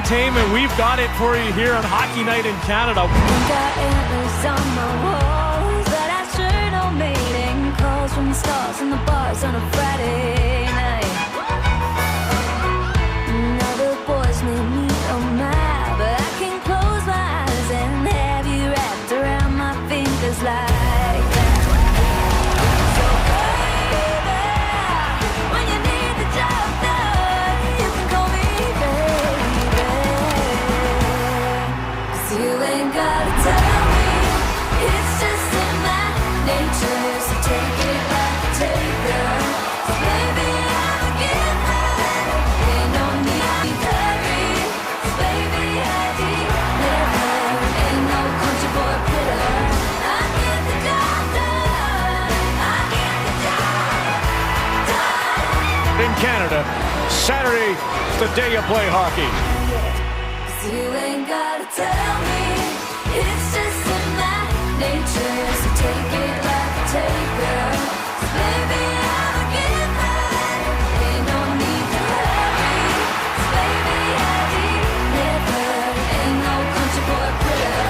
entertainment. We've got it for you here on Hockey Night in Canada. Got antlers on my walls that I sure don't mating calls from the stars and the bars on a Friday night. Now the boys may meet on my, but I can close my eyes and have you wrapped around my fingers like that. So baby, when you need the job done, you can call me baby. 'Cause you ain't gotta tell me, it's just in my nature. So take it like a taker. 'Cause baby, I'm a giver. Ain't no need to hurry. 'Cause baby, I did never. Ain't no country boy quitter. I get the job done. I get the job done. In Canada, Saturday is the day you play hockey. 'Cause you ain't gotta tell me, it's just in my nature. So take it like a taker. 'Cause baby, I'm a giver. Ain't no need to hurry. 'Cause baby, I did never. Ain't no country boy quitter.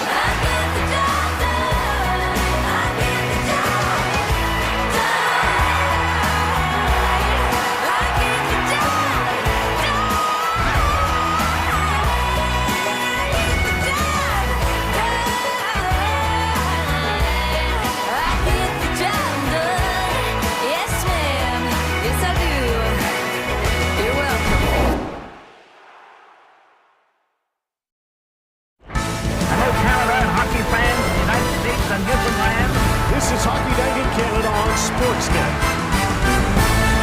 I get the job done. I get the job done. I get the job done. Hello, Canada and hockey fans in the United States and Newfoundland. This is Hockey Night in Canada on Sportsnet.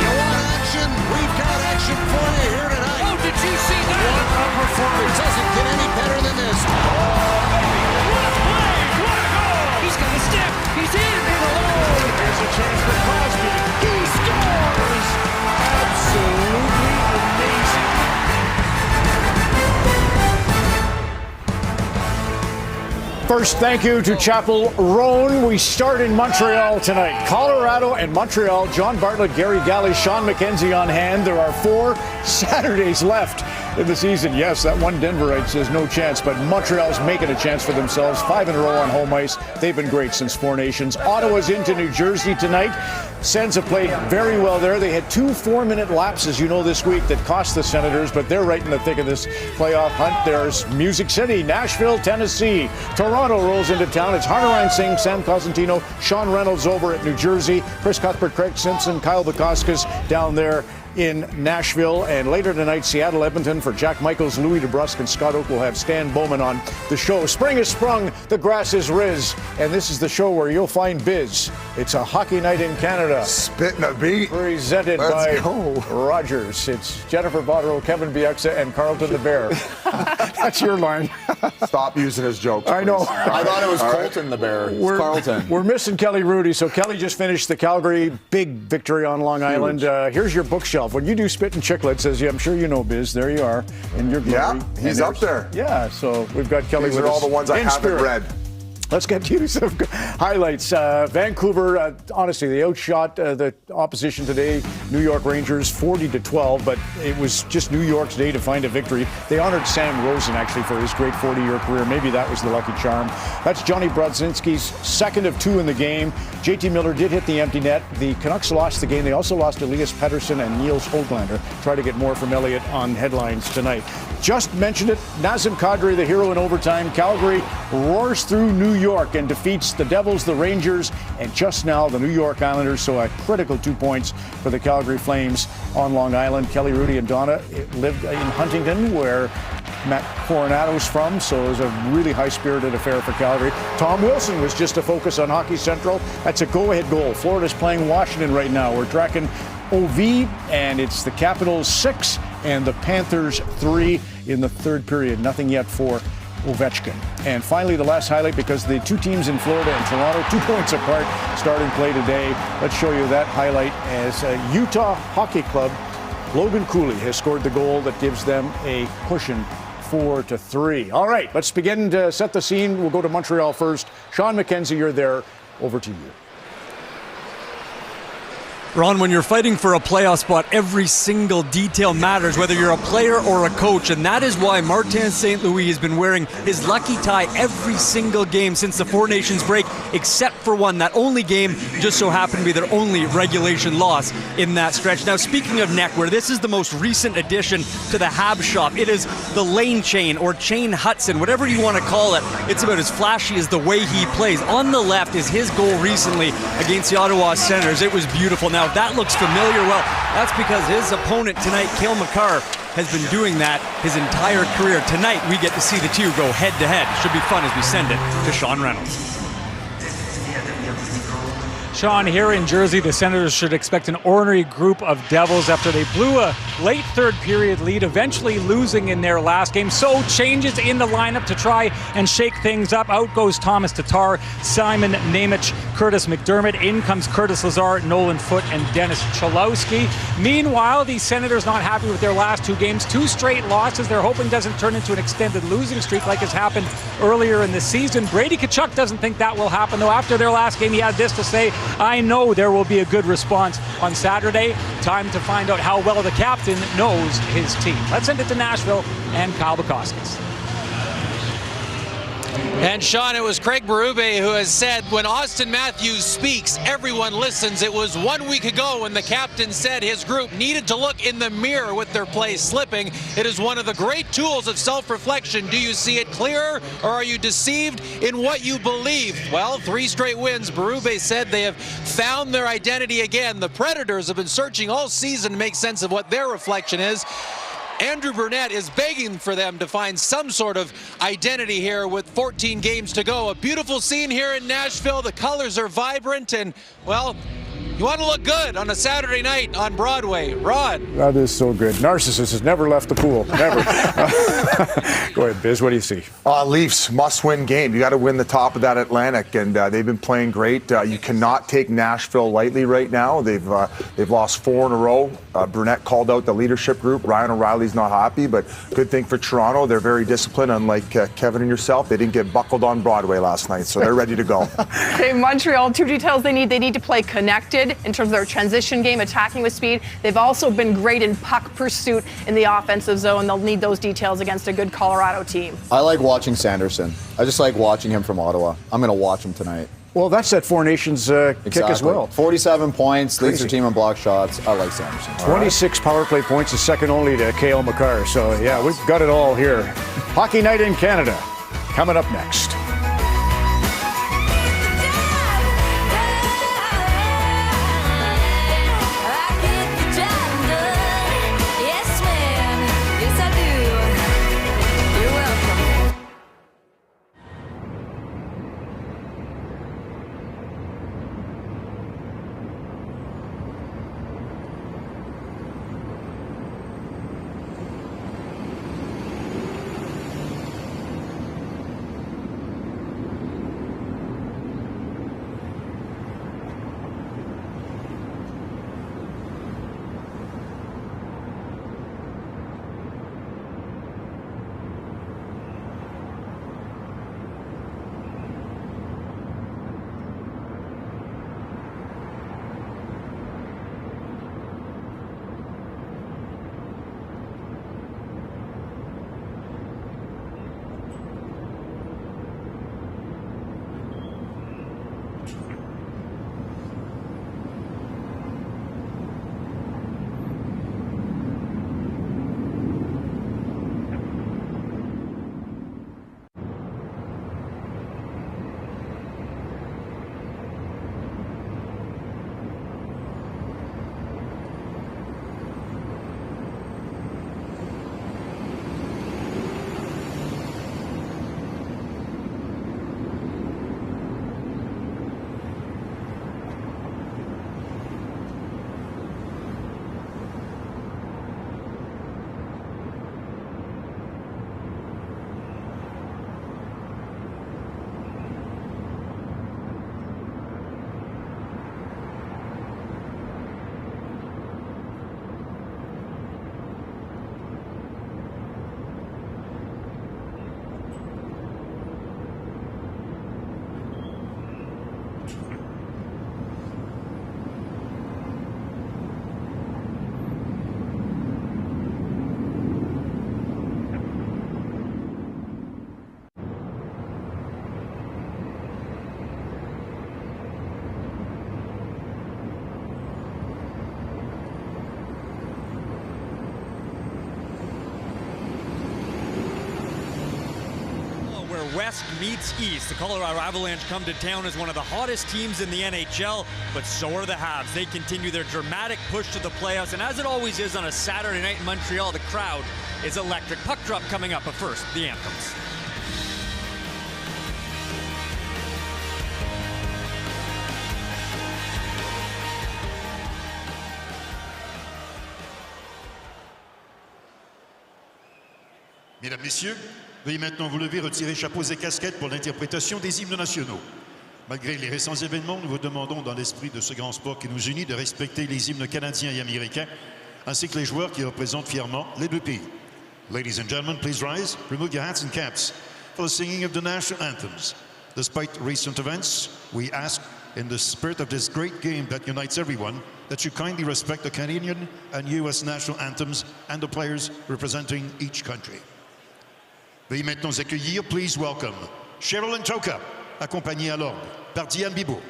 You want action? We've got action for you here tonight. Oh, did you see that? What a performance. Doesn't get any better than this. What a play! What a goal! He's got a step. He's in alone. Here's a chance for Crosby. He scores! Absolutely amazing. First, thank you to Chapel Roan. We start in Montreal tonight. Colorado and Montreal. John Bartlett, Gary Galley, Sean McKenzie on hand. There are 4 Saturdays left in the season. Yes, that one Denverite says no chance, but Montreal's making a chance for themselves. 5 in a row on home ice. They've been great since Four Nations. Ottawa's into New Jersey tonight. Sens have played very well there. They had 2 4-minute lapses, this week that cost the Senators, but they're right in the thick of this playoff hunt. There's Music City, Nashville, Tennessee. Toronto rolls into town. It's Hunter Reinsing, Sam Cosentino, Sean Reynolds over at New Jersey, Chris Cuthbert, Craig Simpson, Kyle Bukowskis down there in Nashville. And later tonight, Seattle, Edmonton for Jack Michaels, Louis DeBrusque, and Scott Oak will have Stan Bowman on the show. Spring has sprung, the grass is riz, and this is the show where you'll find biz. It's a Hockey Night in Canada. Spitting a beat. Presented Let's by go. Rogers. It's Jennifer Botterill, Kevin Bieksa, and Carlton the Bear. That's your line. Stop using his jokes. I know. please. I thought it was Colton the Bear. It's Carlton. We're missing Kelly Rudy. So Kelly just finished the Calgary big victory on Long Island. Here's your bookshelf. When you do Spit and Chicklets, as I'm sure you know, Biz, there you are in your glory. Yeah, And he's up there. Yeah, so we've got Kelly These with are us all the ones I in haven't spirit. read. Let's get to some highlights. Vancouver, honestly, they outshot the opposition today. New York Rangers 40-12, but it was just New York's day to find a victory. They honored Sam Rosen, actually, for his great 40-year career. Maybe that was the lucky charm. That's Johnny Brodzinski's second of 2 in the game. JT Miller did hit the empty net. The Canucks lost the game. They also lost Elias Pettersson and Niels Höglander. Try to get more from Elliott on headlines tonight. Just mentioned it. Nazem Kadri, the hero in overtime. Calgary roars through New York and defeats the Devils, the Rangers, and just now the New York Islanders. So a critical 2 points for the Calgary Flames on Long Island. Kelly, Rudy, and Donna lived in Huntington, where Matt Coronado's from, so it was a really high-spirited affair for Calgary. Tom Wilson was just a focus on Hockey Central. That's a go-ahead goal. Florida's playing Washington right now. We're tracking OV, and it's the Capitals 6 and the Panthers 3 in the third period. Nothing yet for Ovechkin. And finally, the last highlight, because the 2 teams in Florida and Toronto, 2 points apart, starting play today. Let's show you that highlight as Utah Hockey Club. Logan Cooley has scored the goal that gives them a cushion 4-3. All right, let's begin to set the scene. We'll go to Montreal first. Sean McKenzie, you're there. Over to you. Ron, when you're fighting for a playoff spot, every single detail matters, whether you're a player or a coach, and that is why Martin St. Louis has been wearing his lucky tie every single game since the Four Nations break, except for one. That only game just so happened to be their only regulation loss in that stretch. Now, speaking of neckwear, this is the most recent addition to the Hab shop. It is the Lane Chain, or Chain Hudson, whatever you want to call it. It's about as flashy as the way he plays. On the left is his goal recently against the Ottawa Senators. It was beautiful. Now, that looks familiar. Well, that's because his opponent tonight, Cale Makar, has been doing that his entire career. Tonight, we get to see the two go head-to-head. Should be fun as we send it to Sean Reynolds. Sean, here in Jersey, the Senators should expect an ornery group of Devils after they blew a late third period lead, eventually losing in their last game. So changes in the lineup to try and shake things up. Out goes Thomas Tatar, Simon Nemec, Curtis McDermott. In comes Curtis Lazar, Nolan Foote, and Dennis Cholowski. Meanwhile, the Senators not happy with their last two games. 2 straight losses. They're hoping doesn't turn into an extended losing streak like has happened earlier in the season. Brady Tkachuk doesn't think that will happen, though. After their last game, he had this to say: I know there will be a good response on Saturday. Time to find out how well the captain knows his team. Let's send it to Nashville and Kyle Bukauskas. And Sean, it was Craig Berube who has said, when Austin Matthews speaks, everyone listens. It was 1 week ago when the captain said his group needed to look in the mirror with their play slipping. It is one of the great tools of self-reflection. Do you see it clearer, or are you deceived in what you believe? Well, 3 straight wins. Berube said they have found their identity again. The Predators have been searching all season to make sense of what their reflection is. Andrew Burnett is begging for them to find some sort of identity here with 14 games to go. A beautiful scene here in Nashville. The colors are vibrant, and, well, you want to look good on a Saturday night on Broadway. Rod. That is so good. Narcissus has never left the pool. Never. Go ahead, Biz. What do you see? Leafs, must-win game. You got to win the top of that Atlantic, and they've been playing great. You cannot take Nashville lightly right now. They've lost 4 in a row. Burnett called out the leadership group. Ryan O'Reilly's not happy, but good thing for Toronto. They're very disciplined, unlike Kevin and yourself. They didn't get buckled on Broadway last night, so they're ready to go. Okay, Montreal, 2 details they need. They need to play connected in terms of their transition game, attacking with speed. They've also been great in puck pursuit in the offensive zone. They'll need those details against a good Colorado team. I like watching Sanderson. I just like watching him from Ottawa. I'm going to watch him tonight. Well, that's that Four Nations kick as well. 47 points, leads their team in block shots. I like Sanderson. 26 power play points is second only to Cale Makar. So, yeah, we've got it all here. Hockey Night in Canada coming up next. West meets East. The Colorado Avalanche come to town as one of the hottest teams in the NHL, but so are the Habs. They continue their dramatic push to the playoffs, and as it always is on a Saturday night in Montreal, the crowd is electric. Puck drop coming up, but first, the anthems. Mesdames, Messieurs, veuillez maintenant vous lever, retirer chapeaux et casquettes pour l'interprétation des hymnes nationaux. Malgré les récents événements, nous vous demandons, dans l'esprit de ce grand sport qui nous unit, de respecter les hymnes canadiens et américains, ainsi que les joueurs qui représentent fièrement les deux pays. Ladies and gentlemen, please rise, remove your hats and caps for the singing of the national anthems. Despite recent events, we ask, in the spirit of this great game that unites everyone, that you kindly respect the Canadian and U.S. national anthems and the players representing each country. Veuillez maintenant accueillir, please welcome, Cheryl Toka, accompagnée à l'orgue par Diane Bibeau.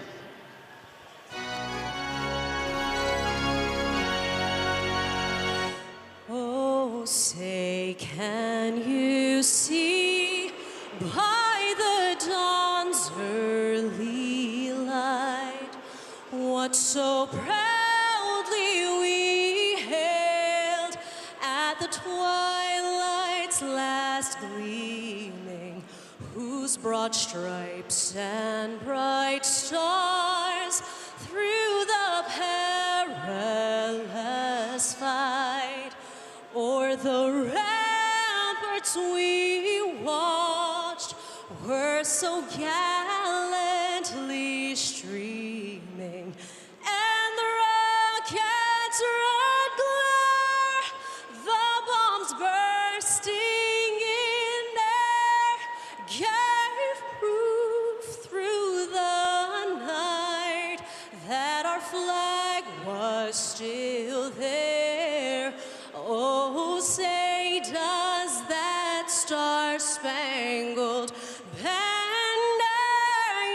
Oh, say, can you see by the dawn's early light what so proudly we hailed at the twilight's last gleaming, whose broad stripes and bright stars through the perilous fight o'er the ramparts we watched were so gallantly streaming, and the rockets' red glare, the bombs bursting in air, gave proof through the night that our flag was still there. Oh, say, does that star-spangled banner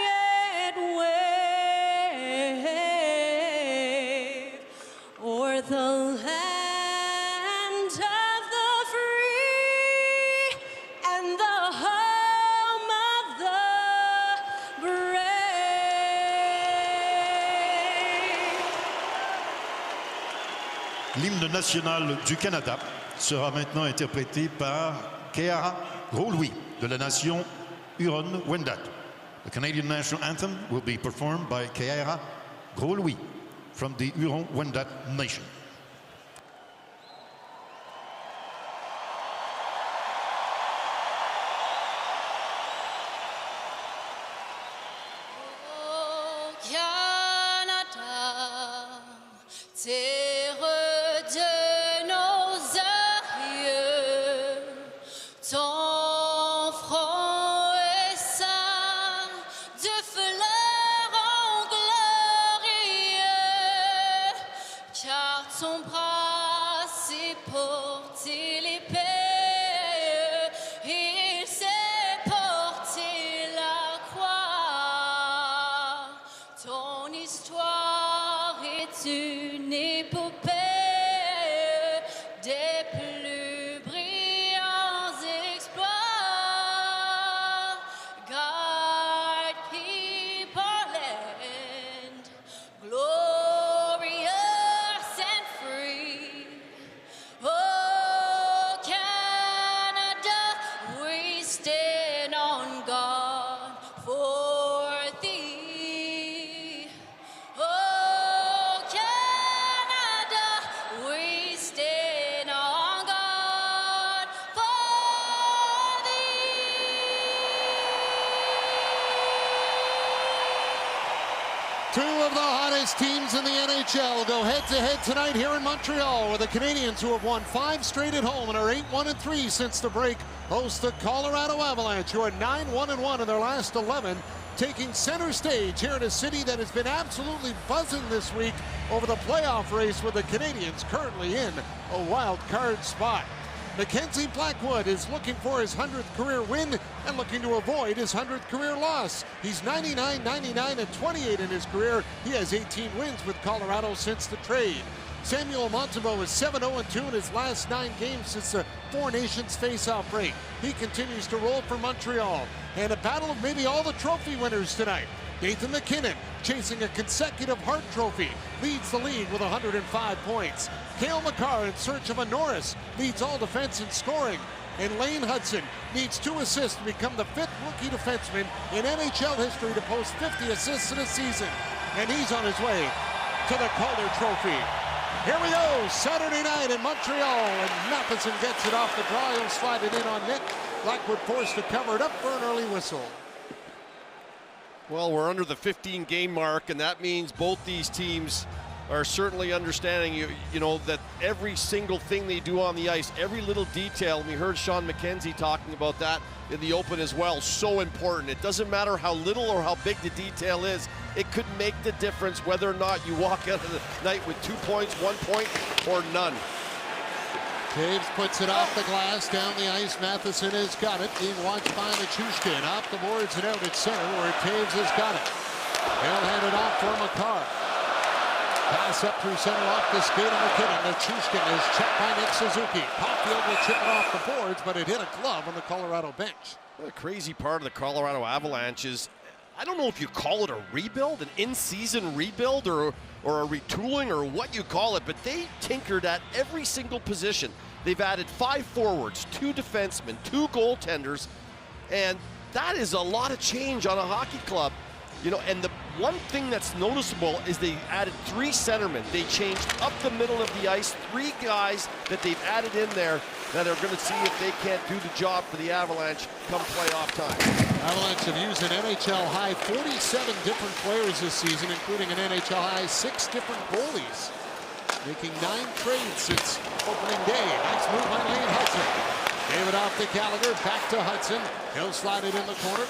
yet wave o'er the land of the free and the home of the brave? L'hymne national du Canada sera maintenant interprété par Keara Gros-Louis de la nation Huron-Wendat. The Canadian national anthem will be performed by Keara Gros-Louis from the Huron-Wendat nation. Oh, Canada, terre de nos aïeux, ton front est ceint de fleurs en glorieux, car ton bras s'est porté l'épée, il s'est porté la croix. Ton histoire est une épopée des plus brillants exploits. God keep our land glorious and free. Oh, Canada, we stand on guard for thee. Oh, Canada, we stand on guard for Two of the hottest teams in the NHL go head-to-head tonight here in Montreal, where the Canadiens, who have won 5 straight at home and are 8-1-3 since the break, host the Colorado Avalanche, who are 9-1-1 in their last 11, taking center stage here in a city that has been absolutely buzzing this week over the playoff race, with the Canadiens currently in a wild card spot. Mackenzie Blackwood is looking for his 100th career win and looking to avoid his 100th career loss. He's 99, 99, and 28 in his career. He has 18 wins with Colorado since the trade. Samuel Montembeault is 7-0-2 in his last 9 games since the Four Nations face-off break. He continues to roll for Montreal. And a battle of maybe all the trophy winners tonight. Nathan MacKinnon, chasing a consecutive Hart Trophy, leads the league with 105 points. Cale Makar, in search of a Norris, leads all defense in scoring. And Lane Hudson needs 2 assists to become the 5th rookie defenseman in NHL history to post 50 assists in a season. And he's on his way to the Calder Trophy. Here we go, Saturday night in Montreal, and Matheson gets it off the draw. He'll slide it in on net. Blackwood forced to cover it up for an early whistle. Well, we're under the 15-game mark, and that means both these teams are certainly understanding, you know, that every single thing they do on the ice, every little detail, and we heard Sean McKenzie talking about that in the open as well, so important. It doesn't matter how little or how big the detail is, it could make the difference whether or not you walk out of the night with 2 points, 1 point, or none. Taves puts it off the glass, down the ice. Matheson has got it, being watched by Nichushkin. Off the boards and out at center, where Taves has got it. He'll hand it off for Makar. Pass up through center off the skate of MacKinnon. Nichushkin is checked by Nick Suzuki. Caulfield will chip it off the boards, but it hit a glove on the Colorado bench. The crazy part of the Colorado Avalanche is, I don't know if you call it a rebuild, an in-season rebuild, or a retooling, or what you call it, but they tinkered at every single position. They've added 5 forwards, 2 defensemen, 2 goaltenders, and that is a lot of change on a hockey club. You know, and the one thing that's noticeable is they added 3 centermen. They changed up the middle of the ice, 3 guys that they've added in there that are going to see if they can't do the job for the Avalanche come playoff time. Avalanche have used an NHL high 47 different players this season, including an NHL high 6 different goalies, making 9 trades since opening day. Nice move by Lane Hudson. Gave it off to Gallagher, back to Hudson. He'll slide it in the corner.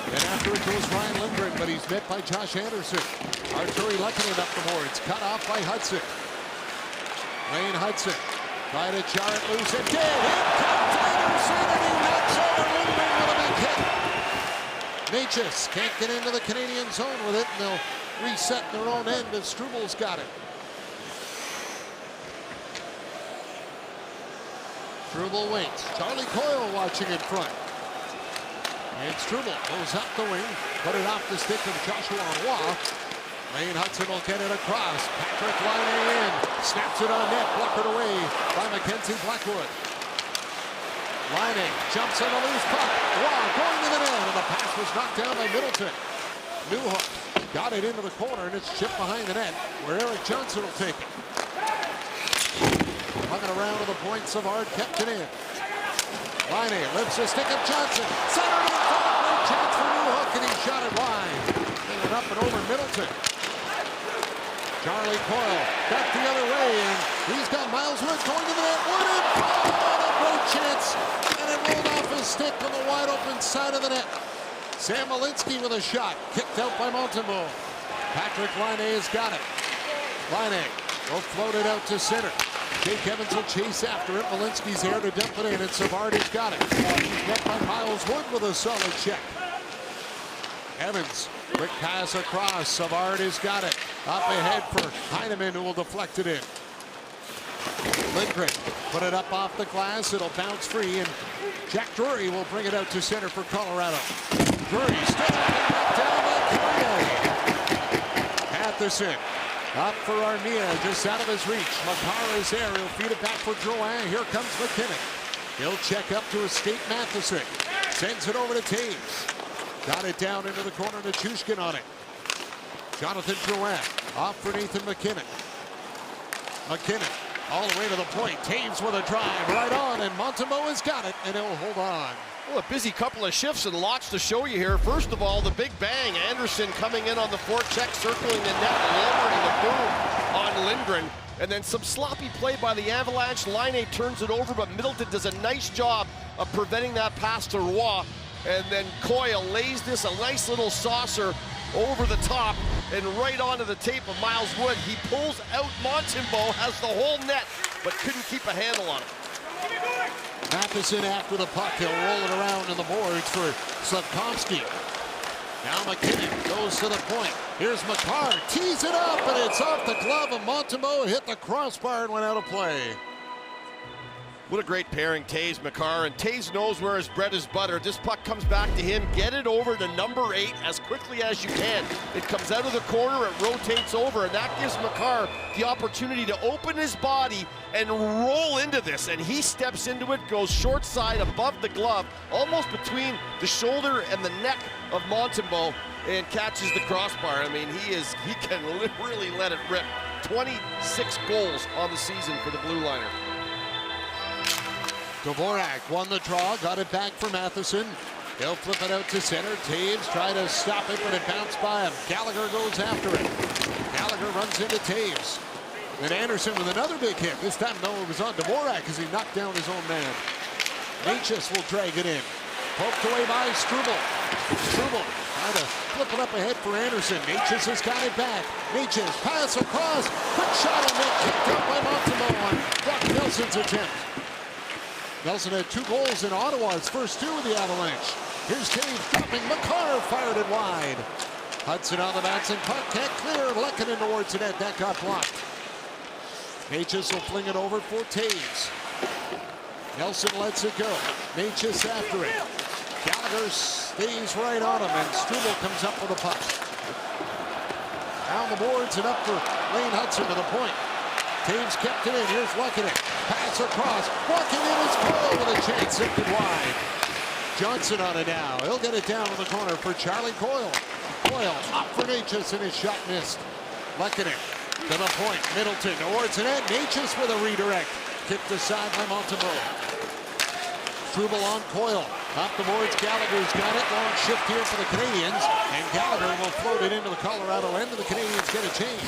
And after it goes Ryan Lindgren, but he's met by Josh Anderson. Arturi Lehkonen up the boards, cut off by Hudson. Lane Hudson tried to jar it loose. It did. Here comes Anderson, and he knocks over Lindgren with a big hit. Natchez can't get into the Canadian zone with it, and they'll reset in their own end as Strubal's got it. Struble waits. Charlie Coyle watching in front. And Struble goes up the wing, put it off the stick of Joshua Roy. Lane Hudson will get it across. Patrick Laine in, snaps it on net, blockered away by Mackenzie Blackwood. Laine jumps on the loose puck. Roy going to the net, and the pass was knocked down by Middleton. Newhook got it into the corner, and it's chipped behind the net, where Eric Johnson will take it. Hung it around to the point, Savard kept it in. Laine lifts the stick of Johnson. Center to the front. No chance for Newhook, and he shot it wide. They went up and over Middleton. Charlie Coyle back the other way, and he's got Miles Wood going to the net. Wood in front. A great chance, and it rolled off his stick on the wide open side of the net. Sam Malinsky with a shot, kicked out by Montembeault. Patrick Laine has got it. Laine will float it out to center. Jake Evans will chase after it. Malinsky's there to dump it in, and Savardi's got it. Met by Miles Wood with a solid check. Evans, quick pass across. Savardi's got it. Up ahead for Heineman, who will deflect it in. Lindgren put it up off the glass. It'll bounce free, and Jack Drury will bring it out to center for Colorado. Drury still down by Courier. Matheson. Up for Armia, just out of his reach. Makar is there. He'll feed it back for Drouin. Here comes MacKinnon. He'll check up to escape Matheson. Sends it over to Taves. Got it down into the corner. Nichushkin on it. Jonathan Drouin off for Nathan MacKinnon. MacKinnon all the way to the point. Taves with a drive right on, and Montembeault has got it, and he'll hold on. Well, a busy couple of shifts and lots to show you here. First of all, the big bang. Anderson coming in on the forecheck, circling the net, lowering the boom on Lindgren. And then some sloppy play by the Avalanche. Laine turns it over, but Middleton does a nice job of preventing that pass to Roy. And then Coyle lays this a nice little saucer over the top and right onto the tape of Miles Wood. He pulls out Montembeault, has the whole net, but couldn't keep a handle on it. Matheson after the puck. He'll roll it around in the boards for Slavkovsky. Now McKinnon goes to the point. Here's Makar, tees it up, and it's off the glove of Montembeault. Hit the crossbar and went out of play. What a great pairing, Taves, Makar, and Taves knows where his bread is buttered. This puck comes back to him. Get it over to number 8 as quickly as you can. It comes out of the corner, it rotates over, and that gives Makar the opportunity to open his body and roll into this. And he steps into it, goes short side above the glove, almost between the shoulder and the neck of Montembeault, and catches the crossbar. I mean, he can really let it rip. 26 goals on the season for the Blue Liner. Dvorak won the draw, got it back for Matheson. He'll flip it out to center. Taves tried to stop it, but it bounced by him. Gallagher goes after it. Gallagher runs into Taves. Then Anderson with another big hit. This time, no, it was on Dvorak as he knocked down his own man. Natchez will drag it in. Poked away by Struble. Struble trying to flip it up ahead for Anderson. Natchez has got it back. Natchez pass across. Quick shot on net. Kicked out by Montembeault on Brock Nelson's attempt. Nelson had 2 goals in Ottawa, his first 2 with the Avalanche. Here's Taves dropping. Makar fired it wide. Hudson on the bounce and puck can't clear. Lehkonen towards the net. That got blocked. Natchez will fling it over for Taves. Nelson lets it go. Natchez after it. Gallagher stays right on him, and Struble comes up with a puck. Down the boards and up for Lane Hudson to the point. Taves kept it in. Here's Lehkonen. Pass across. Walking in is Coyle with a chance. Sifted wide. Johnson on it now. He'll get it down in the corner for Charlie Coyle. Coyle up for Natchez and his shot missed. Lehkonen to the point. Middleton towards the net. Natchez with a redirect. Kicked aside by Montembeault. Struble on Coyle. Off the boards. Gallagher's got it. Long shift here for the Canadians. And Gallagher will float it into the Colorado end, and the Canadians get a change.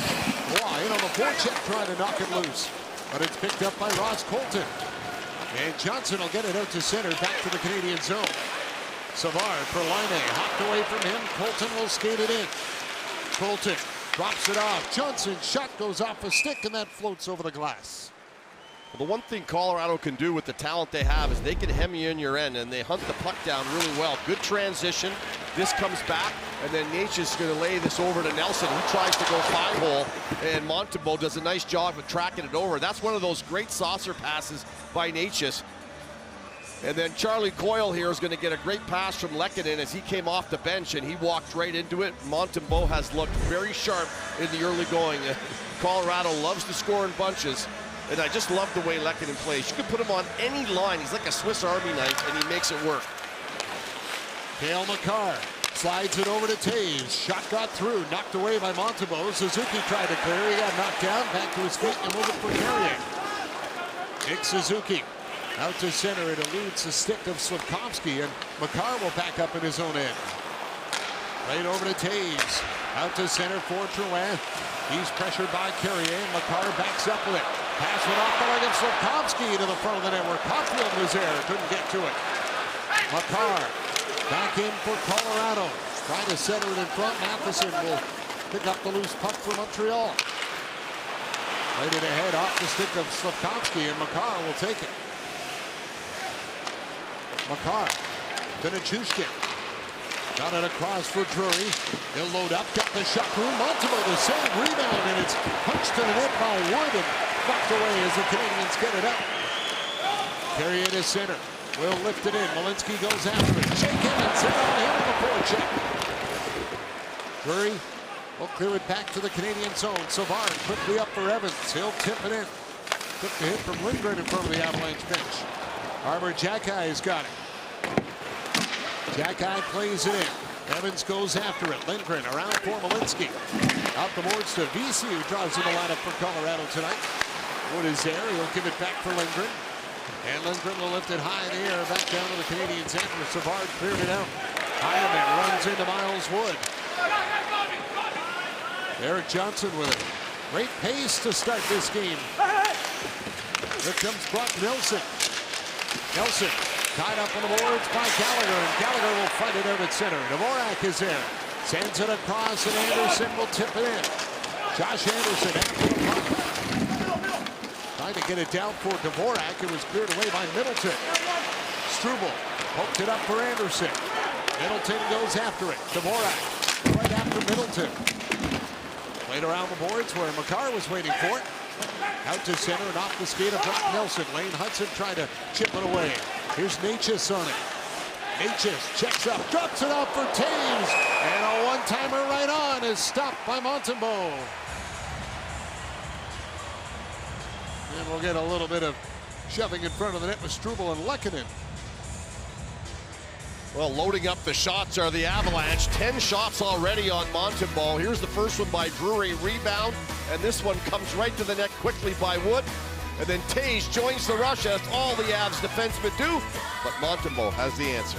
Wow, in on the forecheck trying to knock it loose. But it's picked up by Ross Colton. And Johnson will get it out to center, back to the Canadian zone. Savard for Laine, hopped away from him. Colton will skate it in. Colton drops it off. Johnson's shot goes off a stick, and that floats over the glass. Well, the one thing Colorado can do with the talent they have is they can hem you in your end, and they hunt the puck down really well. Good transition. This comes back, and then Natchez is going to lay this over to Nelson. He tries to go 5-hole, and Montembeault does a nice job of tracking it over. That's one of those great saucer passes by Natchez. And then Charlie Coyle here is going to get a great pass from Lehkonen as he came off the bench, and he walked right into it. Montembeault has looked very sharp in the early going. Colorado loves to score in bunches. And I just love the way Lehkonen plays. You can put him on any line. He's like a Swiss Army knife, and he makes it work. Cale Makar slides it over to Taves. Shot got through, knocked away by Montembeault. Suzuki tried to clear. He got knocked down. Back to his feet and moving for Carrier. Nick Suzuki out to center. It eludes the stick of Slafkovsky, and Makar will back up in his own end. Right over to Taves. Out to center for Drouin. He's pressured by Carrier. Makar backs up with it. Pass went off the leg of Slafkovsky to the front of the net where Caulfield was there. Couldn't get to it. Makar back in for Colorado. Trying to center it in front. Matheson will pick up the loose puck for Montreal. Played it ahead off the stick of Slafkovsky, and Makar will take it. Makar to Nichushkin. Got it across for Drury. He'll load up, got the shot through. Montembeault the save, rebound, and it's punched to the net by Wood and bucked away as the Canadians get it up. Carry it to center. Will lift it in. Malinsky goes after it. Shake him and sit on him on the forecheck. Drury will clear it back to the Canadian zone. Savard quickly up for Evans. He'll tip it in. Took the hit from Lindgren in front of the Avalanche bench. Arber Xhekaj's got it. Xhekaj plays it in. Evans goes after it. Lindgren around for Malinsky. Out the boards to Vesey, who draws in the lineup for Colorado tonight. Wood is there. He'll give it back for Lindgren. And Lindgren will lift it high in the air. Back down to the Canadians' end where Savard cleared it out. Heineman runs into Miles Wood. Eric Johnson with it. Great pace to start this game. Here comes Brock Nelson. Nelson tied up on the boards by Gallagher, and Gallagher will fight it out at center. Dvorak is there. Sends it across, and Anderson will tip it in. Josh Anderson after the puck. Trying to get it down for Dvorak. It was cleared away by Middleton. Struble poked it up for Anderson. Middleton goes after it. Dvorak right after Middleton. Played around the boards where Makar was waiting for it. Out to center and off the skate of Brock Nelson. Lane Hudson trying to chip it away. Here's Necas on it. Necas checks up, drops it off for Taves. And a one-timer right on is stopped by Montembeault. And we'll get a little bit of shoving in front of the net with Struble and Lehkonen. Well, loading up the shots are the Avalanche. 10 shots already on Montembeault. Here's the first one by Drury, rebound, and this one comes right to the net quickly by Wood. And then Tage joins the rush, as all the Avs defensemen do, but Montembeault has the answer.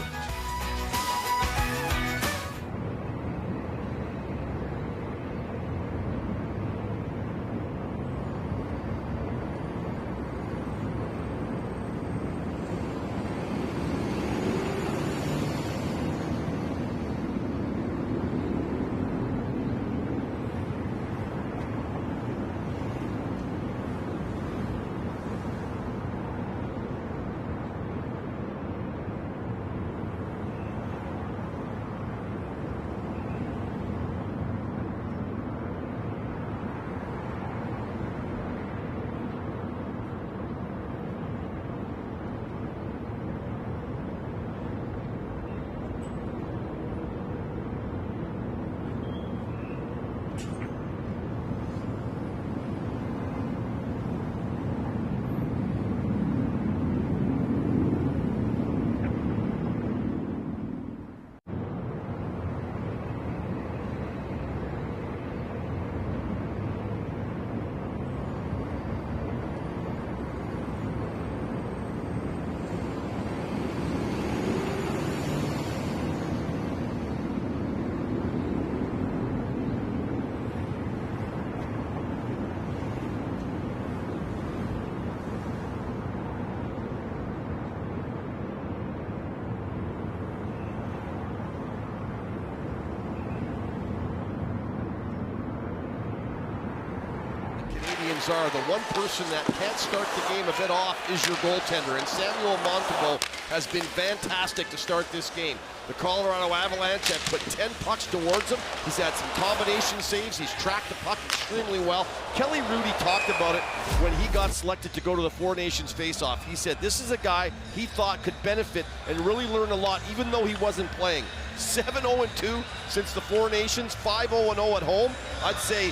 Are the one person that can't start the game a bit off is your goaltender, and Samuel Montembeault has been fantastic to start this game. The Colorado Avalanche have put 10 pucks towards him. He's had some combination saves. He's tracked the puck extremely well. Kelly Rudy talked about it when he got selected to go to the Four Nations face-off. He said this is a guy he thought could benefit and really learn a lot, even though he wasn't playing. 7-0-2 since the Four Nations, 5-0-0 at home. I'd say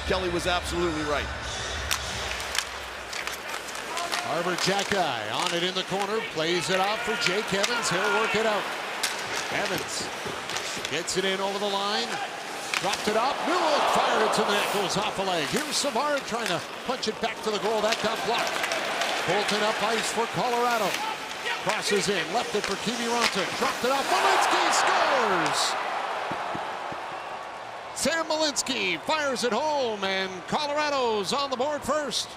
Kelly was absolutely right. Arbor Xhekaj on it in the corner, plays it out for Jake Evans. He'll work it out. Evans gets it in over the line, dropped it up. Newell fired it to the net, goes off a leg. Here's Savard trying to punch it back to the goal. That got blocked. Bolton up ice for Colorado. Crosses in, left it for Kiviranta, dropped it off. Malinsky scores! Sam Malinsky fires it home, and Colorado's on the board first.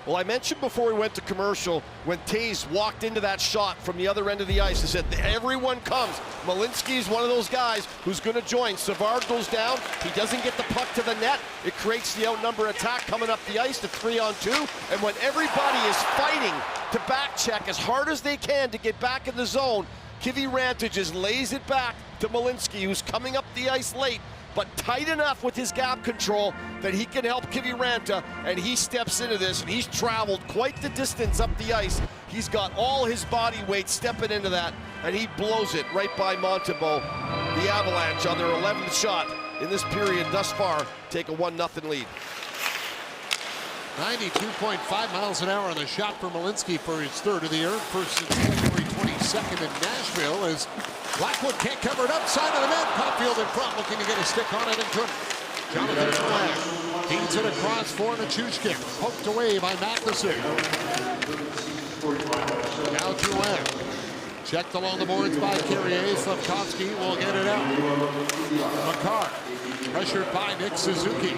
Well, I mentioned before we went to commercial, when Taves walked into that shot from the other end of the ice, I said, everyone comes. Malinsky's one of those guys who's going to join. Savard goes down. He doesn't get the puck to the net. It creates the outnumber attack coming up the ice to 3-on-2. And when everybody is fighting to back check as hard as they can to get back in the zone, Kiviranta just lays it back to Malinsky, who's coming up the ice late, but tight enough with his gap control that he can help Kiviranta, and he steps into this, and he's traveled quite the distance up the ice. He's got all his body weight stepping into that, and he blows it right by Montembeault. The Avalanche on their 11th shot in this period thus far take a 1-0 lead. 92.5 miles an hour on the shot for Malinsky for his third of the year. First since February 22nd in Nashville, as Blackwood can't cover it up, side of the net. Caulfield in front, looking to get a stick on it and couldn't. Jonathan Drouin feeds it across for Nichushkin. Poked away by Matheson. Now Drouin. Checked along the boards by Carrier. Slafkovsky will get it out. Makar. Pressured by Nick Suzuki.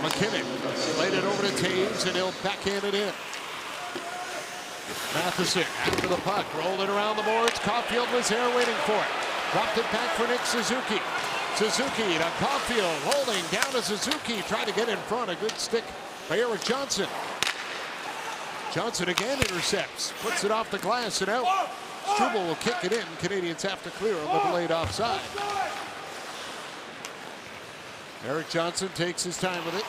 McKinnon laid it over to Taves, and he'll backhand it in. Matheson after the puck, rolled it around the boards. Caulfield was there waiting for it. Dropped it back for Nick Suzuki. Suzuki to Caulfield, holding down to Suzuki. Tried to get in front. A good stick by Eric Johnson. Johnson again intercepts. Puts it off the glass and out. Struble will kick it in. Canadians have to clear on the delayed offside. Erik Johnson takes his time with it.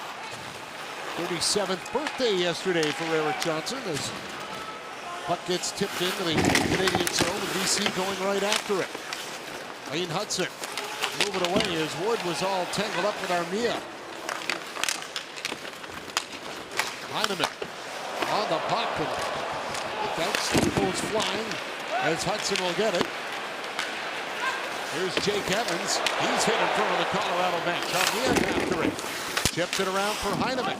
37th birthday yesterday for Erik Johnson as puck gets tipped into the Canadian zone and BC going right after it. Lane Hudson moving away as Wood was all tangled up with Armia. Heineman on the puck and that goes flying as Hudson will get it. Here's Jake Evans. He's hit in front of the Colorado bench. Armia after it. Chipped it around for Heineman.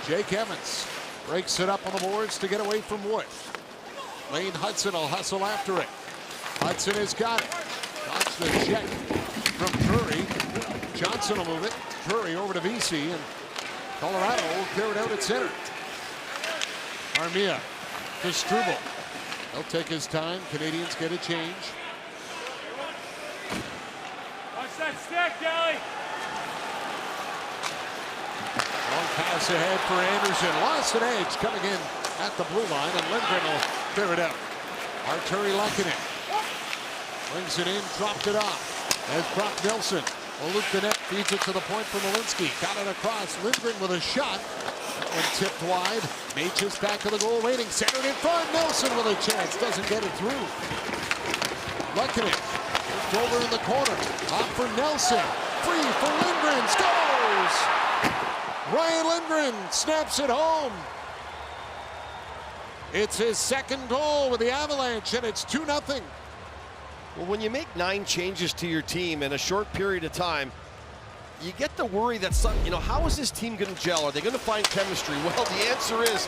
Jake Evans breaks it up on the boards to get away from Wood. Lane Hudson will hustle after it. Hudson has got it. Dodge the check from Drury. Johnson will move it. Drury over to VC, and Colorado will clear it out at center. Armia to Struble. He'll take his time. Canadians get a change. Watch that stick, Kelly. Long pass ahead for Anderson. Lost an edge coming in at the blue line, and Lindgren will clear it out. Arturi Lehkonen brings it in, dropped it off. As Brock Nelson will loop the net, feeds it to the point for Malinsky. Got it across. Lindgren with a shot. That one tipped wide. Maches back to the goal, waiting. Centered in front. Nelson with a chance. Doesn't get it through. Lehkonen just over in the corner. Off for Nelson. Free for Lindgren. Scores! Ryan Lindgren snaps it home. It's his second goal with the Avalanche, and it's 2-0. Well, when you make 9 changes to your team in a short period of time, you get the worry that how is this team going to gel? Are they going to find chemistry? Well, the answer is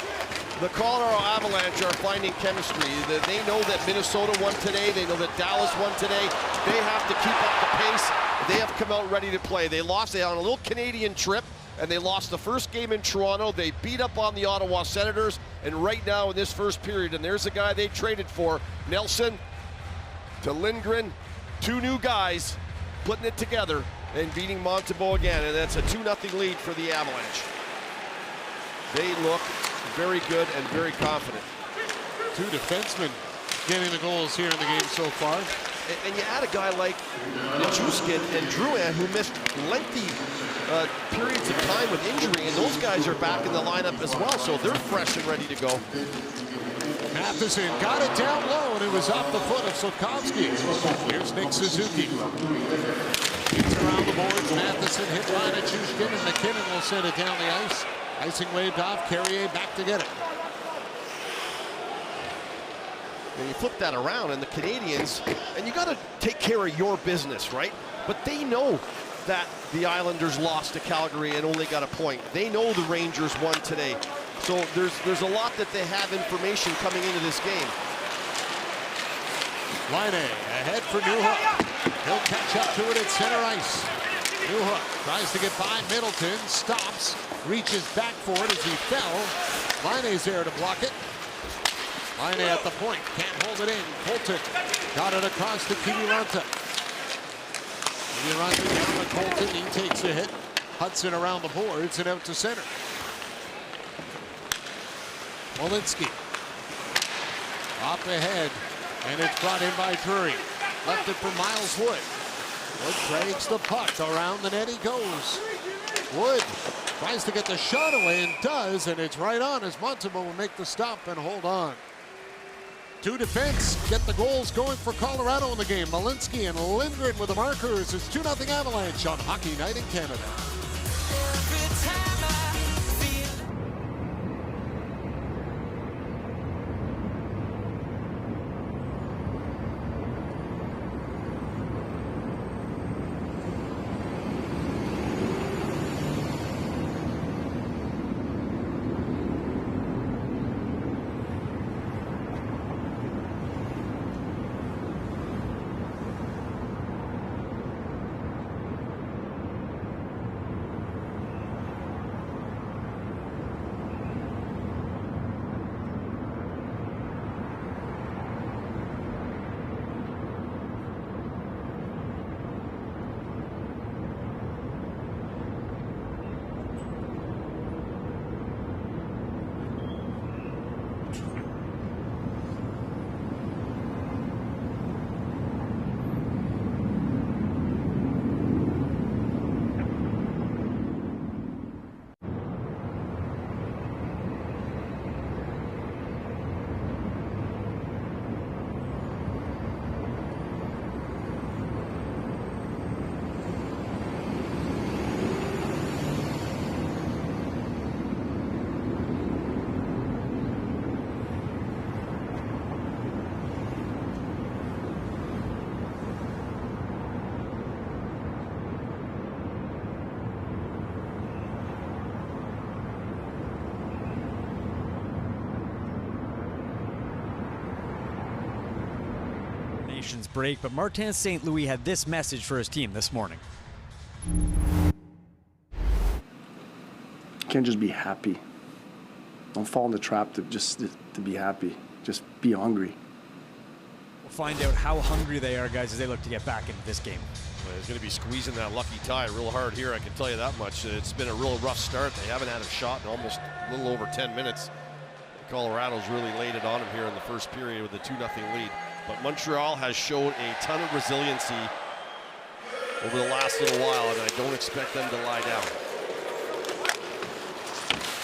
the Colorado Avalanche are finding chemistry. They know that Minnesota won today. They know that Dallas won today. They have to keep up the pace. They have come out ready to play. They lost on a little Canadian trip, and they lost the first game in Toronto. They beat up on the Ottawa Senators, and right now in this first period, and there's a guy they traded for, Nelson to Lindgren, 2 new guys putting it together and beating Montembeault again, and that's a 2-0 lead for the Avalanche. They look very good and very confident. 2 defensemen getting the goals here in the game so far. And you add a guy like Nichushkin and Drouin, who missed lengthy periods of time with injury, and those guys are back in the lineup as well, so they're fresh and ready to go. Matheson got it down low, and it was off the foot of Sotkovsky. Here's Nick Suzuki. He's around the boards. Matheson hit by Nichushkin, and McKinnon will send it down the ice. Icing waved off. Carrier back to get it. And you flip that around, and the Canadians, and you got to take care of your business, right? But they know that the Islanders lost to Calgary and only got a point. They know the Rangers won today. So there's a lot that they have information coming into this game. Laine ahead for Newhook. He'll catch up to it at center ice. Newhook tries to get by Middleton, stops, reaches back for it as he fell. Laine's there to block it. Laine at the point, can't hold it in. Colton got it across to Kiviranta. Kiviranta down to Colton, he takes a hit. Hudson around the boards and out to center. Malinsky up ahead, and it's brought in by Drury. Left it for Miles Wood. Wood drags the puck around the net. He goes. Wood tries to get the shot away and does, and it's right on as Montembeault will make the stop and hold on. 2 defense get the goals going for Colorado in the game. Malinsky and Lindgren with the markers. It's 2-0 Avalanche on Hockey Night in Canada. Nations break, but Martin St. Louis had this message for his team this morning. You can't just be happy. Don't fall in the trap to be happy. Just be hungry. We'll find out how hungry they are, guys, as they look to get back into this game. Well, he's going to be squeezing that lucky tie real hard here, I can tell you that much. It's been a real rough start. They haven't had a shot in almost a little over 10 minutes. Colorado's really laid it on him here in the first period with a 2-0 lead. But Montreal has showed a ton of resiliency over the last little while, and I don't expect them to lie down.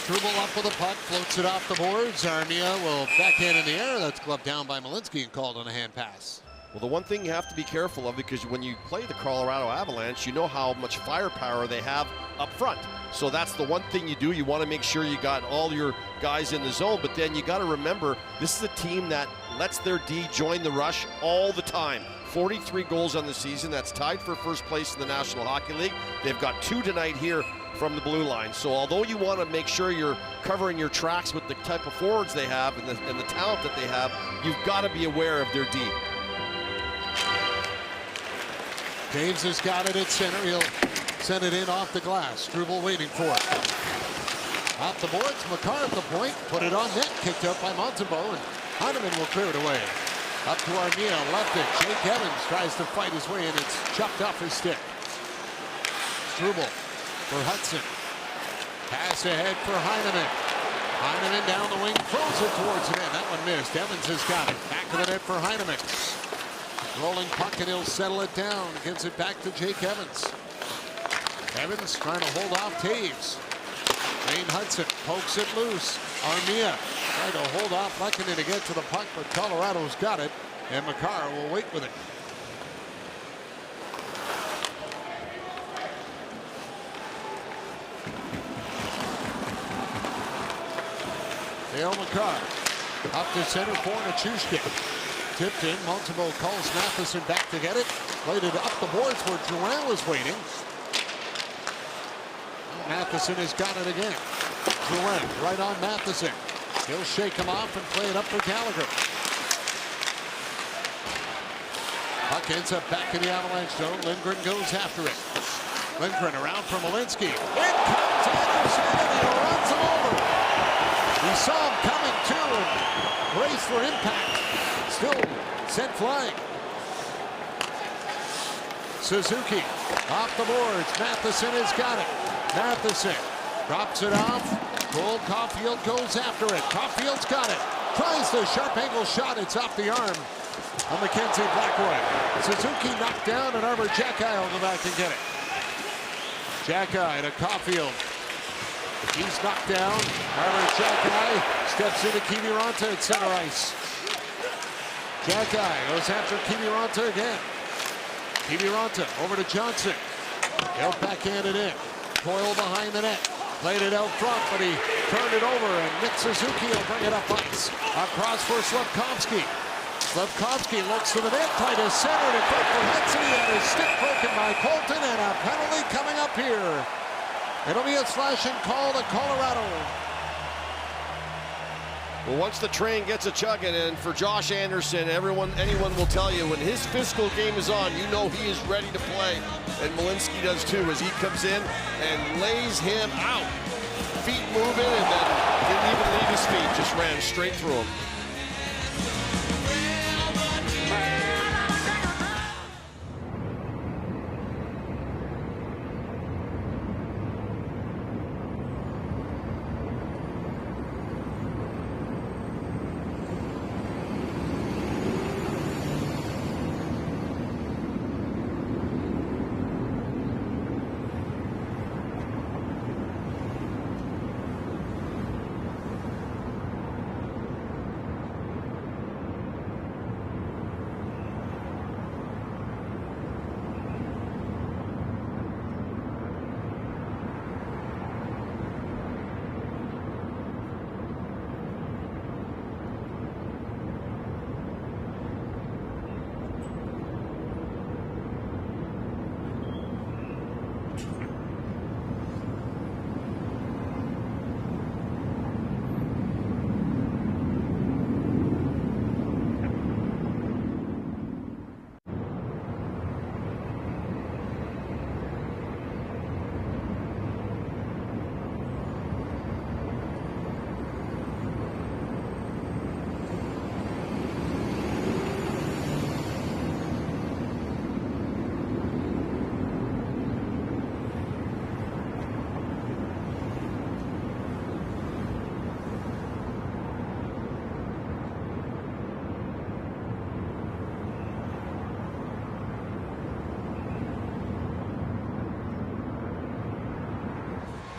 Struble up with the puck, floats it off the boards. Armia will backhand in the air. That's gloved down by Malinsky and called on a hand pass. Well, the one thing you have to be careful of, because when you play the Colorado Avalanche, you know how much firepower they have up front. So that's the one thing you do. You want to make sure you got all your guys in the zone, but then you got to remember, this is a team that lets their D join the rush all the time. 43 goals on the season. That's tied for first place in the National Hockey League. They've got 2 tonight here from the blue line. So although you want to make sure you're covering your tracks with the type of forwards they have and the talent that they have, you've got to be aware of their D. James has got it at center. He'll send it in off the glass. Struble waiting for it. Off the boards, Makar at the point. Put it on net. Kicked out by Montembeault, and Heineman will clear it away. Up to Armia, left it. Jake Evans tries to fight his way in. It's chopped off his stick. Struble for Hudson. Pass ahead for Heineman. Heineman down the wing, throws it towards the net. That one missed. Evans has got it. Back of the net for Heineman. Rolling puck, and he'll settle it down. Gives it back to Jake Evans. Evans trying to hold off Taves. Wayne Hudson pokes it loose. Armia trying to hold off Lehkonen to get to the puck, but Colorado's got it, and Makar will wait with it. Dale Makar up to center for Nichushkin. Tipped in. Montembeault calls Matheson back to get it. Played it up the boards where Drouin was waiting. Matheson has got it again. Drouin right on Matheson. He'll shake him off and play it up for Gallagher. Puck ends up back in the Avalanche zone. Lindgren goes after it. Lindgren around for Malinsky. In comes Anderson, and he runs him over. We saw him coming too and braced for impact. Still sent flying. Suzuki off the boards. Matheson has got it. Matheson drops it off. Cole Caulfield goes after it. Caulfield's got it. Tries the sharp angle shot. It's off the arm of Mackenzie Blackwood. Suzuki knocked down, and Arber Xhekaj will go back and get it. Xhekaj to Caulfield. He's knocked down. Arber Xhekaj steps into Kiviranta at center ice. Xhekaj goes after Kiviranta again. Kiviranta over to Johnson. He'll backhand it in. Coyle behind the net. Played it out front, but he turned it over, and Nick Suzuki will bring it up ice. Across for Slafkovsky. Slafkovsky looks to the net, trying to center it quick for Hudson. He had his stick broken by Colton, and a penalty coming up here. It'll be a slashing call to Colorado. Well, once the train gets a chugging, and for Josh Anderson, anyone will tell you when his physical game is on, you know he is ready to play. And Malinsky does too, as he comes in and lays him out. Feet moving, and then didn't even leave his feet, just ran straight through him.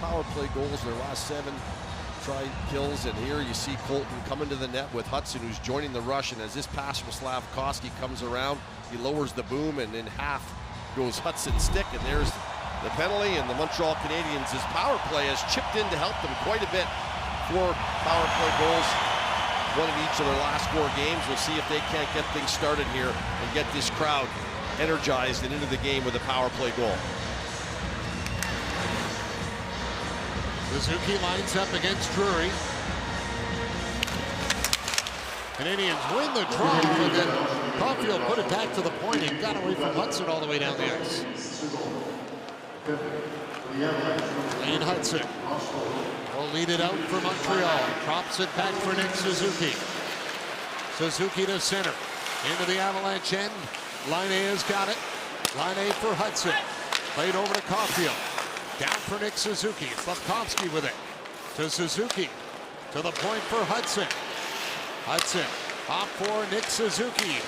power play goals in their last 7 try kills, and here you see Colton coming to the net with Hudson, who's joining the rush, and as this pass from Slavkovsky comes around, he lowers the boom, and in half goes Hudson's stick, and there's the penalty, and the Montreal Canadiens' power play has chipped in to help them quite a bit. 4 power play goals, 1 in each of their last 4 games. We'll see if they can't get things started here and get this crowd energized and into the game with a power play goal. Suzuki lines up against Drury. Canadians win the draw, but then Caulfield put it back to the point and got away from Hudson all the way down the ice. Lane Hudson will lead it out for Montreal. Drops it back for Nick Suzuki. Suzuki to center. Into the Avalanche end. Line A has got it. Line A for Hudson. Played over to Caulfield. Down for Nick Suzuki. Slavkovsky with it. To Suzuki. To the point for Hudson. Hudson. Off for Nick Suzuki.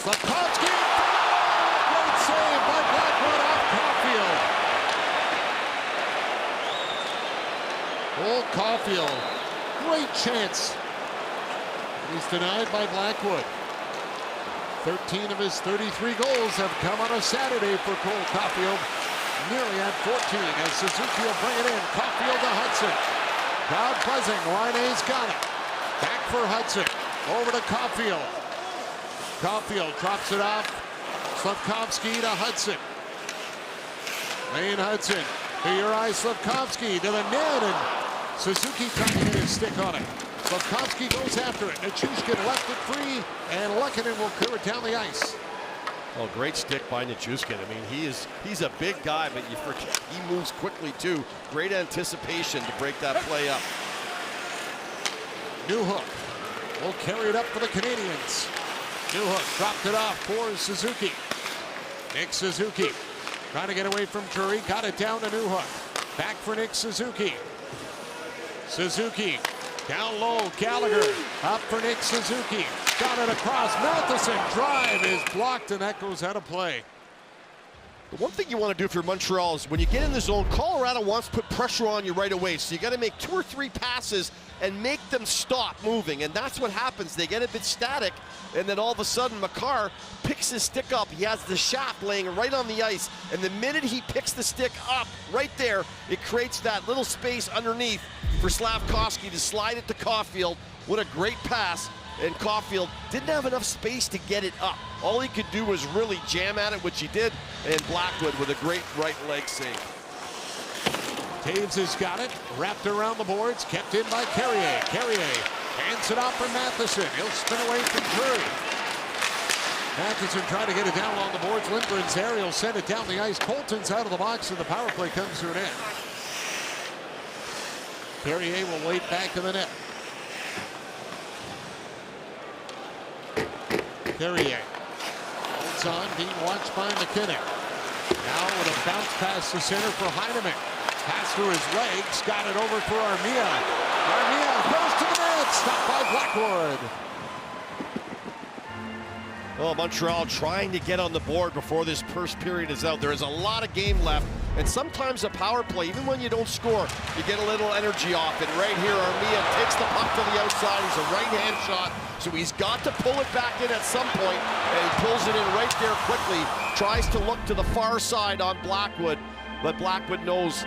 Slavkovsky. Great save by Blackwood off Caulfield. Old Caulfield. Great chance. He's denied by Blackwood. 13 of his 33 goals have come on a Saturday for Cole Caulfield. Nearly at 14 as Suzuki will bring it in. Caulfield to Hudson. Crowd buzzing. Line A's got it. Back for Hudson. Over to Caulfield. Caulfield drops it off. Slavkovsky to Hudson. Lane Hudson to Uri Slavkovsky to the net, and Suzuki trying to get his stick on it. Slavkovsky goes after it. Nichushkin left it free, and Lehkonen will clear it down the ice. Oh, great stick by Nichushkin. I mean, he's a big guy, but you forget he moves quickly too. Great anticipation to break that play up. Newhook will carry it up for the Canadiens. Newhook dropped it off for Suzuki. Nick Suzuki trying to get away from Drury. Got it down to Newhook. Back for Nick Suzuki. Suzuki down low. Gallagher up for Nick Suzuki. Got it across. Matheson drive is blocked, and that goes out of play. The one thing you want to do if you're Montreal is when you get in the zone, Colorado wants to put pressure on you right away. So you got to make 2 or 3 passes and make them stop moving. And that's what happens. They get a bit static, and then all of a sudden Makar picks his stick up. He has the shaft laying right on the ice. And the minute he picks the stick up right there, it creates that little space underneath for Slavkovsky to slide it to Caulfield. What a great pass. And Caulfield didn't have enough space to get it up. All he could do was really jam at it, which he did, and Blackwood with a great right leg save. Taves has got it, wrapped around the boards, kept in by Carrier. Carrier hands it off for Matheson. He'll spin away from Drury. Matheson trying to get it down along the boards. Lindgren's there. He'll send it down the ice. Colton's out of the box, and the power play comes to an end. Carrier will wait back to the net. Carrier holds on, being watched by McKinnon. Now with a bounce pass to center for Heineman. Pass through his legs, got it over for Armia. Armia goes to the net, stopped by Blackwood. Well, Montreal trying to get on the board before this first period is out. There is a lot of game left, and sometimes a power play, even when you don't score, you get a little energy off. And right here, Armia takes the puck to the outside. He's a right-hand shot, so he's got to pull it back in at some point, and he pulls it in right there quickly. Tries to look to the far side on Blackwood, but Blackwood knows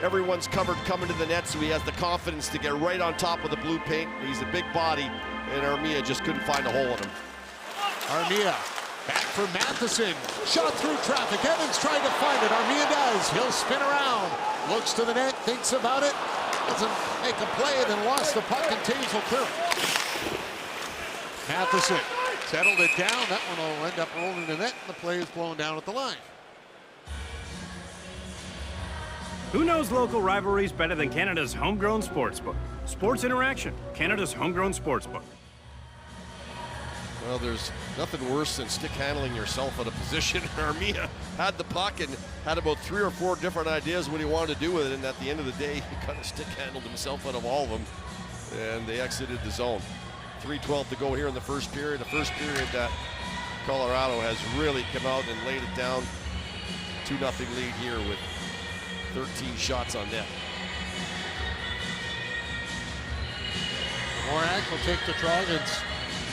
everyone's covered coming to the net, so he has the confidence to get right on top of the blue paint. He's a big body, and Armia just couldn't find a hole in him. Armia back for Matheson. Shot through traffic. Evans trying to find it. Armia does. He'll spin around. Looks to the net. Thinks about it. Doesn't make a play. Then lost the puck, and Taves will clear it. Matheson settled it down. That one will end up rolling the net, and the play is blown down at the line. Who knows local rivalries better than Canada's homegrown sportsbook? Sports Interaction, Canada's homegrown sportsbook. Well, there's nothing worse than stick handling yourself at a position. Armia had the puck and had about 3 or 4 different ideas what he wanted to do with it, and at the end of the day, he kind of stick handled himself out of all of them, and they exited the zone. 3:12 to go here in the first period. The first period that Colorado has really come out and laid it down. 2-0 lead here with 13 shots on net. Dvorak will take the draw against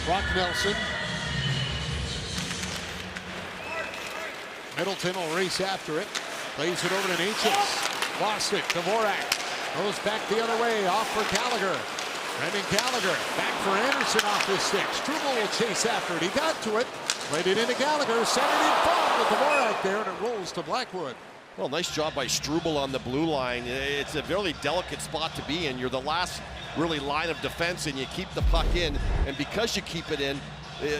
Brock Nelson. Middleton will race after it. Plays it over to Necas. Lost it. Dvorak goes back the other way. Off for Gallagher. Brendan Gallagher back for Anderson off his stick. Struble will chase after it. He got to it. Played it into Gallagher. Centered in front with Dvorak there, and it rolls to Blackwood. Well, nice job by Struble on the blue line. It's a really delicate spot to be in. You're the last really line of defense, and you keep the puck in. And because you keep it in,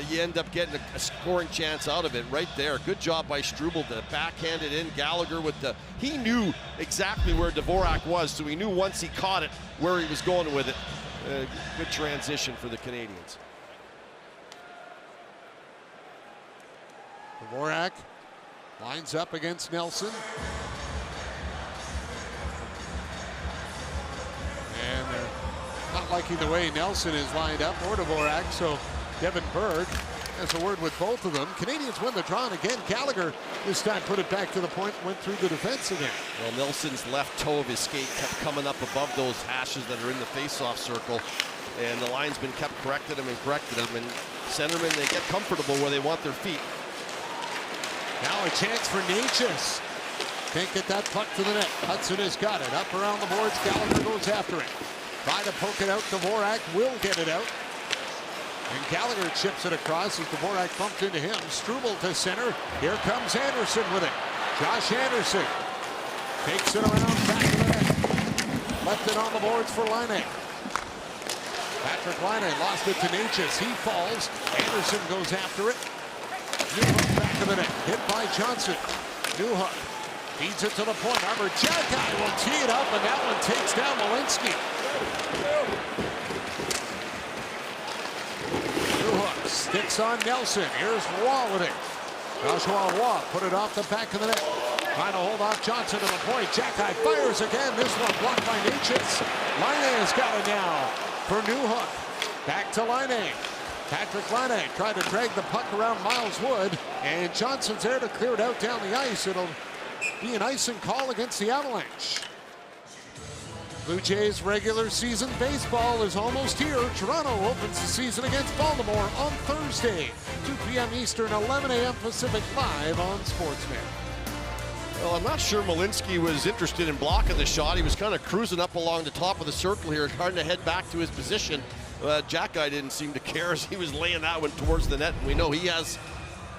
you end up getting a scoring chance out of it right there. Good job by Struble to backhand it in. Gallagher with the, he knew exactly where Dvorak was, so he knew once he caught it where he was going with it. Good transition for the Canadians. Dvorak lines up against Nelson. And they're not liking the way Nelson is lined up, or Dvorak, so Devin Berg has a word with both of them. Canadians win the draw, and again, Gallagher this time put it back to the point, went through the defense again. Well, Nelson's left toe of his skate kept coming up above those hashes that are in the face-off circle, and the linesman kept correcting him and correcting him, and centermen, they get comfortable where they want their feet. Now a chance for Necas. Can't get that puck to the net. Hudson has got it. Up around the boards, Gallagher goes after it. Try to poke it out, Dvorak will get it out. And Gallagher chips it across as Dvorak bumped into him. Struble to center. Here comes Anderson with it. Josh Anderson takes it around back of the net. Left it on the boards for Laine. Patrick Laine lost it to Necas. He falls. Anderson goes after it. Newhook back of the net. Hit by Johnson. Newhook feeds it to the point. Arber Xhekaj will tee it up, and that one takes down Malinsky. Newhook sticks on Nelson. Here's Roy with it. Joshua Roy put it off the back of the net. Trying to hold off Johnson to the point. Xhekaj fires again. This one blocked by Necas. Laine has got it now for Newhook. Back to Laine. Patrick Laine tried to drag the puck around Miles Wood, and Johnson's there to clear it out down the ice. It'll be an icing call against the Avalanche. Blue Jays regular season baseball is almost here. Toronto opens the season against Baltimore on Thursday, 2 p.m. Eastern, 11 a.m. Pacific, live on Sportsnet. Well, I'm not sure Malinsky was interested in blocking the shot. He was kind of cruising up along the top of the circle here, trying to head back to his position. Xhekaj didn't seem to care as he was laying that one towards the net. And we know he has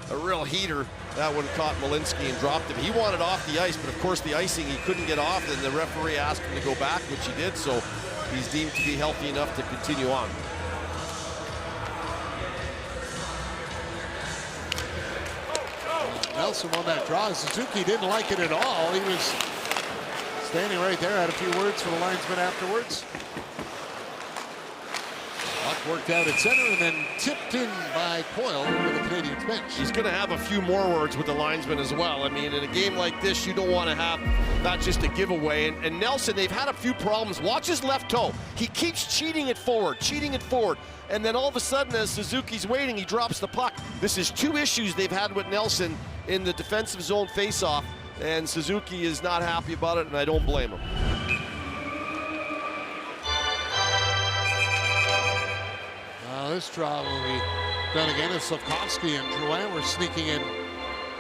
a real heater. That one caught Malinsky and dropped him. He wanted off the ice, but of course the icing he couldn't get off, and the referee asked him to go back, which he did, so he's deemed to be healthy enough to continue on. Nelson won that draw. Suzuki didn't like it at all. He was standing right there, had a few words for the linesman afterwards. Puck worked out at center and then tipped in by Coyle over the Canadiens bench. He's going to have a few more words with the linesman as well. I mean, in a game like this, you don't want to have not just a giveaway. And Nelson, they've had a few problems. Watch his left toe. He keeps cheating it forward. And then all of a sudden, as Suzuki's waiting, he drops the puck. This is 2 issues they've had with Nelson in the defensive zone faceoff. And Suzuki is not happy about it, and I don't blame him. This draw will be done again as Slavkovsky and Drouin were sneaking in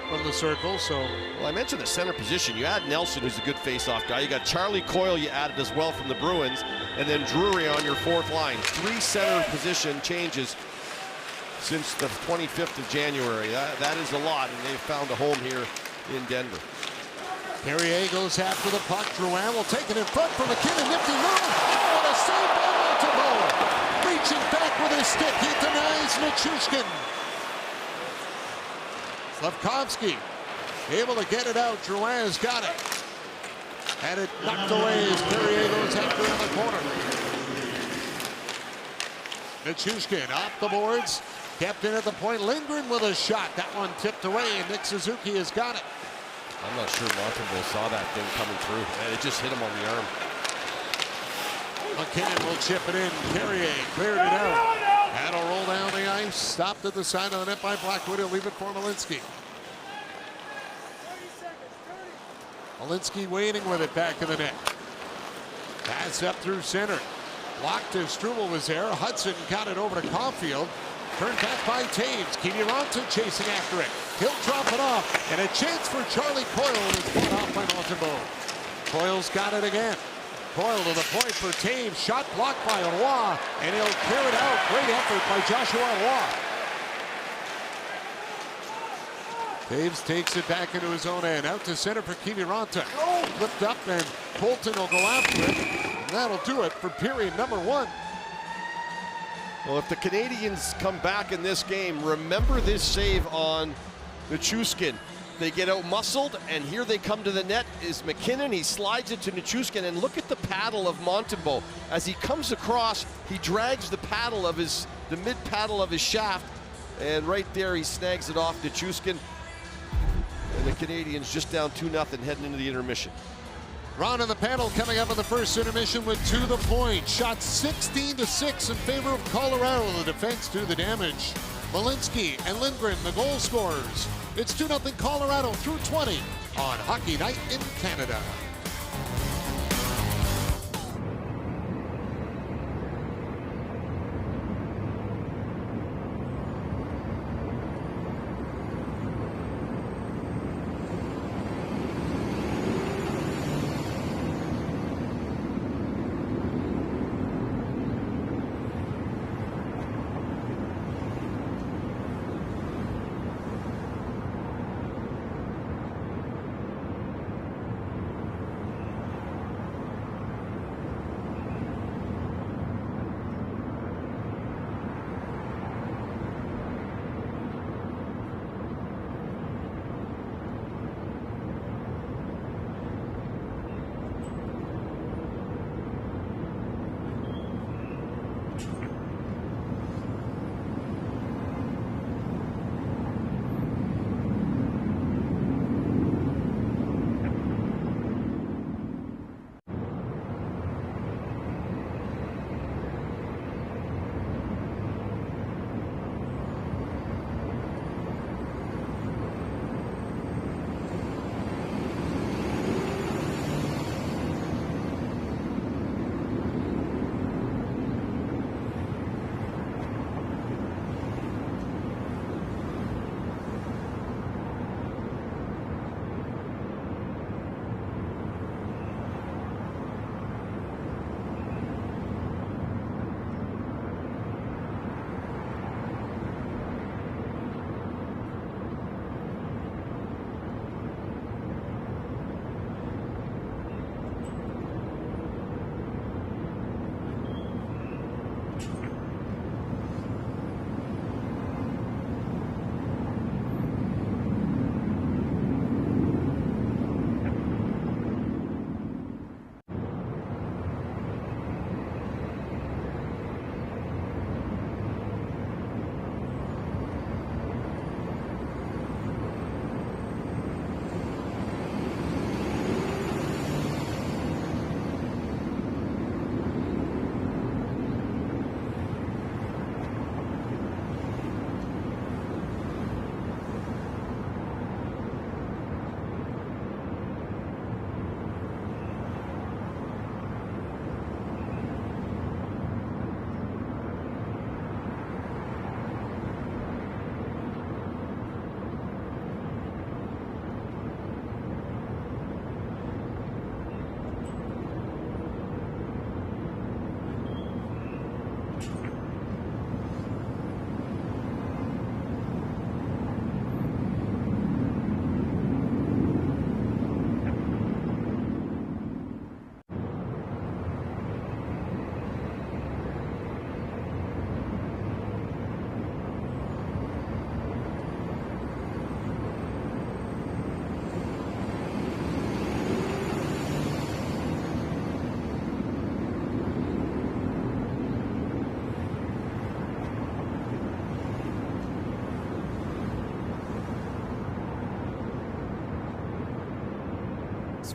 from the circle. So, well, I mentioned the center position. You add Nelson, who's a good face-off guy. You got Charlie Coyle you added as well from the Bruins, and then Drury on your 4th line. 3 center position changes since the 25th of January. That is a lot, and they've found a home here in Denver. Carrier goes after the puck. Drouin will take it in front for McKinnon. Nifty move. Oh, what a save by Montembeault. Reaching back with his stick, he denies Nichushkin. Slavkovsky able to get it out. Drouin has got it. Had it knocked away as Carrier goes after in the corner. Nichushkin off the boards. Kept in at the point. Lindgren with a shot. That one tipped away, and Nick Suzuki has got it. I'm not sure Montembeault saw that thing coming through. Man, it just hit him on the arm. McKinnon will chip it in. Carrier cleared it out. Had to roll down the ice. Stopped at the side of the net by Blackwood. He'll leave it for Malinsky. Malinsky waiting with it back in the net. Pass up through center. Blocked as Struble was there. Hudson got it over to Caulfield. Turned back by Taves. Kiviranta chasing after it. He'll drop it off. And a chance for Charlie Coyle is put off by Montembeault. Coyle's got it again. Coyle to the point for Taves. Shot blocked by Roy. And he'll clear it out. Great effort by Joshua Roy. Taves takes it back into his own end. Out to center for Kiviranta. Flipped up and Bolton will go after it. And that'll do it for period number 1. Well, if the Canadians come back in this game, remember this save on Nichushkin. They get out-muscled, and here they come to the net is McKinnon. He slides it to Nichushkin, and look at the paddle of Montembeault. As he comes across, he drags the mid-paddle of his shaft, and right there he snags it off Nichushkin. And the Canadians just down 2-0 heading into the intermission. Ron on the panel coming up in the first intermission with To The Point. Shot 16-6 in favor of Colorado. The defense do the damage. Malinsky and Lindgren, the goal scorers. It's 2-0 Colorado through 20 on Hockey Night in Canada.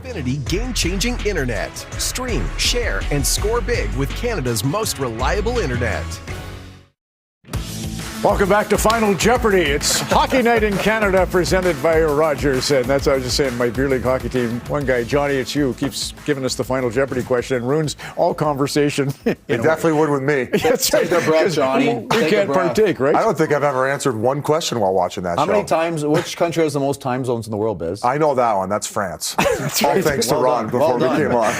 Xfinity game-changing internet. Stream, share, and score big with Canada's most reliable internet. Welcome back to Final Jeopardy. It's Hockey Night in Canada presented by Rogers. And that's what I was just saying, my beer league hockey team. One guy, Johnny, it's you, keeps giving us the Final Jeopardy question and ruins all conversation. It definitely would with me. That's right. Take a breath, Johnny. We can't partake, right? I don't think I've ever answered one question while watching that show. How many times, which country has the most time zones in the world, Biz? I know that one. That's France. All thanks to Ron before we came on.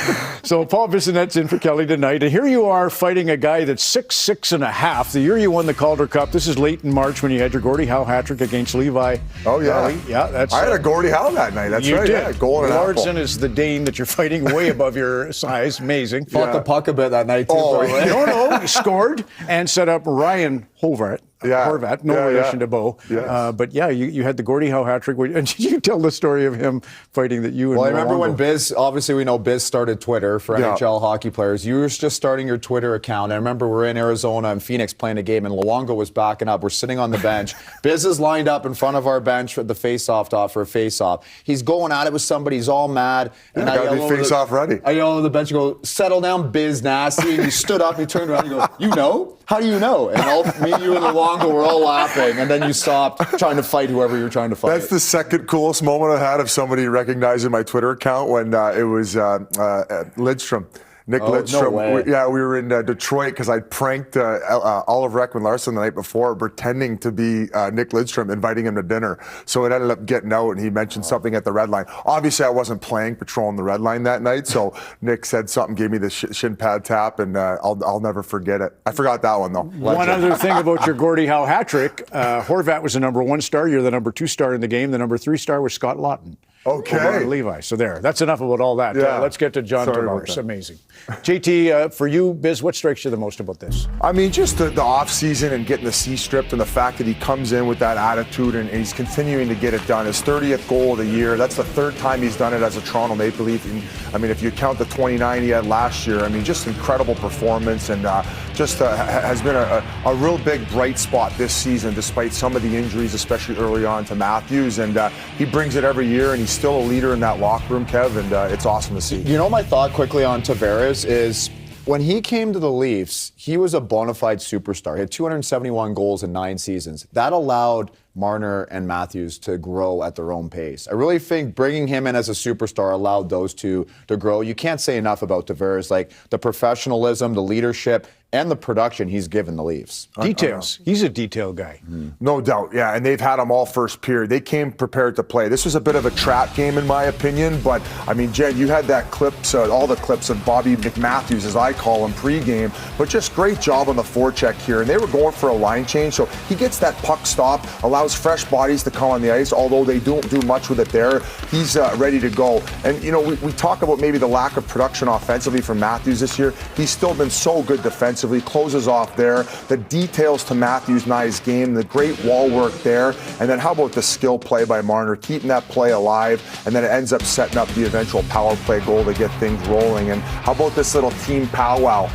So Paul Bissonnette's in for Kelly tonight. And here you are fighting a guy that's 6'6.5". The year you won the Calder Cup, this is late in March when you had your Gordie Howe hat trick against Levi. Oh, yeah. Yeah, that's. I had a Gordie Howe that night. That's you right. did. Yeah, goal and an apple. Larson is the Dane that you're fighting way above your size. Amazing. Fought the puck a bit that night, too. No, he scored and set up Ryan Horvat. Horvat, no relation to Bo. Yes. But yeah, you had the Gordie Howe hat trick. And did you tell the story of him fighting that you and Well, I remember Luongo? when Biz, obviously we know Biz started Twitter for NHL hockey players. You were just starting your Twitter account. I remember we're in Arizona and Phoenix playing a game and Luongo was backing up. We're sitting on the bench. Biz is lined up in front of our bench for the face-off dot for a face-off. He's going at it with somebody. He's all mad. And I gotta be face-off ready. I yell over the bench and go, settle down, Biz nasty. And he stood up, he turned around and he goes, you know? How do you know? And me, you, and Luongo were all laughing. And then you stopped trying to fight whoever you were trying to fight. That's the second coolest moment I had of somebody recognizing my Twitter account when it was Lidstrom. Nick Lidstrom. No way. We were in Detroit because I pranked Oliver Ekman-Larsson the night before, pretending to be Nick Lidstrom, inviting him to dinner. So it ended up getting out, and he mentioned something at the red line. Obviously, I wasn't playing patrolling the red line that night, so Nick said something, gave me the shin pad tap, and I'll never forget it. I forgot that one though. One other thing about your Gordie Howe hat trick: Horvat was the number 1 star. You're the number 2 star in the game. The number 3 star was Scott Laughton. Okay. Levi. So that's enough about all that. Yeah. Let's get to John Sorry Tavares. about that. Amazing. JT, for you, Biz, what strikes you the most about this? I mean, just the off season and getting the C stripped and the fact that he comes in with that attitude and he's continuing to get it done. His 30th goal of the year. That's the 3rd time he's done it as a Toronto Maple Leaf. And, I mean, if you count the 29 he had last year, I mean, just incredible performance and has been a real big bright spot this season despite some of the injuries, especially early on to Matthews. And he brings it every year and he's still a leader in that locker room, Kev, and it's awesome to see. You know, my thought quickly on Tavares is when he came to the Leafs, he was a bona fide superstar. He had 271 goals in 9 seasons. That allowed Marner and Matthews to grow at their own pace. I really think bringing him in as a superstar allowed those two to grow. You can't say enough about Tavares, like the professionalism, the leadership, and the production he's given the Leafs. Details. He's a detail guy. No doubt, yeah, and they've had him all first period. They came prepared to play. This was a bit of a trap game, in my opinion, but, I mean, Jen, you had that clips, all the clips of Bobby McMatthews, as I call him, pregame, but just great job on the forecheck here, and they were going for a line change, so he gets that puck stop, allows fresh bodies to come on the ice, although they don't do much with it there. He's ready to go, and, you know, we talk about maybe the lack of production offensively from Matthews this year. He's still been so good defensively. Closes off there. The details to Matthews' nice game, the great wall work there, and then how about the skill play by Marner, keeping that play alive, and then it ends up setting up the eventual power play goal to get things rolling. And how about this little team powwow?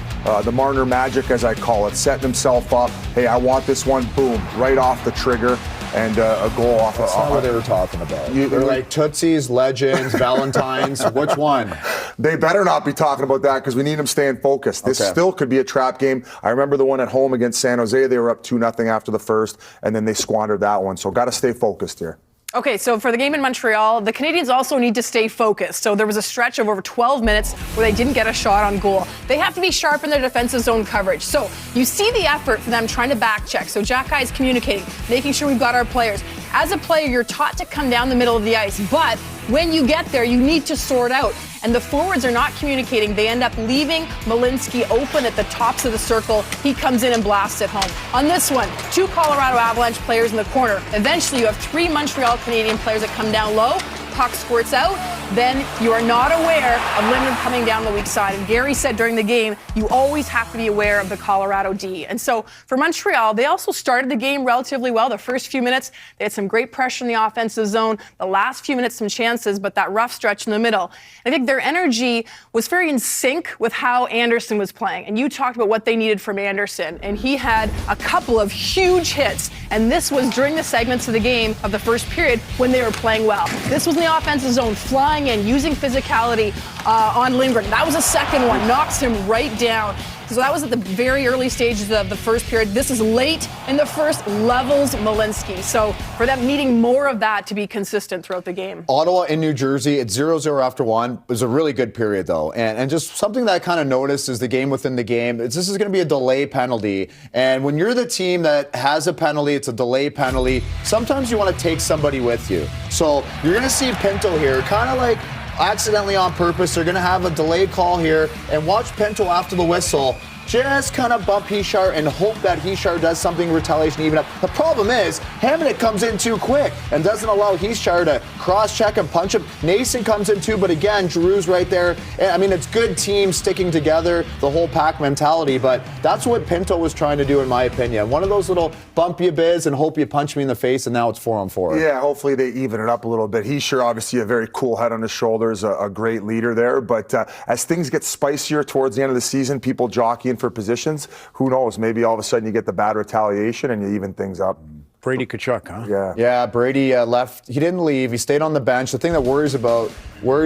The Marner magic, as I call it, setting himself up. Hey, I want this one, boom, right off the trigger. And a goal off. That's not what they were talking about. They're like Tootsies, Legends, Valentines. Which one? They better not be talking about that because we need them staying focused. This still could be a trap game. I remember the one at home against San Jose. They were up 2-0 after the first, and then they squandered that one. So got to stay focused here. Okay, so for the game in Montreal, the Canadiens also need to stay focused. So there was a stretch of over 12 minutes where they didn't get a shot on goal. They have to be sharp in their defensive zone coverage. So you see the effort for them trying to back check. So Jack Guy is communicating, making sure we've got our players. As a player, you're taught to come down the middle of the ice, but when you get there, you need to sort out. And the forwards are not communicating. They end up leaving Malinsky open at the tops of the circle. He comes in and blasts it home. On this one, 2 Colorado Avalanche players in the corner. Eventually, you have 3 Montreal Canadian players that come down low. Puck squirts out, then you are not aware of Lindgren coming down the weak side. And Gary said during the game, you always have to be aware of the Colorado D. And so for Montreal, they also started the game relatively well. The first few minutes, they had some great pressure in the offensive zone. The last few minutes, some chances, but that rough stretch in the middle. I think their energy was very in sync with how Anderson was playing. And you talked about what they needed from Anderson. And he had a couple of huge hits. And this was during the segments of the game of the first period when they were playing well. This was in the offensive zone, flying in, using physicality on Lindgren. That was a second one, knocks him right down. So that was at the very early stages of the first period. This is late in the first, levels Malinsky. So for them needing more of that to be consistent throughout the game. Ottawa in New Jersey, it's 0-0 after one. It was a really good period, though. And just something that I kind of noticed is the game within the game. This is going to be a delay penalty. And when you're the team that has a penalty, it's a delay penalty. Sometimes you want to take somebody with you. So you're going to see Pinto here, kind of like accidentally on purpose. They're going to have a delayed call here. And watch Pinto after the whistle just kind of bump Hichar and hope that Hichar does something retaliation even up. The problem is, Hamonic comes in too quick and doesn't allow Hichar to cross-check and punch him. Nason comes in too, but again, Giroux's right there. And, I mean, it's good teams sticking together, the whole pack mentality, but that's what Pinto was trying to do, in my opinion. One of those little bump you biz and hope you punch me in the face, and now it's 4-on-4. Yeah, hopefully they even it up a little bit. Hichar, obviously a very cool head on his shoulders, a great leader there, but as things get spicier towards the end of the season, people jockeying for positions, who knows, maybe all of a sudden you get the bad retaliation and you even things up. Brady Tkachuk, huh? Yeah. Yeah, Brady left. He didn't leave. He stayed on the bench. The thing that worries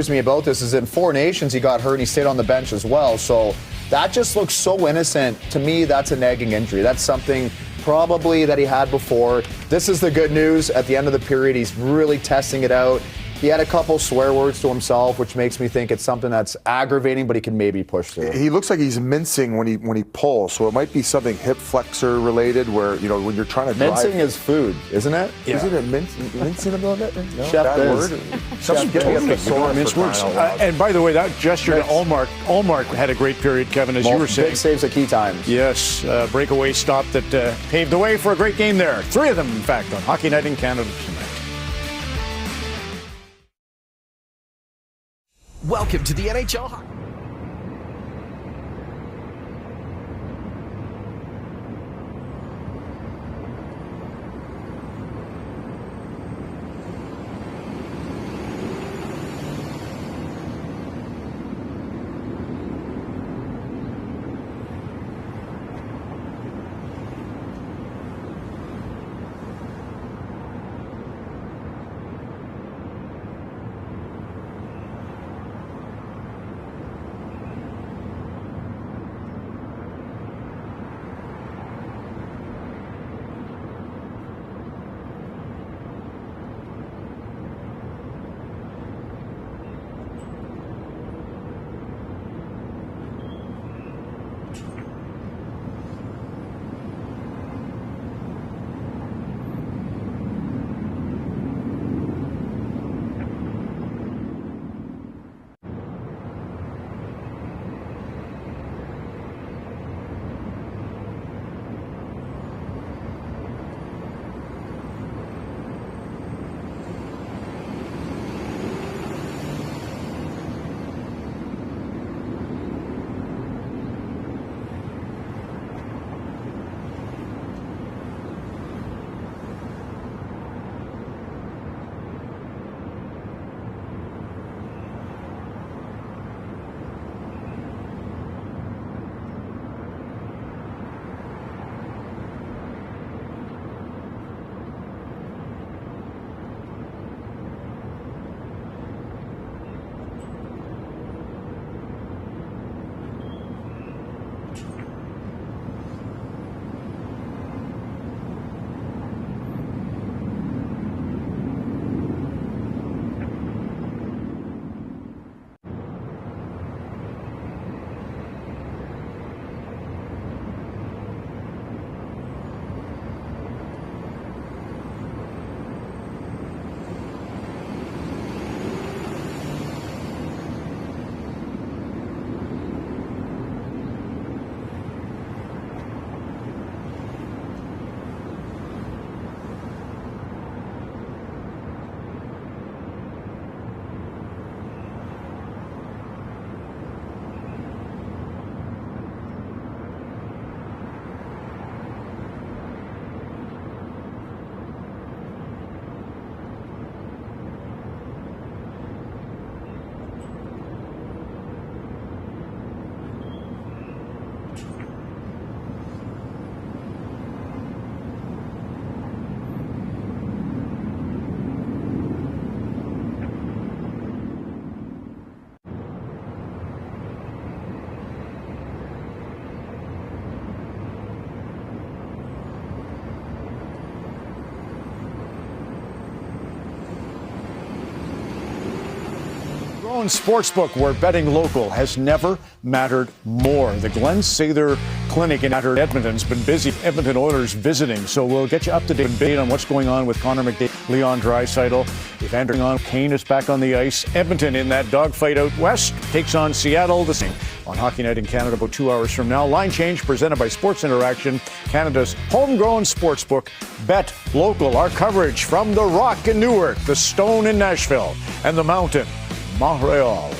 me about this is in Four Nations he got hurt and he stayed on the bench as well. So that just looks so innocent. To me, that's a nagging injury. That's something probably that he had before. This is the good news. At the end of the period, he's really testing it out. He had a couple swear words to himself, which makes me think it's something that's aggravating, but he can maybe push through. He looks like he's mincing when he pulls, so it might be something hip flexor related, where when you're trying to mincing is food, isn't it? Yeah. Isn't it mincing a little bit? No, Chef bad is. word. Something get me up the sword mince words. And by the way, that gesture to Ullmark had a great period, Kevin, as you were saying. Big saves at key times. Yes, breakaway stop that paved the way for a great game there. 3 of them, in fact, on Hockey Night in Canada tonight. Welcome to the NHL. Homegrown Sportsbook, where betting local has never mattered more. The Glen Sather Clinic in Edmonton's been busy. Edmonton Oilers visiting, so we'll get you up to date on what's going on with Connor McDavid, Leon Draisaitl. Evander Kane is back on the ice. Edmonton in that dogfight out west takes on Seattle the same on Hockey Night in Canada about 2 hours from now. Line change presented by Sports Interaction, Canada's homegrown sportsbook. Bet local. Our coverage from the Rock in Newark, the Stone in Nashville, and the Mountain, Montreal.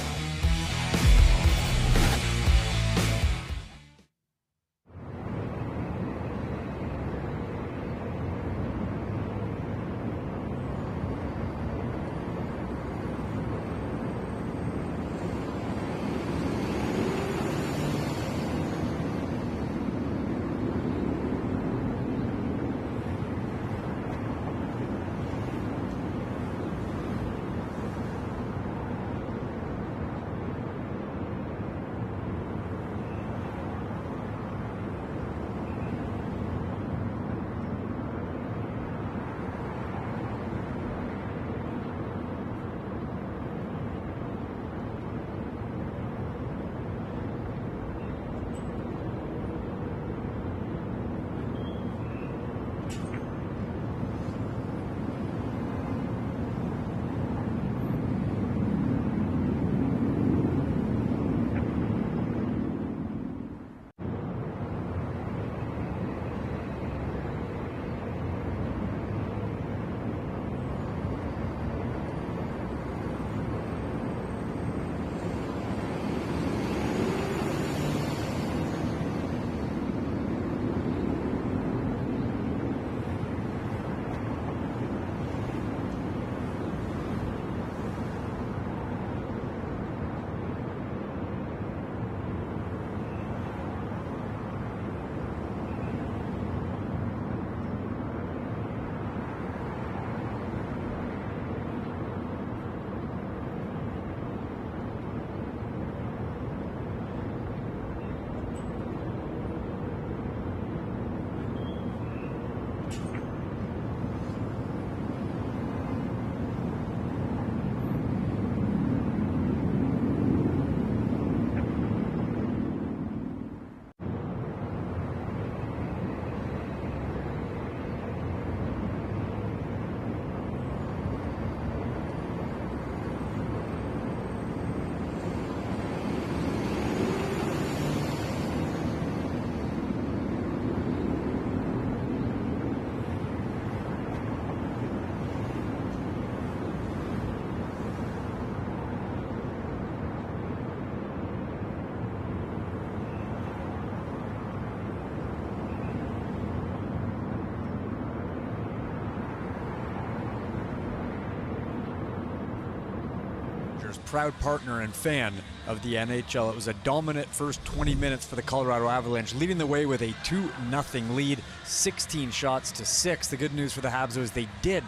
Proud partner and fan of the NHL. It was a dominant first 20 minutes for the Colorado Avalanche, leading the way with a 2-0 lead, 16 shots to 6. The good news for the Habs was they did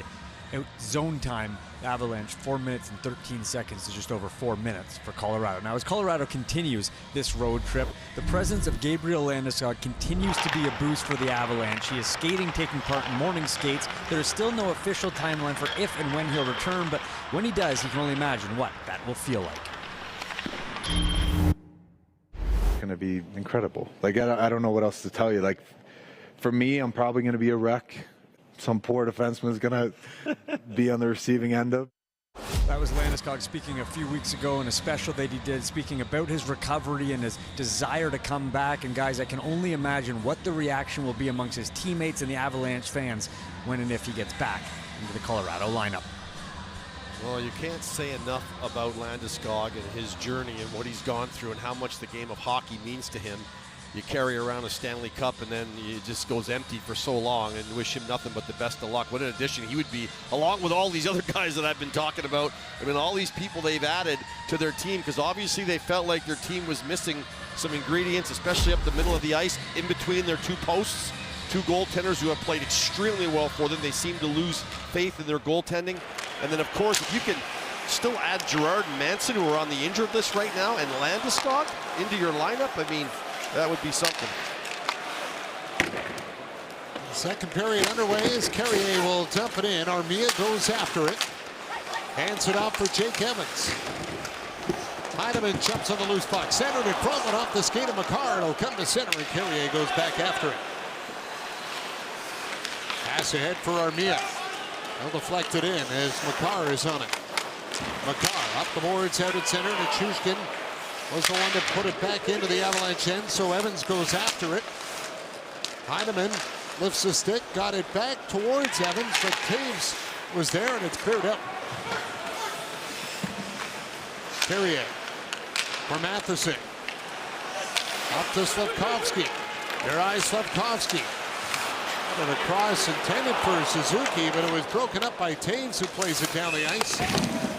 out zone time the Avalanche 4 minutes and 13 seconds to just over 4 minutes for Colorado. Now, as Colorado continues this road trip, the presence of Gabriel Landeskog continues to be a boost for the Avalanche. He is skating, taking part in morning skates. There is still no official timeline for if and when he'll return, but when he does, he can only imagine what that will feel like. It's going to be incredible. Like, I don't know what else to tell you. Like, for me, I'm probably going to be a wreck. Some poor defenseman is going to be on the receiving end of. That was Landeskog speaking a few weeks ago in a special that he did, speaking about his recovery and his desire to come back. And guys, I can only imagine what the reaction will be amongst his teammates and the Avalanche fans when and if he gets back into the Colorado lineup. Well, you can't say enough about Landeskog and his journey and what he's gone through and how much the game of hockey means to him. You carry around a Stanley Cup and then it just goes empty for so long, and wish him nothing but the best of luck. What an addition he would be, along with all these other guys that I've been talking about. I mean, all these people they've added to their team, because obviously they felt like their team was missing some ingredients, especially up the middle of the ice, in between their two posts. Two goaltenders who have played extremely well for them. They seem to lose faith in their goaltending. And then, of course, if you can still add Gerard and Manson, who are on the injured list right now, and Landeskog into your lineup, I mean, that would be something. Second period underway as Carrier will dump it in. Armia goes after it. Hands it off for Jake Evans. Heineman jumps on the loose puck. Centered in front and off the skate of Makar. It'll come to center and Carrier goes back after it. Pass ahead for Armia. He'll deflect it in as Makar is on it. Makar up the boards out at center. Nichushkin was the one to put it back into the Avalanche end, so Evans goes after it. Heineman lifts the stick, got it back towards Evans, but Taves was there and it's cleared up. Carrier for Matheson. Up to Slavkovsky. Juraj Slavkovsky. And a cross intended for Suzuki, but it was broken up by Taves, who plays it down the ice.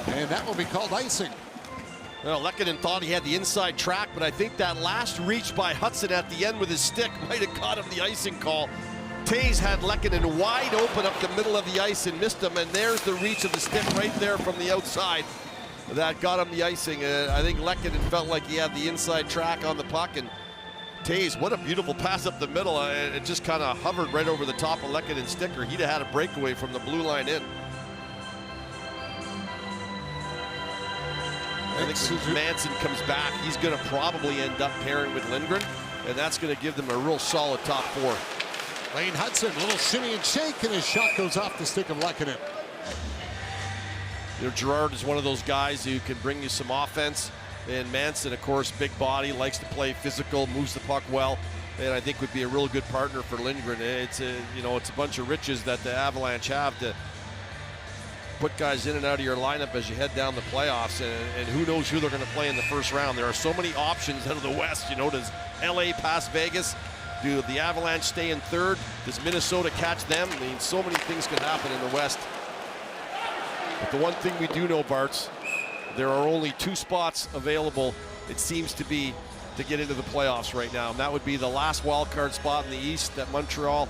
And that will be called icing. Well, Lehkonen thought he had the inside track, but I think that last reach by Hudson at the end with his stick might have got him the icing call. Taves had Lehkonen wide open up the middle of the ice and missed him, and there's the reach of the stick right there from the outside. That got him the icing. I think Lehkonen felt like he had the inside track on the puck, and Taves, what a beautiful pass up the middle. It just kind of hovered right over the top of Lehkonen's sticker. He'd have had a breakaway from the blue line in. I think when Manson comes back, he's going to probably end up pairing with Lindgren, and that's going to give them a real solid top four. Lane Hudson, little shimmy and shake, and his shot goes off the stick of Lehkonen. You know, Gerard is one of those guys who can bring you some offense, and Manson, of course, big body, likes to play physical, moves the puck well, and I think would be a real good partner for Lindgren. It's a bunch of riches that the Avalanche have to put guys in and out of your lineup as you head down the playoffs, and who knows who they're going to play in the first round. There are so many options out of the West. You know, does LA pass Vegas? Do the Avalanche stay in third? Does Minnesota catch them? I mean, so many things can happen in the West. But the one thing we do know, Bartz, there are only 2 spots available, it seems to be, to get into the playoffs right now, and that would be the last wild card spot in the East that Montreal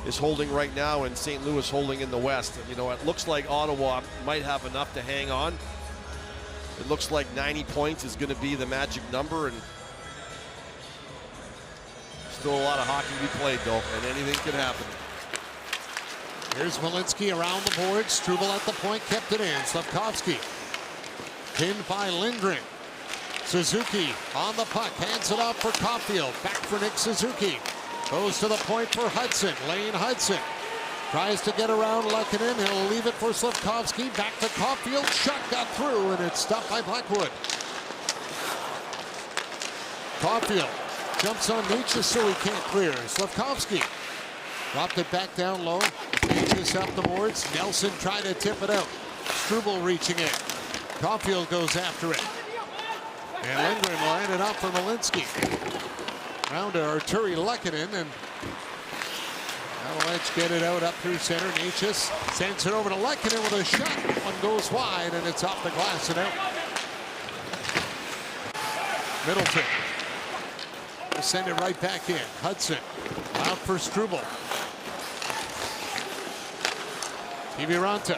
is holding right now, and St. Louis holding in the West. You know, it looks like Ottawa might have enough to hang on. It looks like 90 points is going to be the magic number, and still a lot of hockey to be played, though, and anything can happen. Here's Malinsky around the board. Struble at the point, kept it in. Slavkovsky pinned by Lindgren. Suzuki on the puck, hands it off for Caulfield. Back for Nick Suzuki. Goes to the point for Hudson. Lane Hudson tries to get around Lehkonen. He'll leave it for Slavkovsky. Back to Caulfield. Shot got through, and it's stopped by Blackwood. Caulfield jumps on Nietzsche so he can't clear. Slavkovsky dropped it back down low. Nietzsche's up the boards. Nelson trying to tip it out. Struble reaching in. Caulfield goes after it. And Lindgren will end it up for Malinsky. Round to Arturi Lehkonen, and Avalanche get it out up through center. Nietzsche sends it over to Lehkonen with a shot. One goes wide, and it's off the glass and out. Middleton will send it right back in. Hudson out for Struble. Kiviranta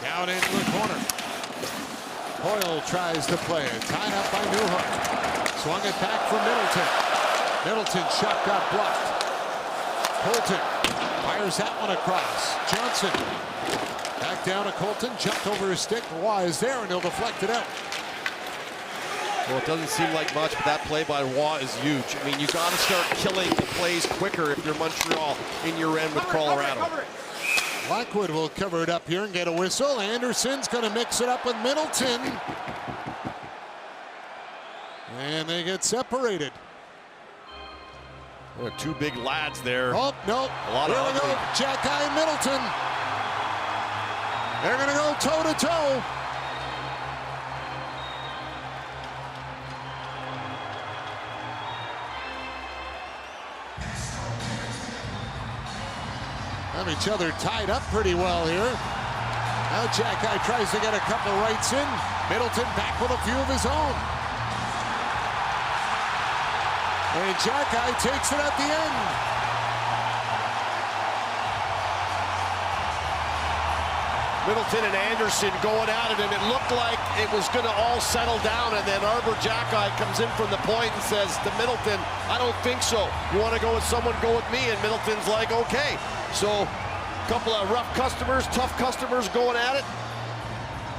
down into the corner. Hoyle tries to play it. Tied up by Newhook. Swung it back for Middleton. Middleton's shot got blocked. Colton fires that one across. Johnson back down to Colton. Jumped over his stick. Roy is there, and he'll deflect it out. Well, it doesn't seem like much, but that play by Roy is huge. I mean, you got to start killing the plays quicker if you're Montreal in your end with Colorado. Blackwood will cover it up here and get a whistle. Anderson's going to mix it up with Middleton. And they get separated. There are 2 big lads there. Oh, no. Here we go. Jack-Eye and Middleton. They're going to go toe-to-toe. Have each other tied up pretty well here. Now Jack-Eye tries to get a couple rights in. Middleton back with a few of his own. And Jack-Eye takes it at the end. Middleton and Anderson going at it, and it looked like it was going to all settle down, and then Arbor Jack-Eye comes in from the point and says to Middleton, I don't think so. You want to go with someone, go with me. And Middleton's like, okay. So a couple of rough customers, tough customers going at it.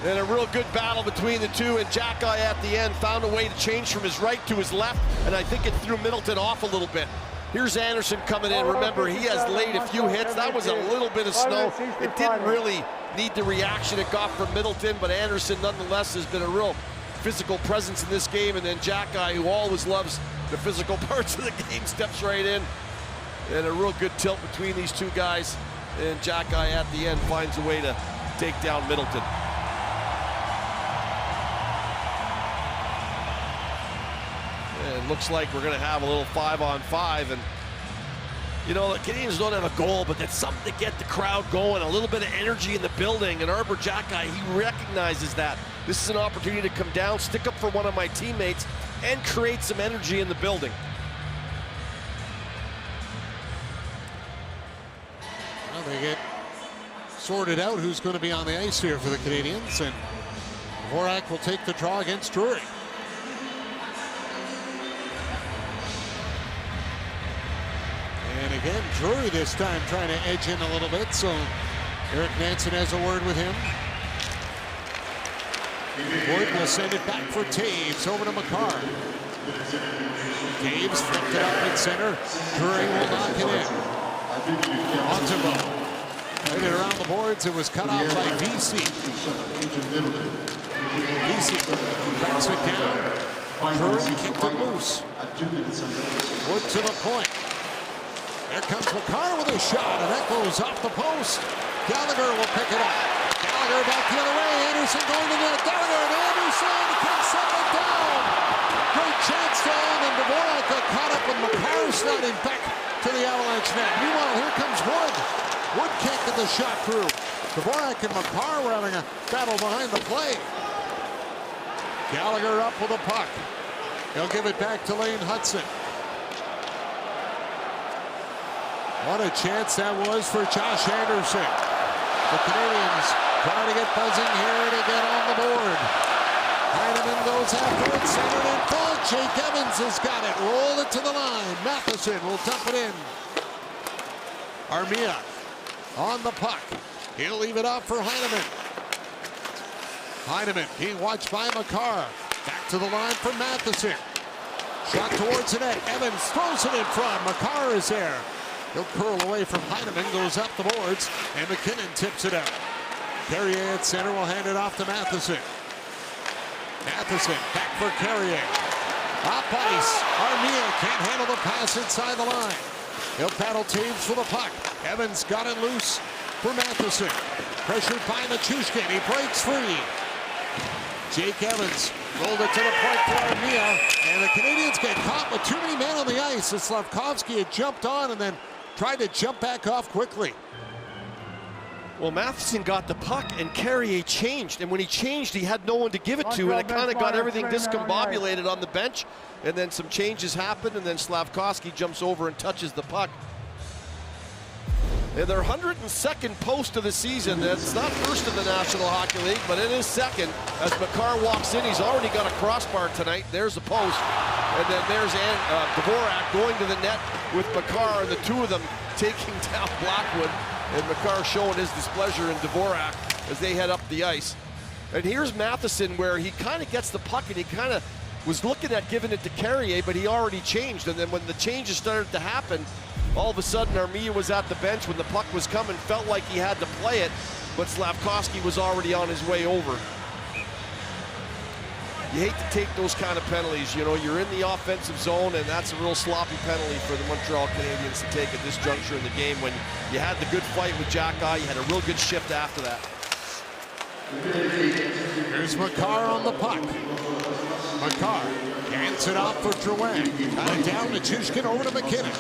And a real good battle between the two, and Jack Eye at the end found a way to change from his right to his left, and I think it threw Middleton off a little bit. Here's Anderson coming in. Remember, he has laid a few hits. That was a little bit of snow. It didn't really need the reaction it got from Middleton, but Anderson nonetheless has been a real physical presence in this game. And then Jack Eye, who always loves the physical parts of the game, steps right in. And a real good tilt between these two guys. And Jack Eye at the end finds a way to take down Middleton. It looks like we're going to have a little 5-on-5, and you know, the Canadians don't have a goal, but that's something to get the crowd going, a little bit of energy in the building, and Arber Xhekaj, he recognizes that. This is an opportunity to come down, stick up for one of my teammates, and create some energy in the building. Well, they get sorted out who's going to be on the ice here for the Canadians, and Dvorak will take the draw against Drury. And again, Drury this time trying to edge in a little bit, so Eric Nansen has a word with him. Wood will send it back for Taves, over to Makar. Taves flipped it up in center. Drury will knock it in. Montembeault played it around the boards. It was cut off by VC. VC backs it down. Drury kicked it loose. Wood to the point. There comes Makar with a shot, and that goes off the post. Gallagher will pick it up. Gallagher back the other way. Anderson going to the Gallagher, and Anderson can settle it down. Great chance down, and Dvorak got caught up with Makar sliding back to the Avalanche net. Meanwhile, here comes Wood. Wood can't get the shot through. Dvorak and Makar were having a battle behind the play. Gallagher up with the puck. He'll give it back to Lane Hudson. What a chance that was for Josh Anderson. The Canadians trying to get buzzing here to get on the board. Heineman goes after it, centered in front. Jake Evans has got it. Roll it to the line. Matheson will dump it in. Armia on the puck. He'll leave it off for Heineman. Heineman being watched by Makar. Back to the line for Matheson. Shot towards the net. Evans throws it in front. Makar is there. He'll curl away from Heineman, goes up the boards, and McKinnon tips it out. Carrier at center will hand it off to Matheson. Matheson back for Carrier. Up ice. Armia can't handle the pass inside the line. He'll battle Taves for the puck. Evans got it loose for Matheson. Pressured by Nichushkin. He breaks free. Jake Evans rolled it to the point for Armia, and the Canadians get caught with too many men on the ice. And Slavkovsky had jumped on and then tried to jump back off quickly. Well, Matheson got the puck and Carrier changed, and when he changed, he had no one to give it to, and it kind of got everything discombobulated on the bench, and then some changes happened, and then Slavkovsky jumps over and touches the puck. And their 102nd post of the season. That's not first in the National Hockey League, but it is second. As Makar walks in, he's already got a crossbar tonight. There's the post. And then there's Dvorak going to the net with Makar, and the two of them taking down Blackwood. And Makar showing his displeasure in Dvorak as they head up the ice. And here's Matheson, where he kind of gets the puck, and he kind of was looking at giving it to Carrier, but he already changed. And then when the changes started to happen, all of a sudden Armia was at the bench when the puck was coming, felt like he had to play it, but Slavkovsky was already on his way over. You hate to take those kind of penalties. You know, you're in the offensive zone, and that's a real sloppy penalty for the Montreal Canadiens to take at this juncture in the game when you had the good fight with Xhekaj. You had a real good shift after that. Here's Makar on the puck. Makar hands it off for Drouin. Got it down to Nichushkin, over to McKinnon.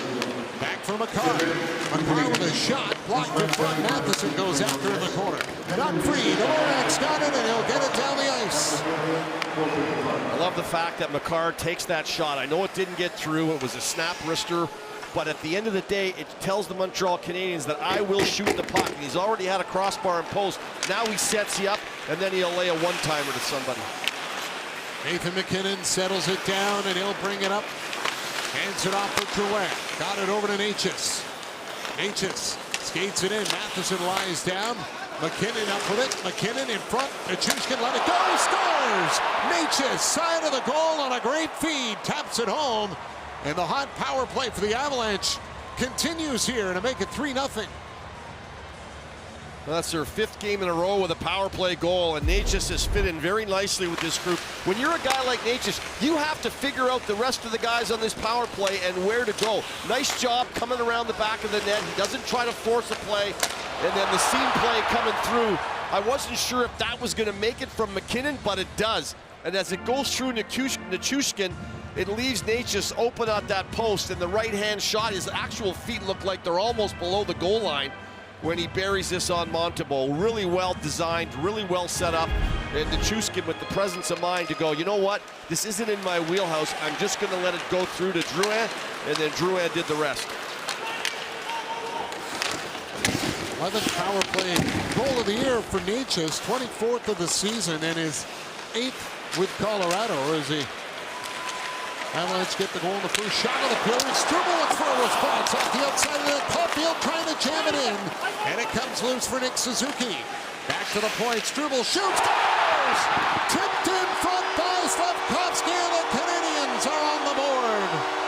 Back for Makar. Makar with a shot, blocked in front. Matheson goes after in the corner. Not free. Dvorak's got it, and he'll get it down the ice. I love the fact that Makar takes that shot. I know it didn't get through. It was a snap wrister. But at the end of the day, it tells the Montreal Canadiens that I will shoot the puck. And he's already had a crossbar and post. Now he sets you up, and then he'll lay a one-timer to somebody. Nathan McKinnon settles it down, and he'll bring it up. Hands it off for Drouin. Got it over to Necas. Necas skates it in. Matheson lies down. McKinnon up with it. McKinnon in front. Nichushkin let it go. Scores! Necas, side of the goal on a great feed. Taps it home. And the hot power play for the Avalanche continues here to make it 3-0. Well, that's their 5th game in a row with a power play goal, and Necas has fit in very nicely with this group. When you're a guy like Necas, you have to figure out the rest of the guys on this power play and where to go. Nice job coming around the back of the net. He doesn't try to force a play, and then the seam play coming through. I wasn't sure if that was going to make it from McKinnon, but it does. And as it goes through Nichushkin, it leaves Necas open at that post, and the right-hand shot, his actual feet look like they're almost below the goal line when he buries this on Montembeault. Really well designed, really well set up, and Nichushkin with the presence of mind to go, you know what, this isn't in my wheelhouse, I'm just going to let it go through to Drouin, and then Drouin did the rest. 11th power play goal of the year for Necas, 24th of the season, and his 8th with Colorado as the Avalanche get the goal in the first shot of the period. Struble looks for a response off the outside of the Caulfield trying to jam it in. And it comes loose for Nick Suzuki. Back to the point. Struble shoots. Scores! Tipped in front by Slavkovsky, and the Canadiens are on the board.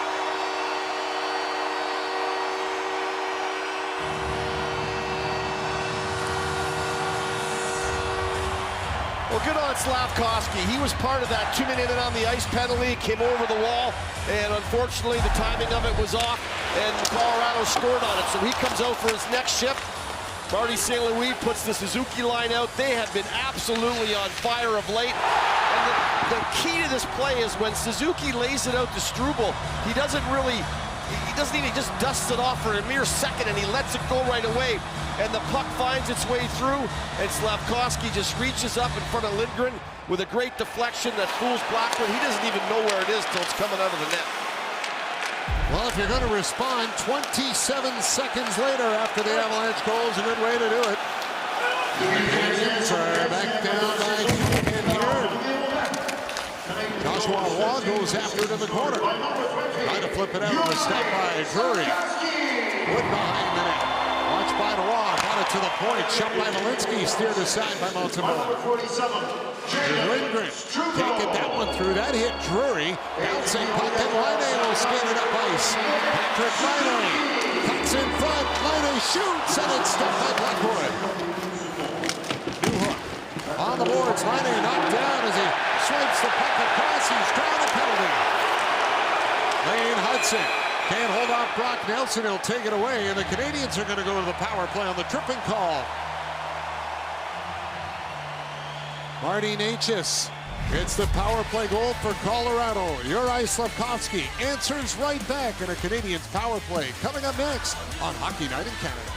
Well, good on Slavkovsky. He was part of that 2-minute on the ice penalty, came over the wall, and unfortunately the timing of it was off, and Colorado scored on it. So he comes out for his next shift. Marty St. Louis puts the Suzuki line out. They have been absolutely on fire of late. And the key to this play is when Suzuki lays it out to Struble, he doesn't even, he just dusts it off for a mere second, and he lets it go right away. And the puck finds its way through, and Slavkovsky just reaches up in front of Lindgren with a great deflection that fools Blackwood. He doesn't even know where it is till it's coming out of the net. Well, if you're going to respond 27 seconds later after the Avalanche goal is a good way to do it. The Canadiens are back down by 10 here. Joshua Roy goes after it in the corner. Trying to flip it out with a step by Drury. Wood behind the net. Watched by Roy. Got it to the point. Shot by Malinsky. Steered aside by Montembeault. Lindgren can't get that one through. That hit Drury. Bouncing puck, and Laine will skate it up ice. Patrick Laine cuts in front. Laine shoots, and it's stopped by Blackwood. New hook on the boards. Laine knocked down as he swipes the puck across. He's drawing a penalty. Lane Hudson can't hold off Brock Nelson. He'll take it away, and the Canadiens are going to go to the power play on the tripping call. Marty Necas. It's the power play goal for Colorado. Juraj Slavkovsky answers right back in a Canadiens power play. Coming up next on Hockey Night in Canada.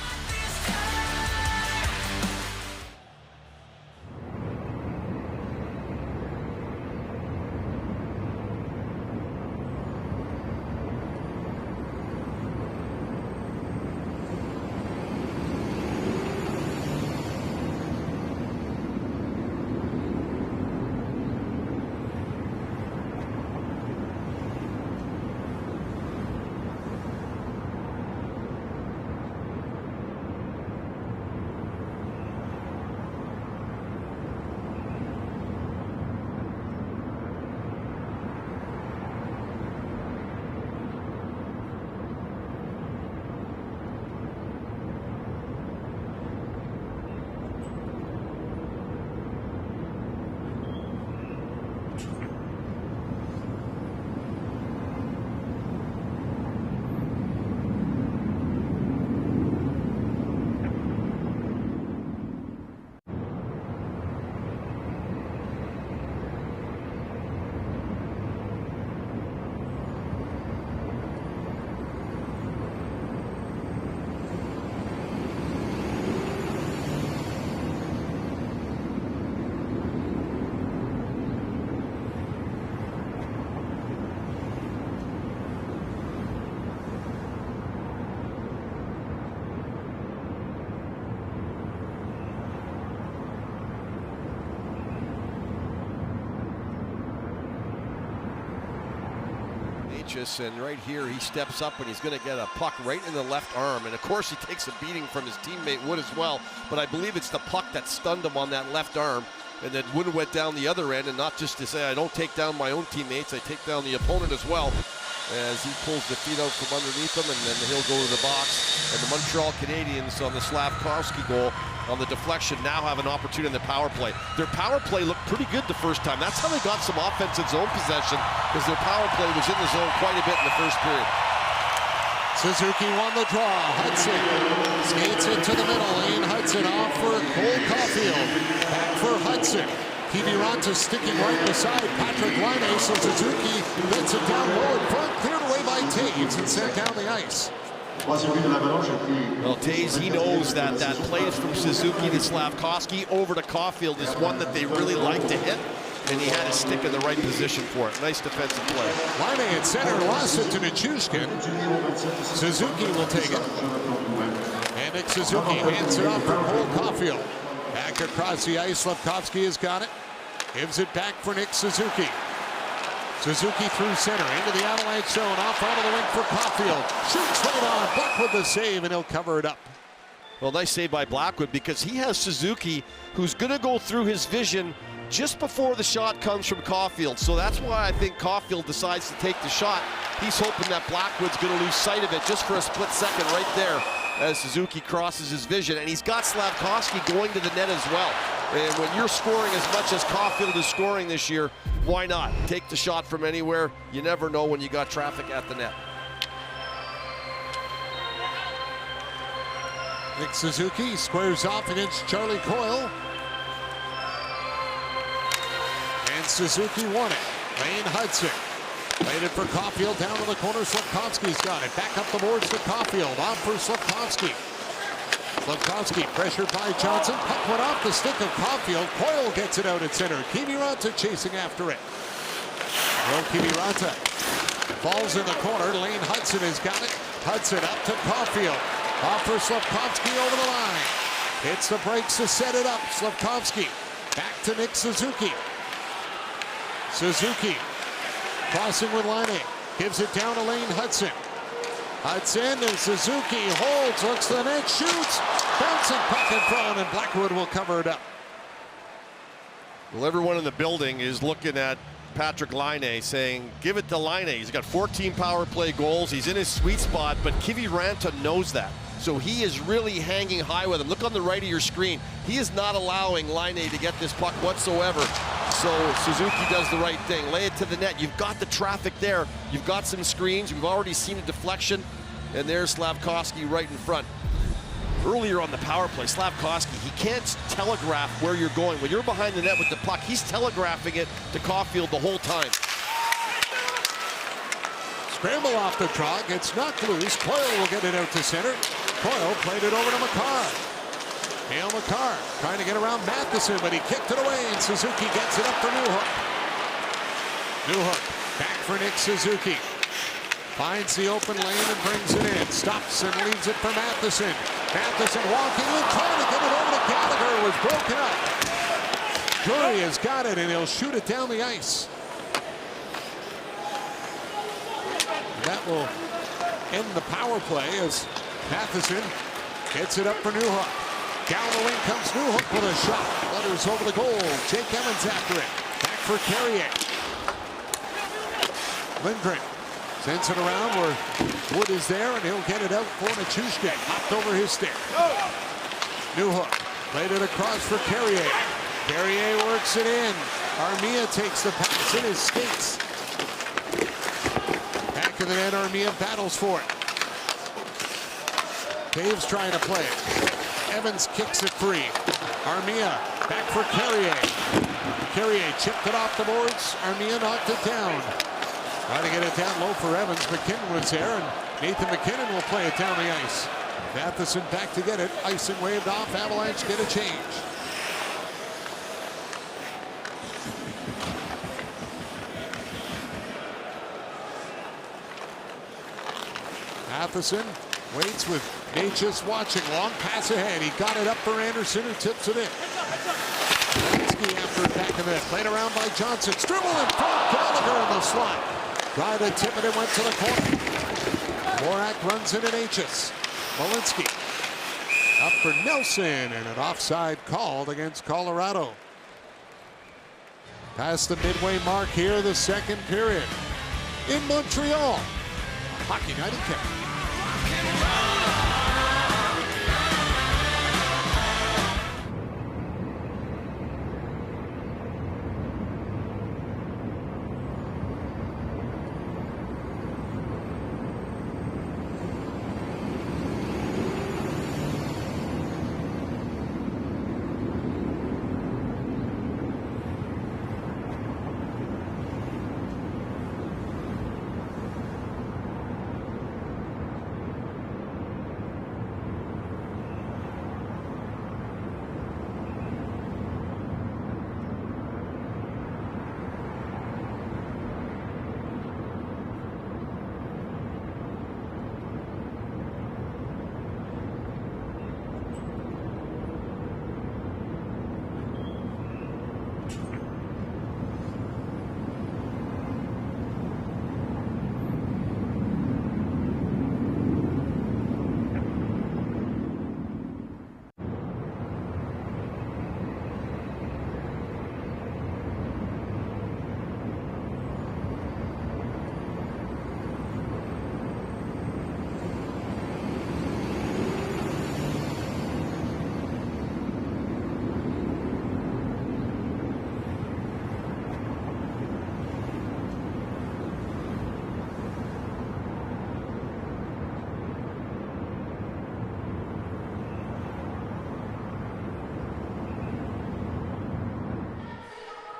anxious, and right here he steps up and he's going to get a puck right in the left arm. And of course he takes a beating from his teammate Wood as well, but I believe it's the puck that stunned him on that left arm. And then Wood went down the other end, and not just to say I don't take down my own teammates, I take down the opponent as well, as he pulls the feet out from underneath him, and then he'll go to the box. And the Montreal Canadiens on the Slavkovsky goal on the deflection now have an opportunity in the power play. Their power play looked pretty good the first time. That's how they got some offensive zone possession, because their power play was in the zone quite a bit in the first period. Suzuki won the draw. Hudson skates into the middle lane. Hudson off for Cole Caulfield. Back for Hudson. Kiviranta sticking right beside Patrick Laine. So Suzuki gets it down low in front. Cleared away by Taves and sent down the ice. Well, Taves, he knows that that play from Suzuki to Slavkovsky over to Caulfield is one that they really like to hit, and he had to stick in the right position for it. Nice defensive play. Laine at center, lost it to Nichushkin. Suzuki will take it. And Nick Suzuki hands it off for Cole Caulfield. Back across the ice, Slavkovsky has got it. Gives it back for Nick Suzuki. Suzuki through center, into the Avalanche zone, off onto the wing for Caulfield. Shoots right on, Blackwood the save, and he'll cover it up. Well, nice save by Blackwood, because he has Suzuki, who's going to go through his vision just before the shot comes from Caulfield. So that's why I think Caulfield decides to take the shot. He's hoping that Blackwood's going to lose sight of it just for a split second right there as Suzuki crosses his vision. And he's got Slavkovsky going to the net as well. And when you're scoring as much as Caulfield is scoring this year, why not? Take the shot from anywhere. You never know when you got traffic at the net. Nick Suzuki squares off against Charlie Coyle. And Suzuki won it. Lane Hudson played it for Caulfield down to the corner. Slavkovsky's got it. Back up the boards to Caulfield. On for Slavkovsky. Slavkovsky pressured by Johnson. Puck went off the stick of Caulfield. Coyle gets it out at center. Kiviranta chasing after it. Well, Kiviranta falls in the corner. Lane Hudson has got it. Hudson up to Caulfield. Off for Slavkovsky over the line. Hits the brakes to set it up. Slavkovsky back to Nick Suzuki. Suzuki crossing with Laine. Gives it down to Lane Hudson. Hudson and Suzuki holds, looks to the net, shoots. Bouncing puck in front, and Blackwood will cover it up. Well, everyone in the building is looking at Patrick Laine saying, give it to Laine. He's got 14 power play goals. He's in his sweet spot, but Kiviranta knows that. So he is really hanging high with him. Look on the right of your screen. He is not allowing Laine to get this puck whatsoever. So Suzuki does the right thing. Lay it to the net. You've got the traffic there. You've got some screens. You've already seen a deflection. And there's Slavkovsky right in front. Earlier on the power play, Slavkovsky, he can't telegraph where you're going. When you're behind the net with the puck, he's telegraphing it to Caulfield the whole time. Scramble off the draw, gets knocked loose. Coyle will get it out to center. Coyle played it over to Makar. Hale Makar trying to get around Matheson, but he kicked it away, and Suzuki gets it up for Newhook. Newhook back for Nick Suzuki. Finds the open lane and brings it in. Stops and leaves it for Matheson. Matheson walking in, trying to get it over to Gallagher. It was broken up. Drury has got it, and he'll shoot it down the ice. That will end the power play as Matheson gets it up for Newhook. Down the wing comes Newhook with a shot. Letters over the goal. Jake Evans after it. Back for Carrier. Lindgren sends it around where Wood is there, and he'll get it out for Nichushkin. Hopped over his stick. Newhook played it across for Carrier. Carrier works it in. Armia takes the pass in his skates. Back of the net, Armia battles for it. Dave's trying to play it. Evans kicks it free. Armia back for Carrier. Carrier chipped it off the boards. Armia knocked it down. Trying to get it down low for Evans. McKinnon was there, and Nathan McKinnon will play it down the ice. Matheson back to get it. Icing waved off. Avalanche get a change. Matheson waits with Natchez watching. Long pass ahead. He got it up for Anderson, who tips it in. Lansky after it back of it. Played around by Johnson. Dribble in front. Gallagher in the slot. Tried to tip it and went to the corner. Dvorak runs in at H's. Malinsky up for Nelson, and an offside called against Colorado. Past the midway mark here, the second period. In Montreal, a Hockey Night in Canada.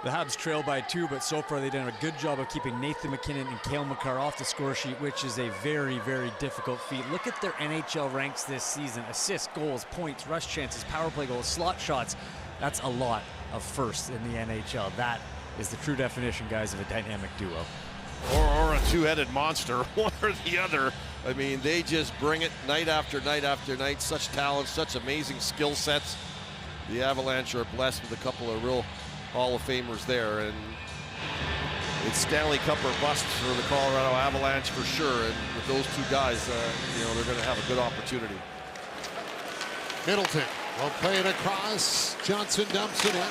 The Habs trail by 2, but so far they've done a good job of keeping Nathan MacKinnon and Cale Makar off the score sheet, which is a very, very difficult feat. Look at their NHL ranks this season. Assists, goals, points, rush chances, power play goals, slot shots. That's a lot of firsts in the NHL. That is the true definition, guys, of a dynamic duo. Or a two-headed monster, one or the other. I mean, they just bring it night after night after night. Such talent, such amazing skill sets. The Avalanche are blessed with a couple of real Hall of Famers there, and it's Stanley Cup or bust for the Colorado Avalanche for sure. And with those two guys, you know, they're going to have a good opportunity. Middleton will play it across. Johnson dumps it in.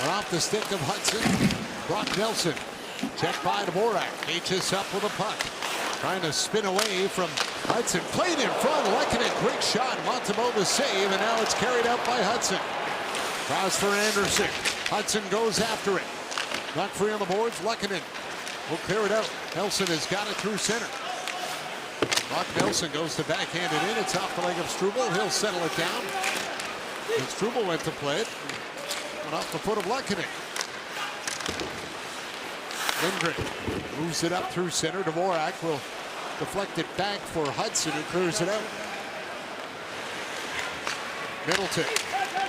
And off the stick of Hudson. Brock Nelson. Checked by Dvorak. H's up with a puck. Trying to spin away from Hudson. Played in front. Lehkonen. Great shot. Montembeault the save. And now it's carried out by Hudson. Cross for Anderson. Hudson goes after it. Not free on the boards. Lehkonen will clear it out. Nelson has got it through center. Brock Nelson goes to backhand it in. It's off the leg of Struble. He'll settle it down. And Struble went to play it. Went off the foot of Lehkonen. Lindgren moves it up through center. Dvorak will deflect it back for Hudson, who clears it out. Middleton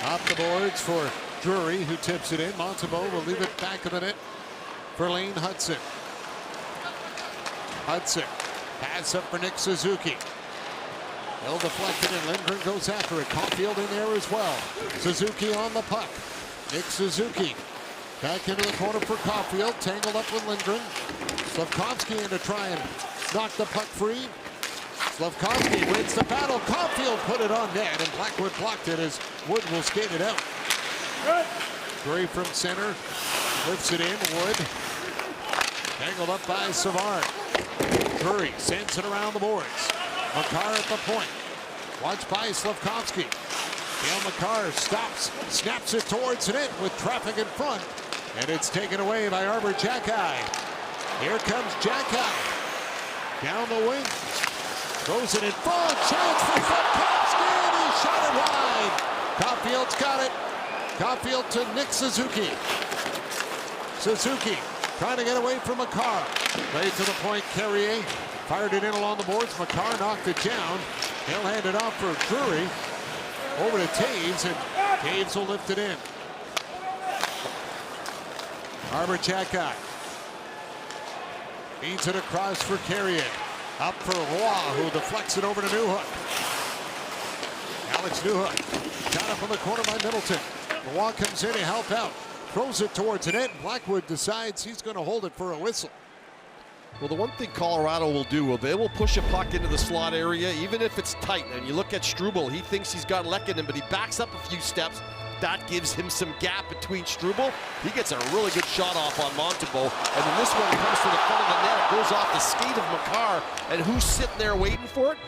off the boards for Drury, who tips it in. Montembeault will leave it back of the net for Lane Hudson. Hudson. Pass up for Nick Suzuki. He'll deflect it, and Lindgren goes after it. Caulfield in there as well. Suzuki on the puck. Nick Suzuki back into the corner for Caulfield. Tangled up with Lindgren. Slavkovsky in to try and knock the puck free. Slavkovsky wins the battle. Caulfield put it on net, and Blackwood blocked it as Wood will skate it out. Gray from center. Lifts it in. Wood. Tangled up by Savard. Drury sends it around the boards. Makar at the point. Watched by Slavkovsky. Cale Makar stops, snaps it towards net with traffic in front. And it's taken away by Arber Xhekaj. Here comes Xhekaj. Down the wing. Throws it in front. Chance for Slavkovsky, and he shot it wide. Caulfield's got it. Caulfield to Nick Suzuki. Suzuki trying to get away from Makar. Played to the point, Carrier. Fired it in along the boards. Makar knocked it down. He'll hand it off for Drury. Over to Taves, and Taves will lift it in. Arber Xhekaj. Feeds it across for Carrier. Up for Roy, who deflects it over to Newhook. Alex Newhook. Shot up in the corner by Middleton. Roy comes in to help out. Throws it towards the net. Blackwood decides he's going to hold it for a whistle. Well, the one thing Colorado will do, they will push a puck into the slot area, even if it's tight. And you look at Struble, he thinks he's got Lehkonen in him, but he backs up a few steps. That gives him some gap between Struble. He gets a really good shot off on Montembeault. And then this one comes to the front of the net. It goes off the skate of Makar. And who's sitting there waiting for it?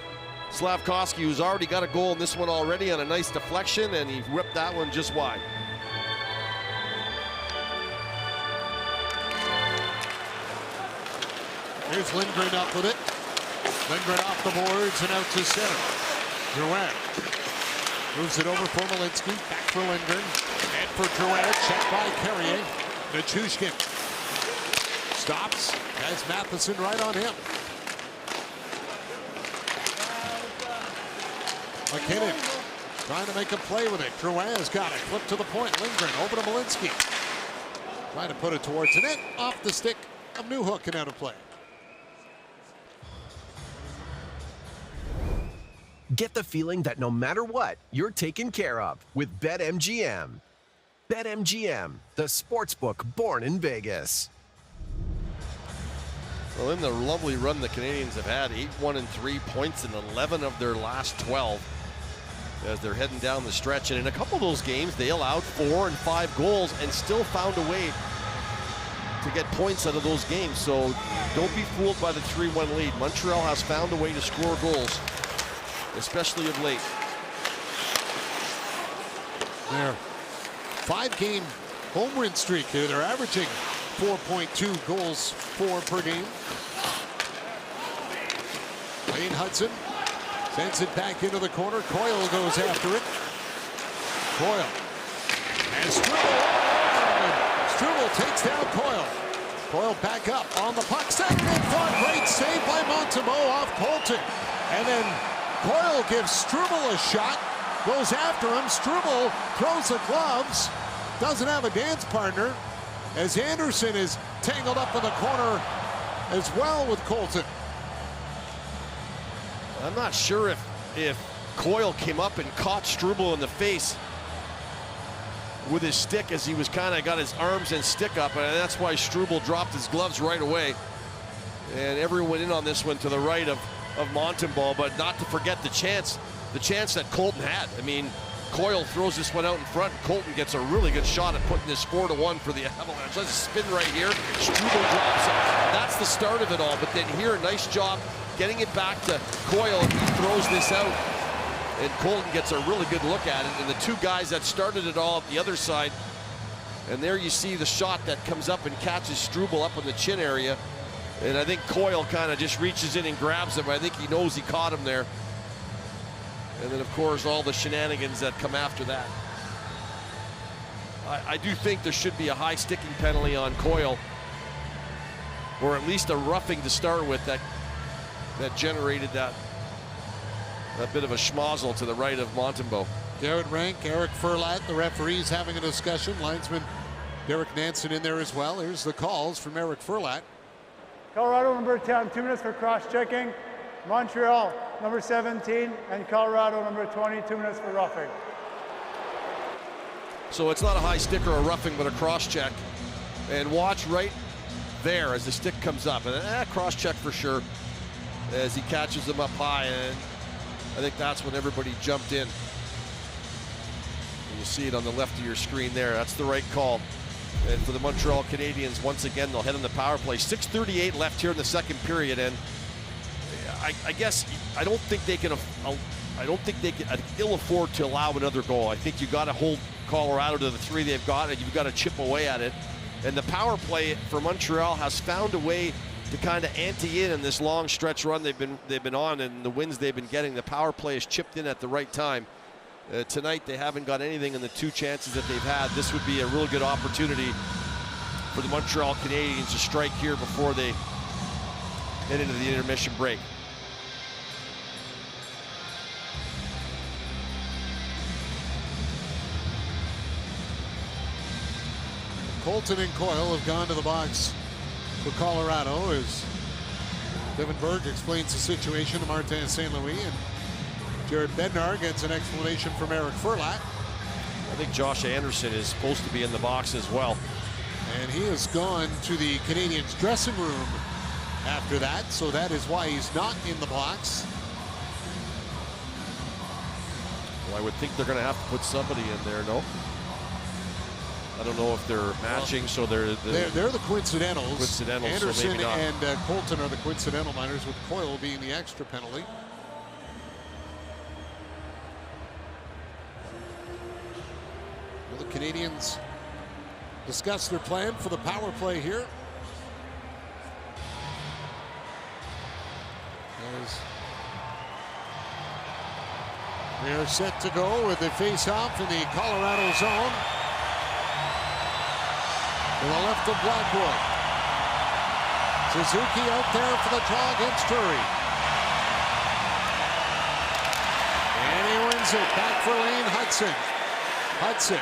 Slavkovsky, who's already got a goal in this one already on a nice deflection, and he whipped that one just wide. Here's Lindgren up with it. Lindgren off the boards and out to center. Drouin moves it over for Malinsky. Back for Lindgren. And for Drouin. Checked by Carrier. Nichushkin stops. Has Matheson right on him. McKinnon trying to make a play with it. Drouin has got it. Flip to the point. Lindgren over to Malinsky. Trying to put it towards the net. Off the stick of Newhook and out of play. Get the feeling that no matter what, you're taken care of with BetMGM. BetMGM, the sportsbook born in Vegas. Well, in the lovely run the Canadians have had, 8-1-3 points in 11 of their last 12 as they're heading down the stretch. And in a couple of those games, they allowed 4 and 5 goals and still found a way to get points out of those games. So don't be fooled by the 3-1 lead. Montreal has found a way to score goals, especially of late. Their 5-game home win streak here. They're averaging 4.2 goals per game. Wayne Hudson sends it back into the corner. Coyle goes after it. Coyle and Struble takes down Coyle. Coyle back up on the puck. Second in front. Great save by Montembeault off Colton. And then Coyle gives Struble a shot. Goes after him. Struble throws the gloves. Doesn't have a dance partner, as Anderson is tangled up in the corner as well with Colton. I'm not sure if Coyle came up and caught Struble in the face with his stick as he was kind of got his arms and stick up, and that's why Struble dropped his gloves right away. And everyone in on this one to the right of Montembeault, but not to forget the chance that Colton had. I mean, Coyle throws this one out in front. Colton gets a really good shot at putting this 4-1 for the Avalanche. Let's spin right here. Struble drops it. That's the start of it all. But then here, a nice job getting it back to Coyle. He throws this out, and Colton gets a really good look at it. And the two guys that started it all at the other side. And there you see the shot that comes up and catches Struble up in the chin area. And I think Coyle kind of just reaches in and grabs him. I think he knows he caught him there. And then, of course, all the shenanigans that come after that. I do think there should be a high sticking penalty on Coyle, or at least a roughing to start with that generated that bit of a schmozzle to the right of Montembeault. Garrett Rank, Eric Furlat, the referees having a discussion. Linesman Derek Nansen in there as well. Here's the calls from Eric Furlat. Colorado number 10, 2 minutes for cross-checking. Montreal number 17 and Colorado number 20, 2 minutes for roughing. So it's not a high stick or a roughing, but a cross-check. And watch right there as the stick comes up. And cross-check for sure as he catches him up high. And I think that's when everybody jumped in. And you see it on the left of your screen there. That's the right call. And for the Montreal Canadiens, once again, they'll head on the power play. 6:38 left here in the second period. And I guess I don't think they can ill afford to allow another goal. I think you got to hold Colorado to the 3 they've got, and you've got to chip away at it. And the power play for Montreal has found a way to kind of ante in this long stretch run they've been on, and the wins they've been getting. The power play has chipped in at the right time. Tonight they haven't got anything in the 2 chances that they've had. This would be a real good opportunity for the Montreal Canadiens to strike here before they head into the intermission break. Colton and Coyle have gone to the box for Colorado as Devin Berg explains the situation to Martin St. Louis, and Jared Bednar gets an explanation from Eric Furlat. I think Josh Anderson is supposed to be in the box as well. And he has gone to the Canadiens dressing room after that, so that is why he's not in the box. Well, I would think they're going to have to put somebody in there, no? I don't know if they're matching, so they're the coincidentals. Coincidentals, Anderson so maybe not. and Colton are the coincidental minors, with Coyle being the extra penalty. Will the Canadians discuss their plan for the power play here? As we are set to go with the face-off in the Colorado zone. To the left of Blackwood. Suzuki out there for the draw against Drury. And he wins it. Back for Lane Hudson. Hudson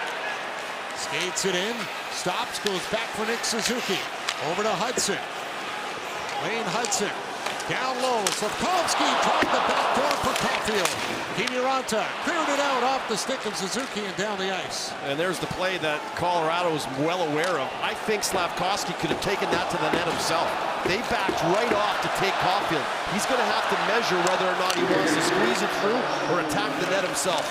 skates it in. Stops. Goes back for Nick Suzuki. Over to Hudson. Lane Hudson. Down low. Slavkovsky tried the back door for Caulfield. Kiviranta cleared it out off the stick of Suzuki and down the ice. And there's the play that Colorado is well aware of. I think Slavkovsky could have taken that to the net himself. They backed right off to take Caulfield. He's going to have to measure whether or not he wants to squeeze it through or attack the net himself.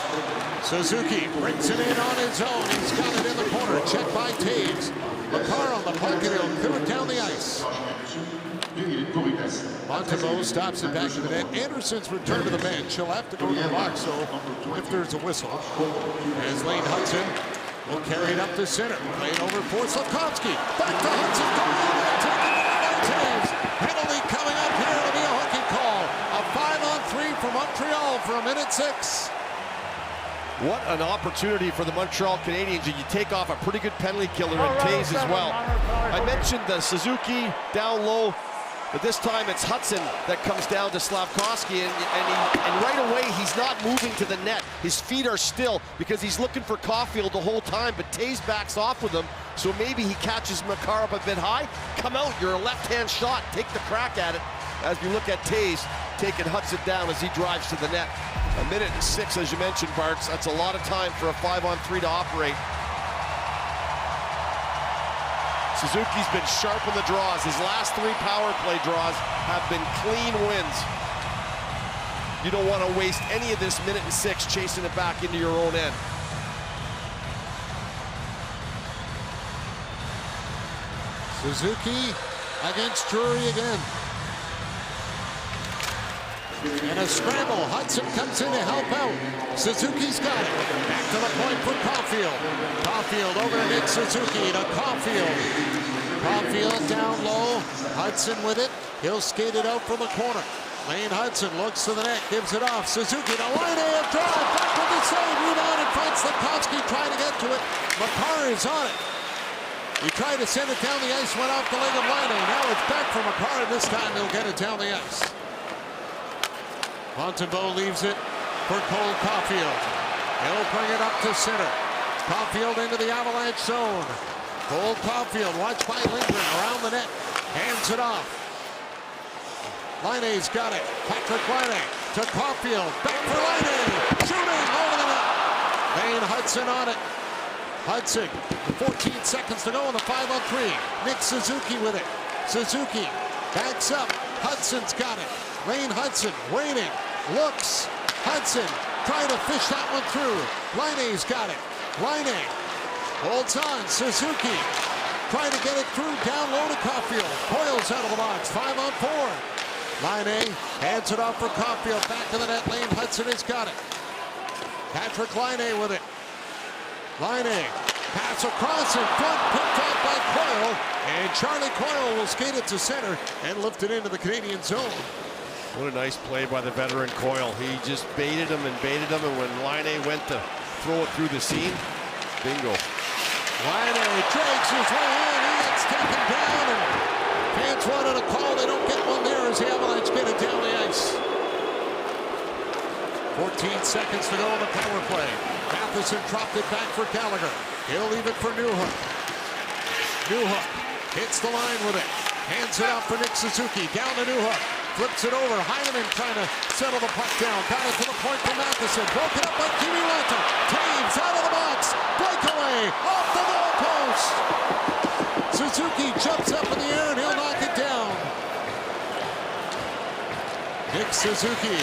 Suzuki brings it in on his own. He's got it in the corner. Checked by Taves. Makar on the puck, and he'll clear it down the ice. Montembeault stops it back to the net. Anderson's returned to the bench. He'll have to go to the box, so if there's a whistle. As Lane Hudson will carry it up to center. Playing over for Slavkovsky. Back to Hudson. Taken by Taves. Penalty coming up here. It'll be a hooking call. A 5-on-3 for Montreal for 1:06. What an opportunity for the Montreal Canadiens, and you take off a pretty good penalty killer in Taves as well. I mentioned the Suzuki down low, but this time it's Hudson that comes down to Slavkovsky, and right away he's not moving to the net. His feet are still because he's looking for Caulfield the whole time, but Taves backs off with him, so maybe he catches Makar up a bit high. Come out, you're a left-hand shot, take the crack at it. As we look at Taves taking Hudson down as he drives to the net. 1:06, as you mentioned, Barks. That's a lot of time for a 5-on-3 to operate. Suzuki's been sharp in the draws. His last 3 power play draws have been clean wins. You don't want to waste any of this 1:06 chasing it back into your own end. Suzuki against Drury again. And a scramble. Hudson comes in to help out. Suzuki's got it. Back to the point for Caulfield. Caulfield over to Nick Suzuki to Caulfield. Caulfield down low. Hudson with it. He'll skate it out from the corner. Lane Hudson looks to the net, gives it off. Suzuki to line A of drive. Back with the save. Rebound and finds Slavkovsky trying to get to it. Makar is on it. He tried to send it down the ice, went off the leg of Line A. Now it's back for Makar, and this time he'll get it down the ice. Montembeault leaves it for Cole Caulfield. He'll bring it up to center. Caulfield into the Avalanche zone. Cole Caulfield, watched by Lindgren, around the net. Hands it off. Laine's got it. Patrick Laine to Caulfield. Back for Laine. Shooting over the net. Lane Hudson on it. Hudson, 14 seconds to go in the 5-on-3. Nick Suzuki with it. Suzuki backs up. Hudson's got it. Lane Hudson waiting, looks. Hudson trying to fish that one through. Laine's got it. Laine holds on. Suzuki trying to get it through down low to Caulfield. Coyle's out of the box. 5-on-4. Laine hands it off for Caulfield. Back to the net. Lane Hudson has got it. Patrick Laine with it. Laine pass across in front, picked up by Coyle, and Charlie Coyle will skate it to center and lift it into the Canadian zone. What a nice play by the veteran Coyle. He just baited him, and when Laine went to throw it through the seam, bingo. Laine drags his way in, he gets taken down, and fans wanted a call. They don't get one there as the Avalanche get it down the ice. 14 seconds to go on the power play. Matheson dropped it back for Gallagher. He'll leave it for Newhook. Newhook hits the line with it. Hands it out for Nick Suzuki. Down to Newhook. Flips it over. Heineman trying to settle the puck down. Got it to the point for Matheson. Broken up by Kiviranta. Taves out of the box. Breakaway off the goal post. Suzuki jumps up in the air and he'll knock it down. Nick Suzuki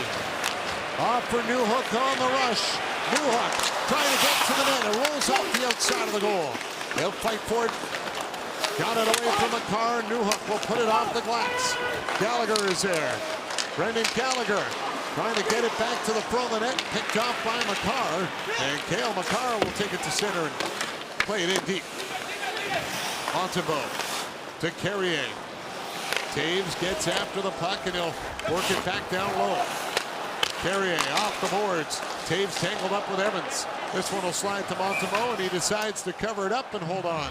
off for Newhook on the rush. Newhook trying to get to the net. It rolls off the outside of the goal. They'll fight for it. Got it away from Makar. Newhook will put it off the glass. Gallagher is there. Brendan Gallagher trying to get it back to the front of the net. Picked off by Makar. And Cale Makar will take it to center and play it in deep. Montembeault to Carrier. Taves gets after the puck and he'll work it back down low. Carrier off the boards. Taves tangled up with Evans. This one will slide to Montembeault and he decides to cover it up and hold on.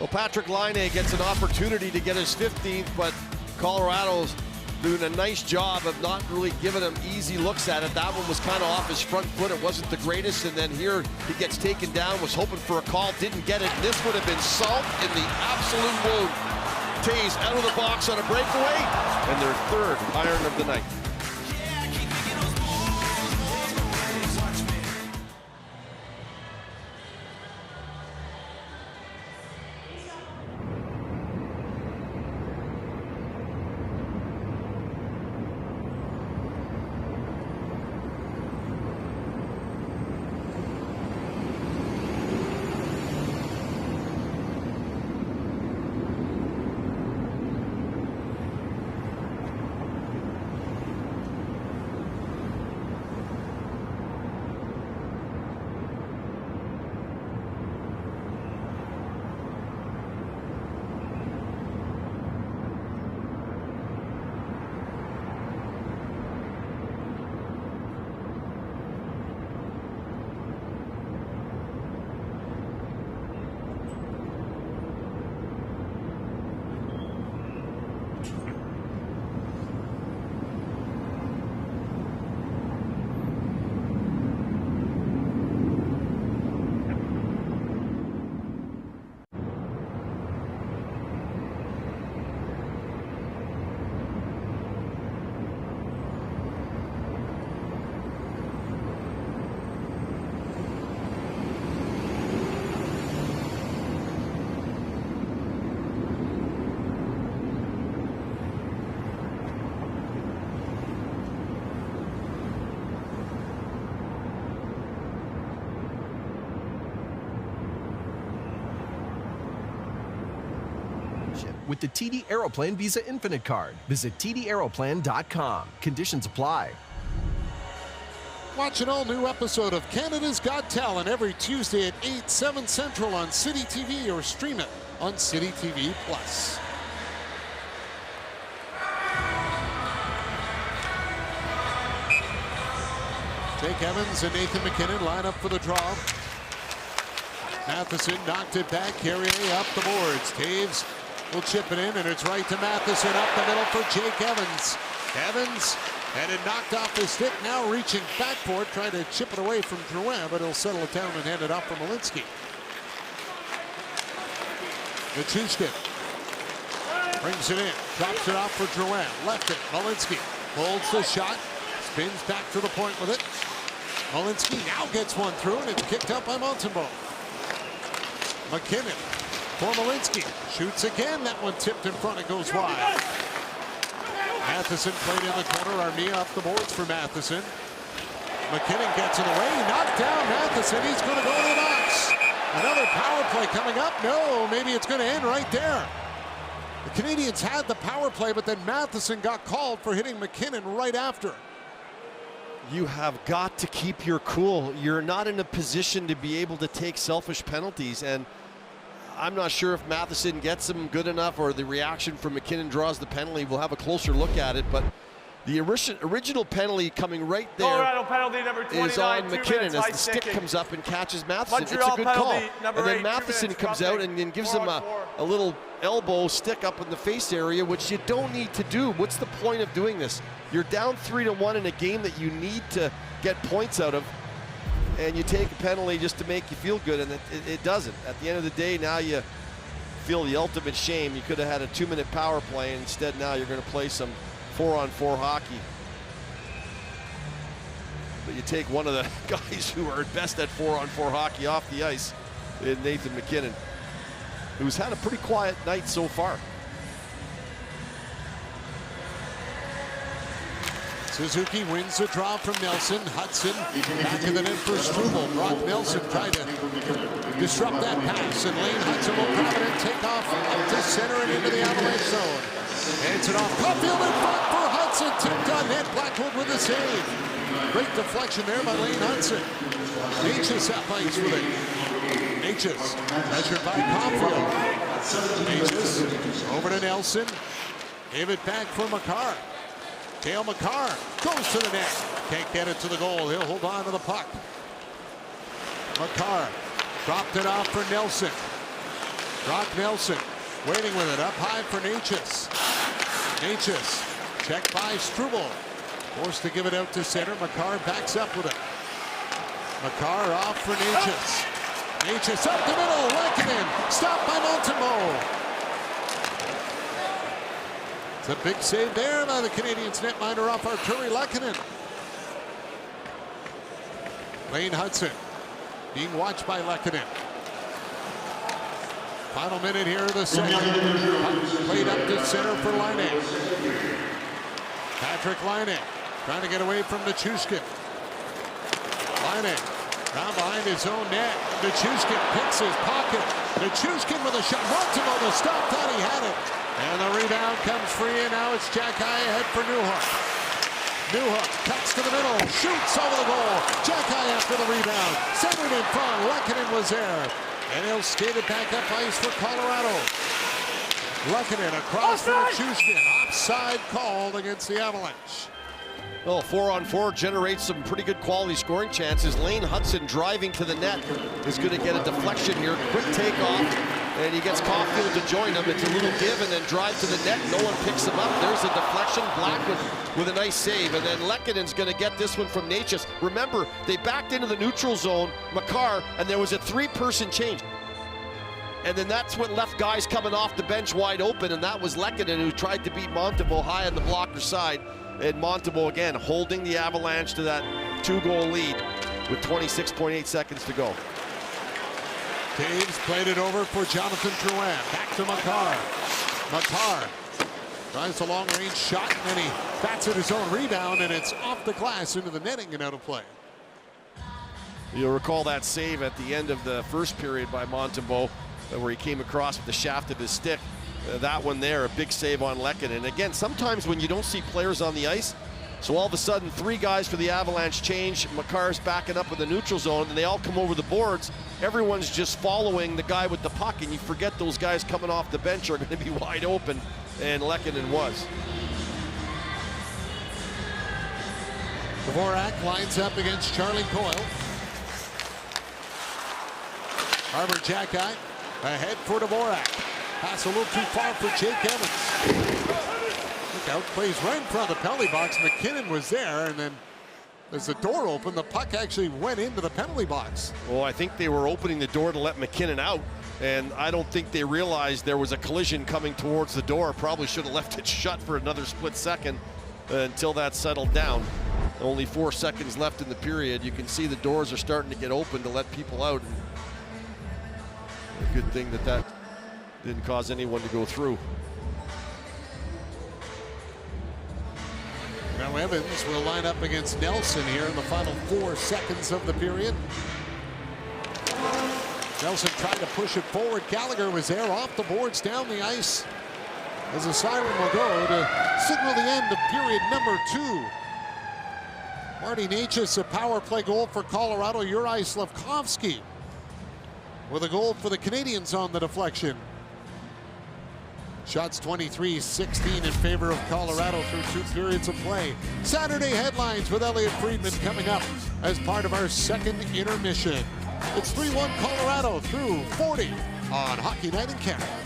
Well, Patrick Laine gets an opportunity to get his 15th, but Colorado's doing a nice job of not really giving him easy looks at it. That one was kind of off his front foot. It wasn't the greatest, and then here he gets taken down, was hoping for a call, didn't get it. And this would have been salt in the absolute wound. Taves out of the box on a breakaway, and their third iron of the night. With the TD Aeroplan Visa Infinite Card. Visit tdaeroplan.com. Conditions apply. Watch an all-new episode of Canada's Got Talent every Tuesday at 8, 7 Central on City TV or stream it on City TV Plus. Jake Evans and Nathan MacKinnon line up for the draw. Matheson knocked it back. Carrier up the boards. Taves will chip it in, and it's right to Matheson up the middle for Jake Evans. Evans had it knocked off his stick, now reaching back for it, trying to chip it away from Drouin, but he'll settle it down and hand it off for Malinsky. Nichushkin brings it in, drops it off for Drouin, left it, Malinsky holds the shot, spins back to the point with it. Malinsky now gets one through, and it's kicked out by Montembeault. MacKinnon for Malinsky, shoots again, that one tipped in front, it goes wide. Matheson played in the corner, Armia up the boards for Matheson. MacKinnon gets it away, knocked down Matheson, he's going to go to the box. Another power play coming up, no, maybe it's going to end right there. The Canadians had the power play, but then Matheson got called for hitting MacKinnon right after. You have got to keep your cool. You're not in a position to be able to take selfish penalties, and I'm not sure if Matheson gets them good enough or the reaction from MacKinnon draws the penalty. We'll have a closer look at it, but the original penalty coming right there Colorado penalty number 29, is on MacKinnon as the stick sticking. comes up and catches Matheson. Montreal it's a good call. number And then 8, Matheson comes out and then gives him a little elbow stick up in the face area, which you don't need to do. What's the point of doing this? You're down 3-1 in a game that you need to get points out of, and you take a penalty just to make you feel good, and it doesn't. At the end of the day, now you feel the ultimate shame. You could have had a 2-minute power play, and instead now you're going to play some 4-on-4 hockey. But you take one of the guys who are best at 4-on-4 hockey off the ice in Nathan MacKinnon, who's had a pretty quiet night so far. Suzuki wins the draw from Nelson. Hudson back in the net for Struble. Brock Nelson tried to disrupt that pass, and Lane Hudson will grab it and take off up to center and into the Avalanche zone. Hands it off. Caulfield in front for Hudson. Tipped on net. Blackwood with the save. Great deflection there by Lane Hudson. Natchez up ice with it. Natchez measured by Caulfield. Natchez over to Nelson. Gave it back for Makar. Cale Makar goes to the net. Can't get it to the goal. He'll hold on to the puck. Makar dropped it off for Nelson. Brock Nelson waiting with it up high for Natchez. Natchez checked by Struble. Forced to give it out to center. Makar backs up with it. Makar off for Natchez. Natchez up the middle. Lehkonen stopped by Montembeault. It's a big save there by the Canadiens netminder off Arturi Lehkonen. Lane Hudson being watched by Lehkonen. Final minute here of the second. Played up to center for Laine. Patrick Laine trying to get away from Nichushkin. Laine down behind his own net. Nichushkin picks his pocket. Nichushkin with a shot. Montembeault the stop. Thought he had it. And the rebound comes free, and now it's Jack High ahead for Newhook. Newhook cuts to the middle, shoots over the goal. Jack High after the rebound. Centered in front. Lehkonen was there. And he'll skate it back up ice for Colorado. Lehkonen across for Nichushkin. Offside called against the Avalanche. Well, 4-on-4 generates some pretty good quality scoring chances. Lane Hudson driving to the net is going to get a deflection here. Quick takeoff, and he gets Caulfield to join him. It's a little give and then drive to the net. No one picks him up. There's a deflection. Blackwood with a nice save, and then Lehkonen's going to get this one from Natchez. Remember, they backed into the neutral zone, Makar, and there was a three-person change. And then that's what left guys coming off the bench wide open, and that was Lehkonen who tried to beat Montembeault high on the blocker side. And Montembeault again holding the Avalanche to that 2-goal lead with 26.8 seconds to go. Taves played it over for Jonathan Drouin. Back to Makar. Makar tries a long-range shot, and then he bats at his own rebound, and it's off the glass into the netting and out of play. You'll recall that save at the end of the first period by Montembeault, where he came across with the shaft of his stick. That one there, a big save on Lehkonen. And again, sometimes when you don't see players on the ice, so all of a sudden 3 guys for the Avalanche change, Makar's backing up in the neutral zone, and they all come over the boards. Everyone's just following the guy with the puck, and you forget those guys coming off the bench are going to be wide open, and Lehkonen was. Dvorak lines up against Charlie Coyle. Arbor Xhekaj ahead for Dvorak. Pass a little too far for Jake Evans. Look out, plays right in front of the penalty box. McKinnon was there, and then as the door opened, the puck actually went into the penalty box. Well, I think they were opening the door to let McKinnon out, and I don't think they realized there was a collision coming towards the door. Probably should have left it shut for another split second until that settled down. Only 4 seconds left in the period. You can see the doors are starting to get open to let people out. A good thing that didn't cause anyone to go through. Now Evans will line up against Nelson here in the final 4 seconds of the period. Nelson tried to push it forward. Gallagher was there off the boards, down the ice. As a siren will go to signal the end of period number 2. Marty Necas, a power play goal for Colorado. Juraj Slafkovsky with a goal for the Canadiens on the deflection. Shots 23-16 in favor of Colorado through 2 periods of play. Saturday headlines with Elliot Friedman coming up as part of our second intermission. It's 3-1 Colorado through 40 on Hockey Night in Canada.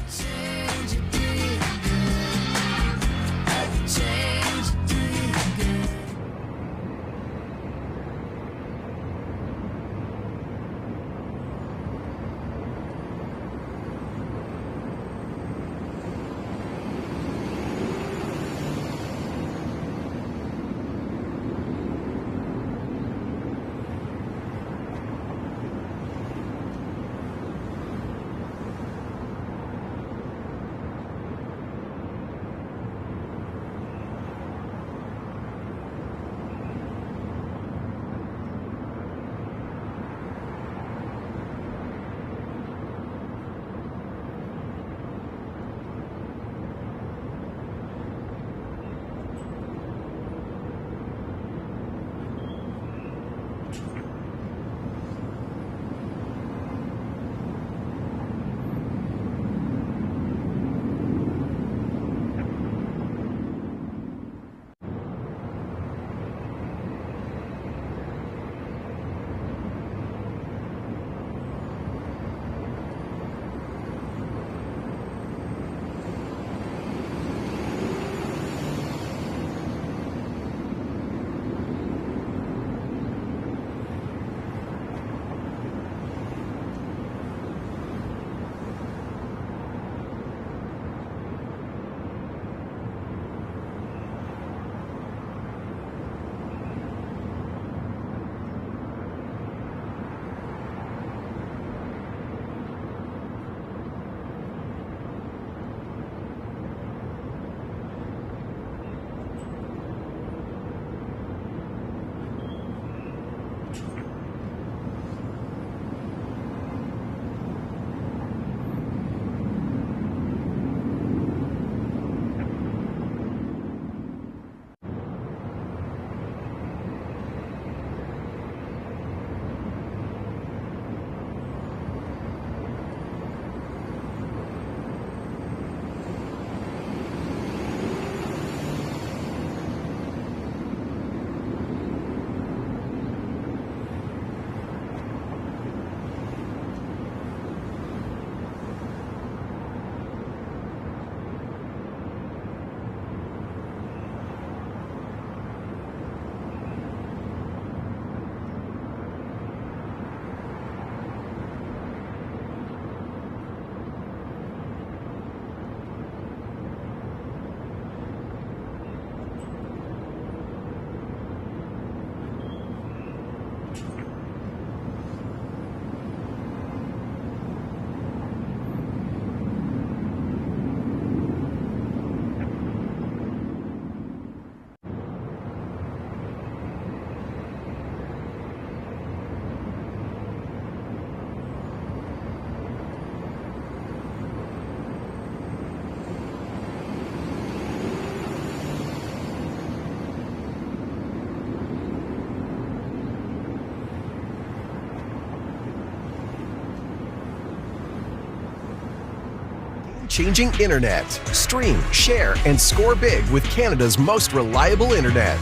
game-changing internet. Stream, share, and score big with Canada's most reliable internet.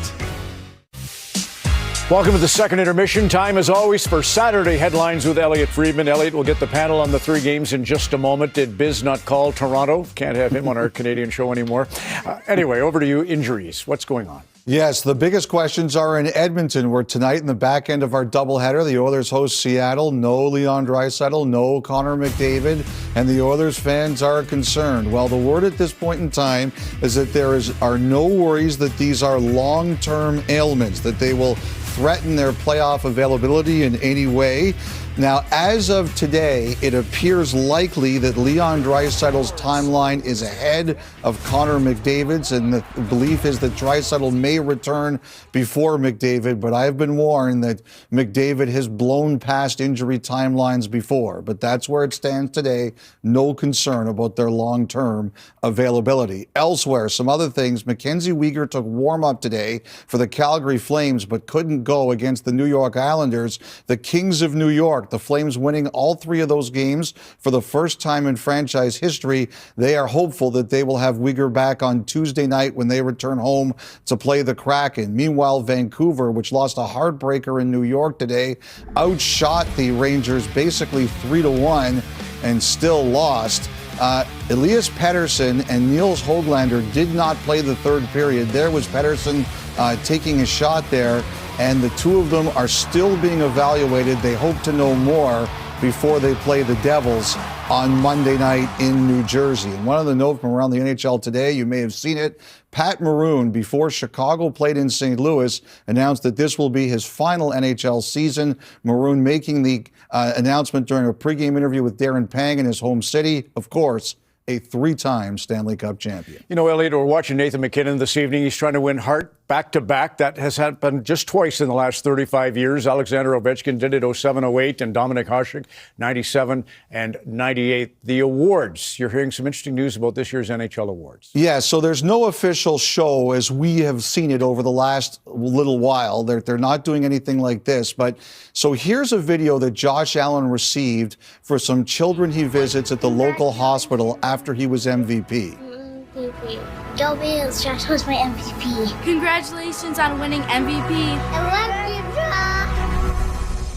Welcome to the second intermission. Time, as always, for Saturday headlines with Elliot Friedman. Elliot will get the panel on the 3 games in just a moment. Did Biz not call Toronto? Can't have him on our Canadian show anymore. Anyway, over to you. Injuries. What's going on? Yes, the biggest questions are in Edmonton, where tonight in the back end of our doubleheader, the Oilers host Seattle. No Leon Draisaitl, no Connor McDavid, and the Oilers fans are concerned. Well, the word at this point in time is that there are no worries that these are long-term ailments, that they will threaten their playoff availability in any way. Now, as of today, it appears likely that Leon Draisaitl's timeline is ahead of Connor McDavid's, and the belief is that Draisaitl may return before McDavid, but I've been warned that McDavid has blown past injury timelines before. But that's where it stands today. No concern about their long-term availability. Elsewhere, some other things. Mackenzie Weegar took warm-up today for the Calgary Flames, but couldn't go against the New York Islanders, the Kings of New York. The Flames winning all 3 of those games for the first time in franchise history. They are hopeful that they will have Weegar back on Tuesday night when they return home to play the Kraken. Meanwhile, Vancouver, which lost a heartbreaker in New York today, outshot the Rangers basically 3-1 and still lost. Elias Pettersson and Niels Höglander did not play the third period. There was Pettersson taking a shot there, and the 2 of them are still being evaluated. They hope to know more before they play the Devils on Monday night in New Jersey. And one of the notes from around the NHL today, you may have seen it, Pat Maroon, before Chicago played in St. Louis, announced that this will be his final NHL season. Maroon making the announcement during a pregame interview with Darren Pang in his home city. Of course, a 3-time Stanley Cup champion. You know, Elliot, we're watching Nathan MacKinnon this evening. He's trying to win Hart back-to-back. That has happened just twice in the last 35 years. Alexander Ovechkin did it 07-08, and Dominik Hasek 97 and 98. The awards, you're hearing some interesting news about this year's NHL awards. Yeah, so there's no official show as we have seen it over the last little while. They're not doing anything like this. But so here's a video that Josh Allen received for some children he visits at the local hospital after he was MVP. Go Bills, Josh was my MVP. Congratulations on winning MVP. I love you, Josh.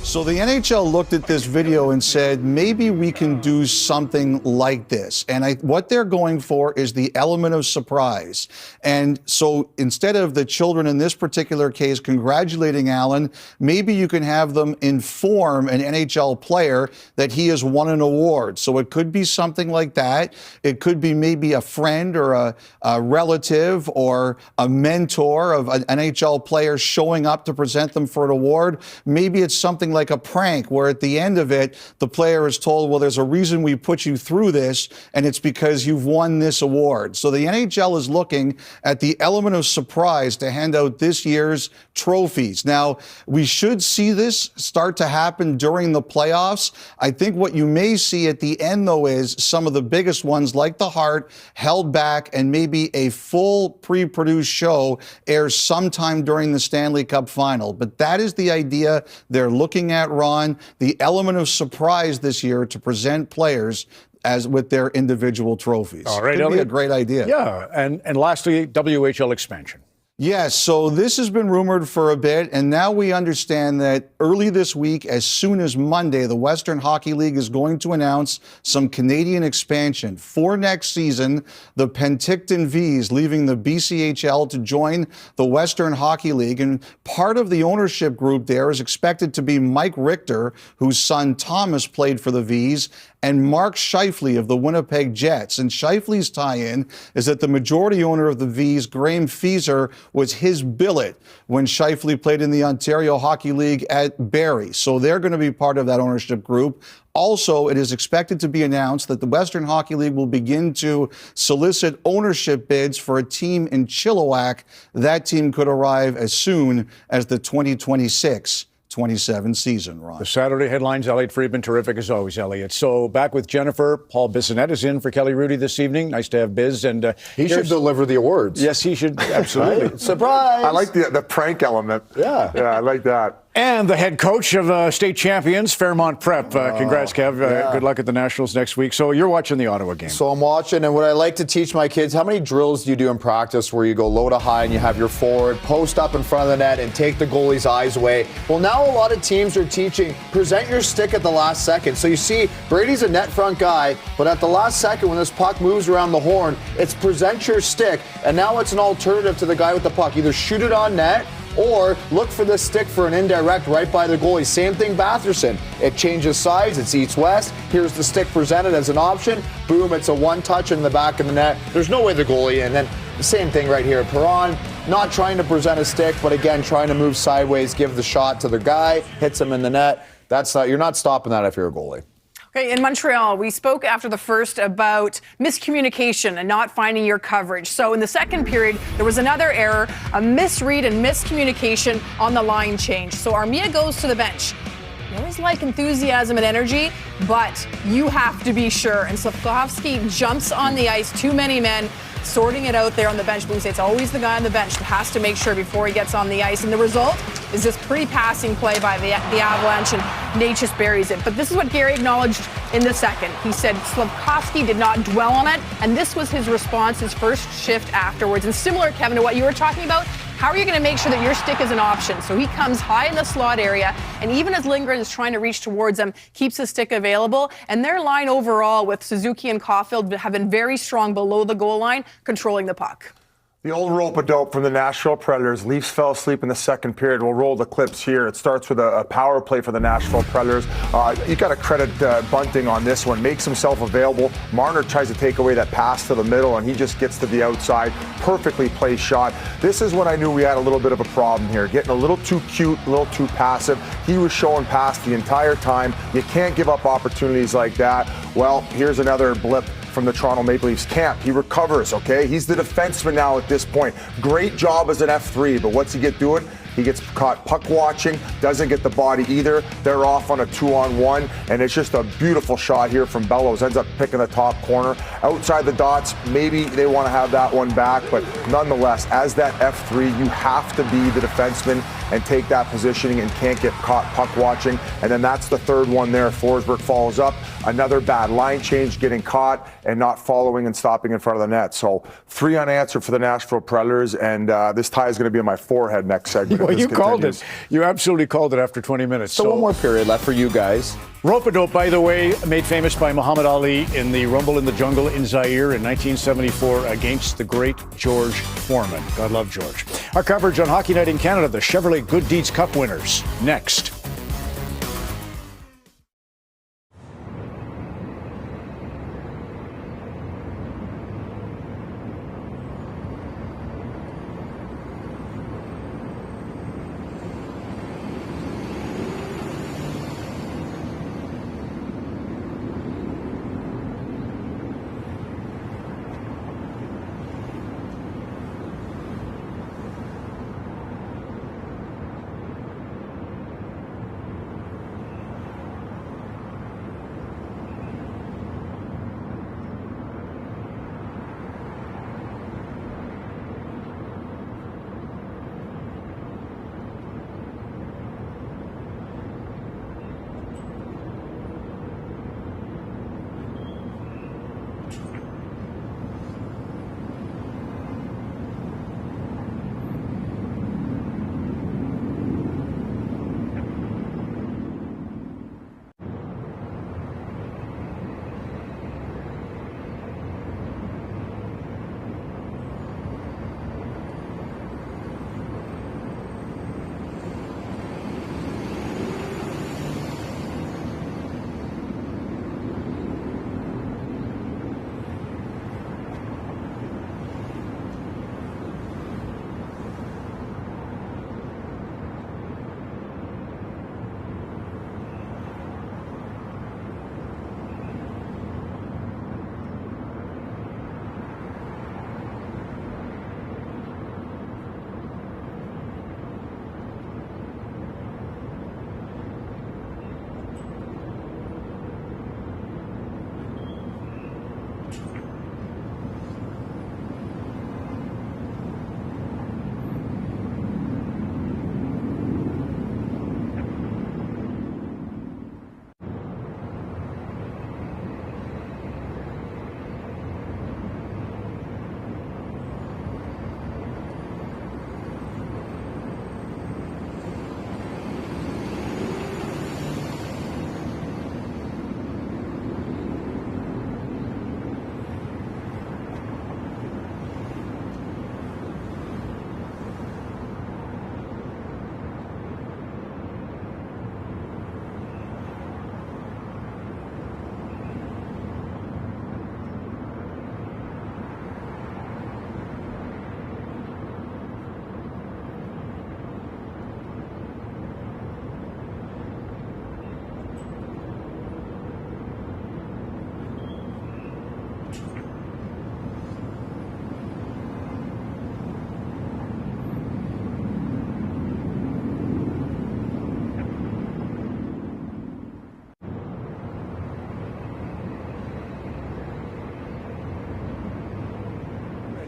So the NHL looked at this video and said, maybe we can do something like this. And what they're going for is the element of surprise. And so instead of the children in this particular case congratulating Allen, maybe you can have them inform an NHL player that he has won an award. So it could be something like that. It could be maybe a friend or a relative or a mentor of an NHL player showing up to present them for an award. Maybe it's something like a prank where at the end of it, the player is told, well, there's a reason we put you through this, and it's because you've won this award. So the NHL is looking at the element of surprise to hand out this year's trophies. Now, we should see this start to happen during the playoffs. I think what you may see at the end, though, is some of the biggest ones like the Hart held back, and maybe a full pre-produced show airs sometime during the Stanley Cup final. But that is the idea they're looking at, Ron, the element of surprise this year to present players as with their individual trophies. All right, Could be Elliot. a great idea. Yeah, and lastly, WHL expansion. Yes, so this has been rumored for a bit, and now we understand that early this week, as soon as Monday, the Western Hockey League is going to announce some Canadian expansion. For next season, the Penticton Vees leaving the BCHL to join the Western Hockey League, and part of the ownership group there is expected to be Mike Richter, whose son Thomas played for the Vees, and Mark Scheifele of the Winnipeg Jets. And Scheifele's tie-in is that the majority owner of the Vees, Graham Fieser, was his billet when Scheifele played in the Ontario Hockey League at Barrie. So they're going to be part of that ownership group. Also, it is expected to be announced that the Western Hockey League will begin to solicit ownership bids for a team in Chilliwack. That team could arrive as soon as the 2026-27 season, Ron. The Saturday headlines, Elliot Friedman, terrific as always, Elliot. So back with Jennifer. Paul Bissonnette is in for Kelly Rudy this evening. Nice to have Biz. And he should deliver the awards. Yes, he should. Absolutely. Surprise! I like the prank element. Yeah. Yeah, I like that. And the head coach of state champions, Fairmont Prep. Congrats, Kev. Good luck at the Nationals next week. So you're watching the Ottawa game. So I'm watching, and what I like to teach my kids, how many drills do you do in practice where you go low to high and you have your forward post up in front of the net and take the goalie's eyes away? Well, now a lot of teams are teaching, present your stick at the last second. So you see, Brady's a net front guy, but at the last second when this puck moves around the horn, it's present your stick, and now it's an alternative to the guy with the puck. Either shoot it on net, or look for the stick for an indirect right by the goalie. Same thing, Batherson. It changes sides, it's east-west. Here's the stick presented as an option. Boom, it's a one-touch in the back of the net. There's no way the goalie, and then the same thing right here. Perron, not trying to present a stick, but again, trying to move sideways, give the shot to the guy, hits him in the net. You're not stopping that if you're a goalie. Okay, in Montreal, we spoke after the first about miscommunication and not finding your coverage. So in the second period, there was another error, a misread and miscommunication on the line change. So Armia goes to the bench. You always like enthusiasm and energy, but you have to be sure. And Slafkovsky jumps on the ice, too many men, sorting it out there on the bench. But we say it's always the guy on the bench that has to make sure before he gets on the ice. And the result is this pretty passing play by the Avalanche, and Nate just buries it. But this is what Gary acknowledged in the second. He said Slafkovsky did not dwell on it, and this was his response, his first shift afterwards. And similar, Kevin, to what you were talking about, how are you going to make sure that your stick is an option? So he comes high in the slot area, and even as Lindgren is trying to reach towards him, keeps his stick available. And their line overall with Suzuki and Caulfield have been very strong below the goal line, controlling the puck. The old rope-a-dope from the Nashville Predators. Leafs fell asleep in the second period. We'll roll the clips here. It starts with a power play for the Nashville Predators. You got to credit Bunting on this one. Makes himself available. Marner tries to take away that pass to the middle, and he just gets to the outside. Perfectly placed shot. This is when I knew we had a little bit of a problem here. Getting a little too cute, a little too passive. He was showing pass the entire time. You can't give up opportunities like that. Well, here's another blip from the Toronto Maple Leafs camp. He recovers, okay? He's the defenseman now at this point. Great job as an F3, but what's he get doing? He gets caught puck watching, doesn't get the body either. They're off on a 2-on-1, and it's just a beautiful shot here from Bellows. Ends up picking the top corner. Outside the dots, maybe they want to have that one back, but nonetheless, as that F3, you have to be the defenseman and take that positioning and can't get caught puck watching. And then that's the third one there. Forsberg follows up. Another bad line change, getting caught and not following and stopping in front of the net. So 3 unanswered for the Nashville Predators, and this tie is going to be on my forehead next segment. Well, you called it. You absolutely called it after 20 minutes. So one more period left for you guys. Rope-a-dope, by the way, made famous by Muhammad Ali in the Rumble in the Jungle in Zaire in 1974 against the great George Foreman. God love George. Our coverage on Hockey Night in Canada, the Chevrolet Good Deeds Cup winners, next.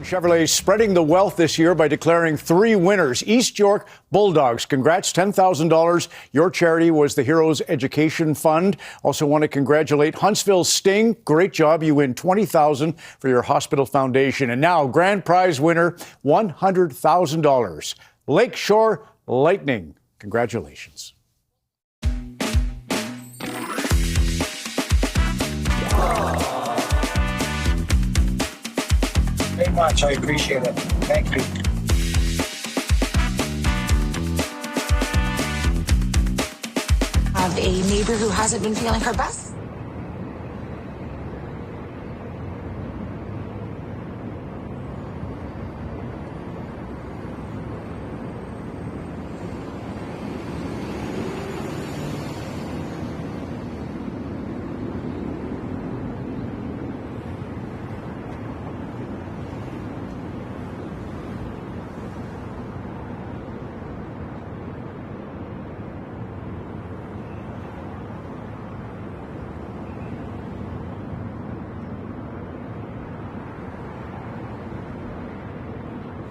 Chevrolet spreading the wealth this year by declaring 3 winners. East York Bulldogs. Congrats, $10,000. Your charity was the Heroes Education Fund. Also want to congratulate Huntsville Sting. Great job. You win $20,000 for your hospital foundation. And now, grand prize winner, $100,000. Lakeshore Lightning. Congratulations. Very much. I appreciate it. Thank you. Have a neighbor who hasn't been feeling her best.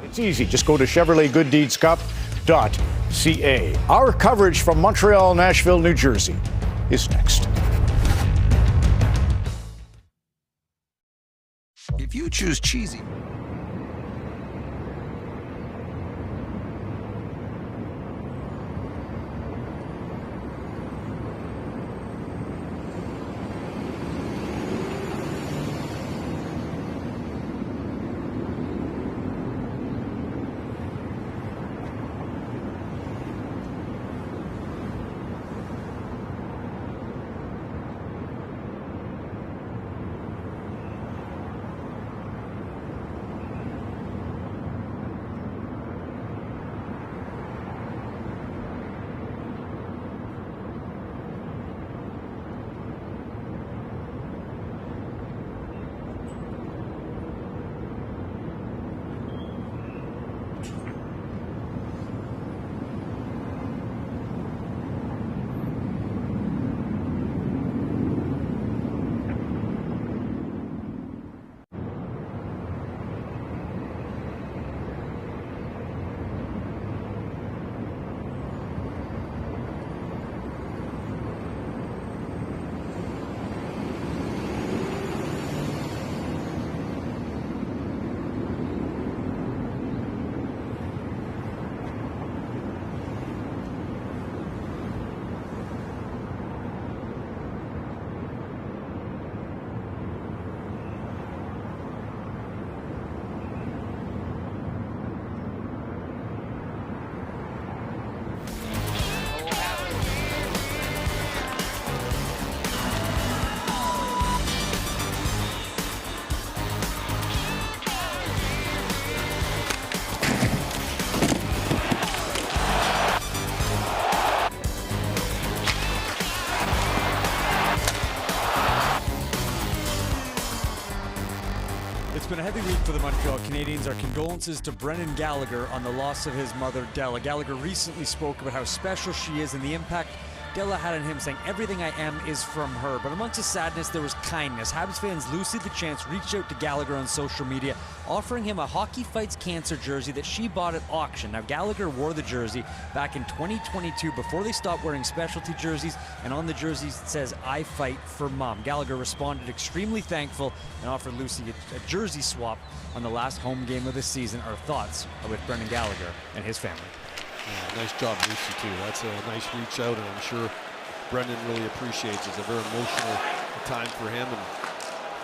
It's easy. Just go to ChevroletGoodDeedsCup.ca. Our coverage from Montreal, Nashville, New Jersey is next. If you choose cheesy, It's been a heavy week for the Montreal Canadiens. Our condolences to Brendan Gallagher on the loss of his mother, Della. Gallagher recently spoke about how special she is and the impact Della had on him, saying, "Everything I am is from her." But amongst his sadness, there was kindness. Habs fans Lucy LeChance reached out to Gallagher on social media, offering him a Hockey Fights Cancer jersey that she bought at auction. Now, Gallagher wore the jersey back in 2022 before they stopped wearing specialty jerseys, and on the jersey it says, "I fight for Mom." Gallagher responded extremely thankful and offered Lucy a jersey swap on the last home game of the season. Our thoughts are with Brendan Gallagher and his family. Yeah, nice job, Lucy, too. That's a nice reach out, and I'm sure Brendan really appreciates it. It's a very emotional time for him, and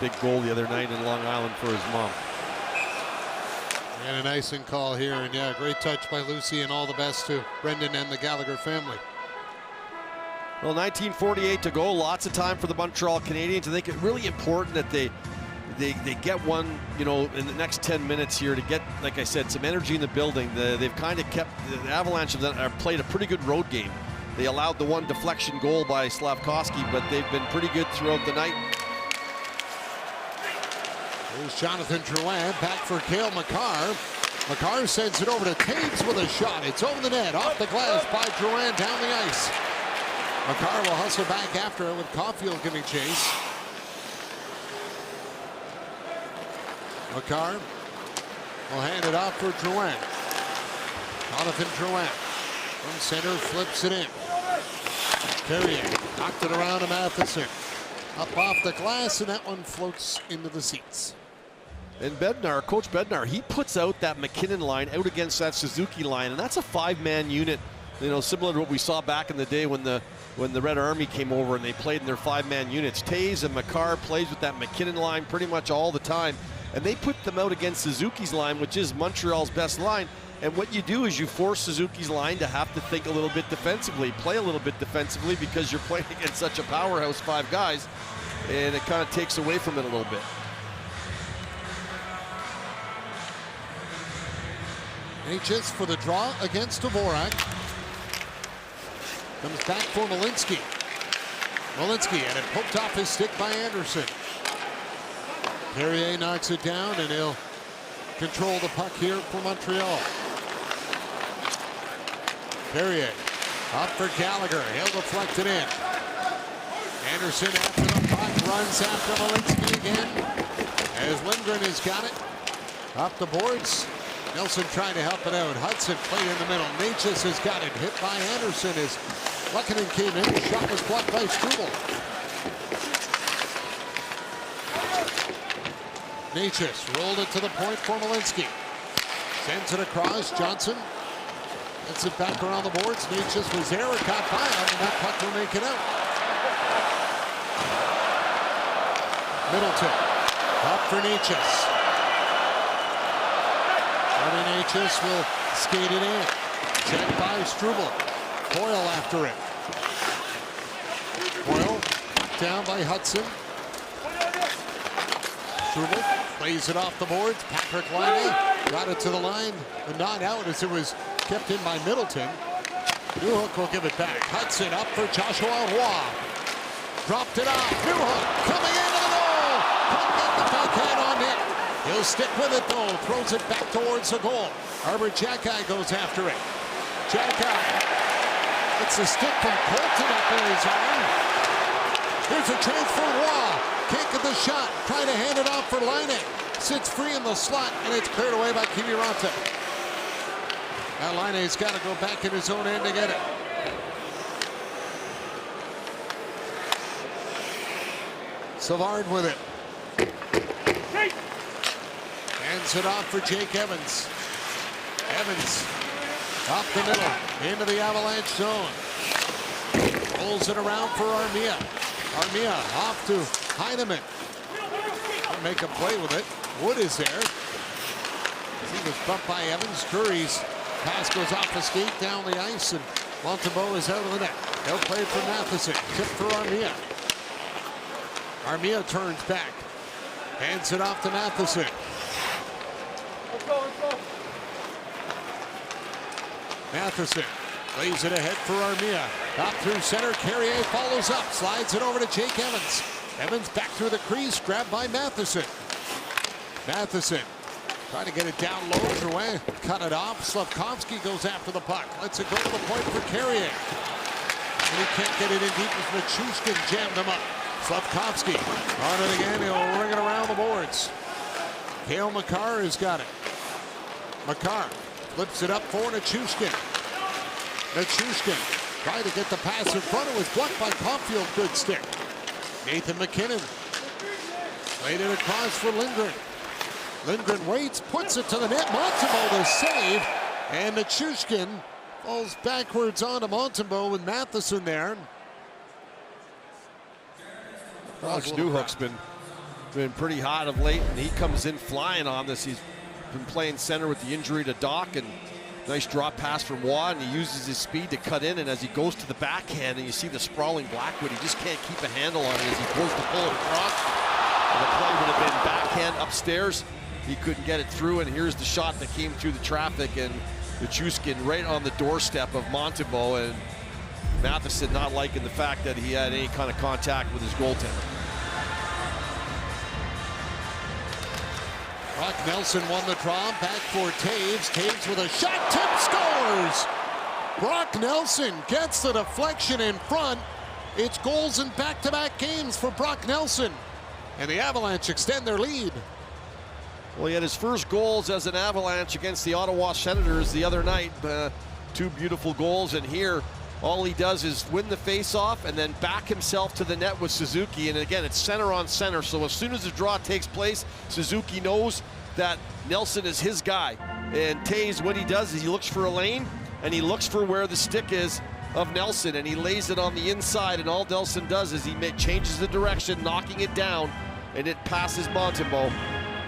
big goal the other night in Long Island for his mom. And an icing call here, and yeah, great touch by Lucy, and all the best to Brendan and the Gallagher family. Well, 19:48 to go. Lots of time for the Montreal Canadiens. I think it's really important that they get one, you know, in the next 10 minutes here to get, like I said, some energy in the building. They've kind of kept, the Avalanche have played a pretty good road game. They allowed the one deflection goal by Slavkovsky, but they've been pretty good throughout the night. Here's Jonathan Drouin, back for Cale Makar. Makar sends it over to Taves with a shot. It's over the net, off the glass by Drouin, down the ice. Makar will hustle back after it with Caulfield giving chase. will hand it off for Drouin. Jonathan Drouin from center flips it in. Carrier knocked it around to Matheson. Up off the glass, and that one floats into the seats. And Bednar, Coach Bednar, he puts out that McKinnon line out against that Suzuki line, and that's a 5-man unit, you know, similar to what we saw back in the day when the Red Army came over and they played in their 5-man units. Taves and Makar plays with that McKinnon line pretty much all the time, and they put them out against Suzuki's line, which is Montreal's best line. And what you do is you force Suzuki's line to have to think a little bit defensively, play a little bit defensively, because you're playing against such a powerhouse 5 guys, and it kind of takes away from it a little bit. Just for the draw against Dvorak. Comes back for Malinsky. Malinsky, and it poked off his stick by Anderson. Perrier knocks it down, and he'll control the puck here for Montreal. Perrier up for Gallagher. He'll deflect it in. Anderson after the puck, runs after Malinsky again. As Lindgren has got it. Up the boards. Nelson trying to help it out. Hudson played in the middle. Natchez has got it. Hit by Anderson as Luckinen came in. The shot was blocked by Struble. Natchez rolled it to the point for Malinsky. Sends it across. Johnson gets it back around the boards. Natchez was there. It caught by him, and that puck will make it out. Middleton up for Natchez. Natchez will skate it in. Checked by Struble. Coyle after it. Coyle down by Hudson. Struble plays it off the boards. Patrick Laine got it to the line, but not out as it was kept in by Middleton. Newhook will give it back. Hudson up for Joshua Roy. Dropped it off. Newhook coming into the goal. Couldn't get the backhand on net. He'll stick with it though, throws it back towards the goal. Arbor Xhekaj goes after it. Xhekaj. It's a stick from Colton up in his arm. Here's a chance for Roy. Can't get the shot. Trying to hand it off for Laine. Sits free in the slot, and it's cleared away by Kiviranta. Now Laine's got to go back in his own end to get it. Savard with it. Hands it off for Jake Evans. Evans up the middle into the Avalanche zone. Rolls it around for Armia. Armia off to Heineman. I'll make a play with it. Wood is there. He was bumped by Evans. Curry's pass goes off the skate down the ice, and Montembeault is out of the net. They'll play it for Matheson. Tip for Armia. Armia turns back. Hands it off to Matheson. Matheson lays it ahead for Armia. Up through center. Carrier follows up. Slides it over to Jake Evans. Evans back through the crease. Grabbed by Matheson. Matheson trying to get it down low. Drouin cut it off. Slafkovsky goes after the puck. Lets it go to the point for Carrier. And he can't get it in deep as Nichushkin jammed him up. Slafkovsky on it again. He'll ring it around the boards. Cale Makar has got it. Makar flips it up for Nichushkin. Nichushkin tried to get the pass in front. It was blocked by Caulfield. Good stick. Nathan MacKinnon laid it across for Lindgren. Lindgren waits, puts it to the net. Montembeault the save, and Nichushkin falls backwards onto Montembeault with Matheson there. Alex Newhook's been pretty hot of late, and he comes in flying on this. He's been playing center with the injury to Doc, and nice drop pass from Waugh, and he uses his speed to cut in, and as he goes to the backhand, and you see the sprawling Blackwood, he just can't keep a handle on it as he goes to pull it across. And the play would have been backhand upstairs. He couldn't get it through, and here's the shot that came through the traffic, and Nichushkin right on the doorstep of Montembeault, and Matheson not liking the fact that he had any kind of contact with his goaltender. Brock Nelson won the draw. Back for Taves. Taves with a shot. Tip scores. Brock Nelson gets the deflection in front. It's goals in back-to-back games for Brock Nelson. And the Avalanche extend their lead. Well, he had his first goals as an Avalanche against the Ottawa Senators the other night. 2 beautiful goals, and here all he does is win the face-off and then back himself to the net with Suzuki. And again, it's center on center, so as soon as the draw takes place, Suzuki knows that Nelson is his guy. And Toews, what he does is he looks for a lane, and he looks for where the stick is of Nelson, and he lays it on the inside, and all Nelson does is he changes the direction, knocking it down, and it passes Montembeault.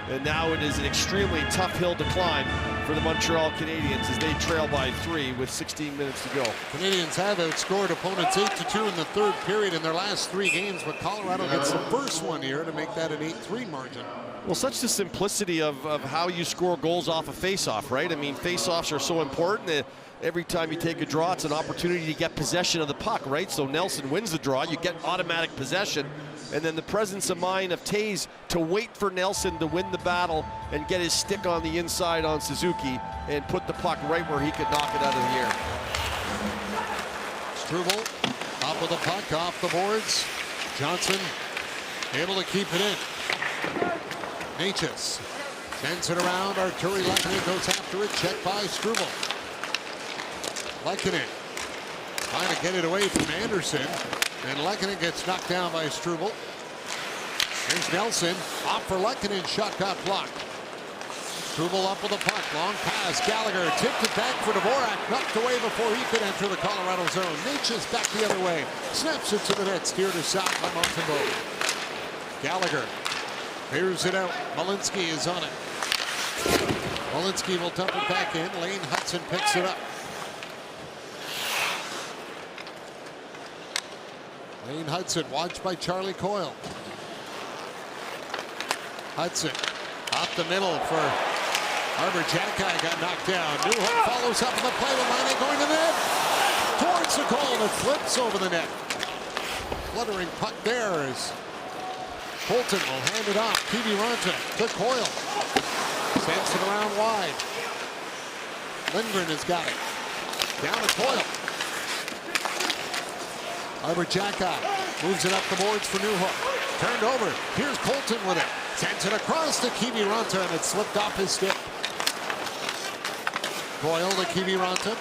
And now it is an extremely tough hill to climb for the Montreal Canadiens as they trail by 3 with 16 minutes to go. Canadiens have outscored opponents 8-2 in the third period in their last 3 games, but Colorado gets the first one here to make that an 8-3 margin. Well, such the simplicity of how you score goals off a face-off, right? I mean, face-offs are so important. Every time you take a draw, it's an opportunity to get possession of the puck, right? So Nelson wins the draw, you get automatic possession, and then the presence of mind of Toews to wait for Nelson to win the battle and get his stick on the inside on Suzuki and put the puck right where he could knock it out of the air. Struble, top of the puck, off the boards. Johnson able to keep it in. Necas sends it around. Artturi Lehkonen goes after it. Checked by Struble. Lehkonen trying to get it away from Anderson. And Lehkonen gets knocked down by Struble. Here's Nelson. Off for Lehkonen. Shot got blocked. Struble up with the puck. Long pass. Gallagher tipped it back for Dvorak. Knocked away before he could enter the Colorado zone. Necas back the other way. Snaps it to the net. Steered aside by Montembeault. Gallagher clears it out. Malinsky is on it. Malinsky will dump it back in. Lane Hudson picks it up. Lane Hudson watched by Charlie Coyle. Hudson up the middle for Arbor Jacki, got knocked down. Newhook follows up on the play. Laine going to the net. Towards the goal, and it flips over the net. Fluttering puck there as Colton will hand it off. Kiviranta to Coyle. Sends it around wide. Lindgren has got it. Down to Coyle. Arbor Jacki moves it up the boards for Newhook. Turned over. Here's Colton with it. Sends it across to Kiviranta, and it slipped off his stick. Coyle to Kiviranta.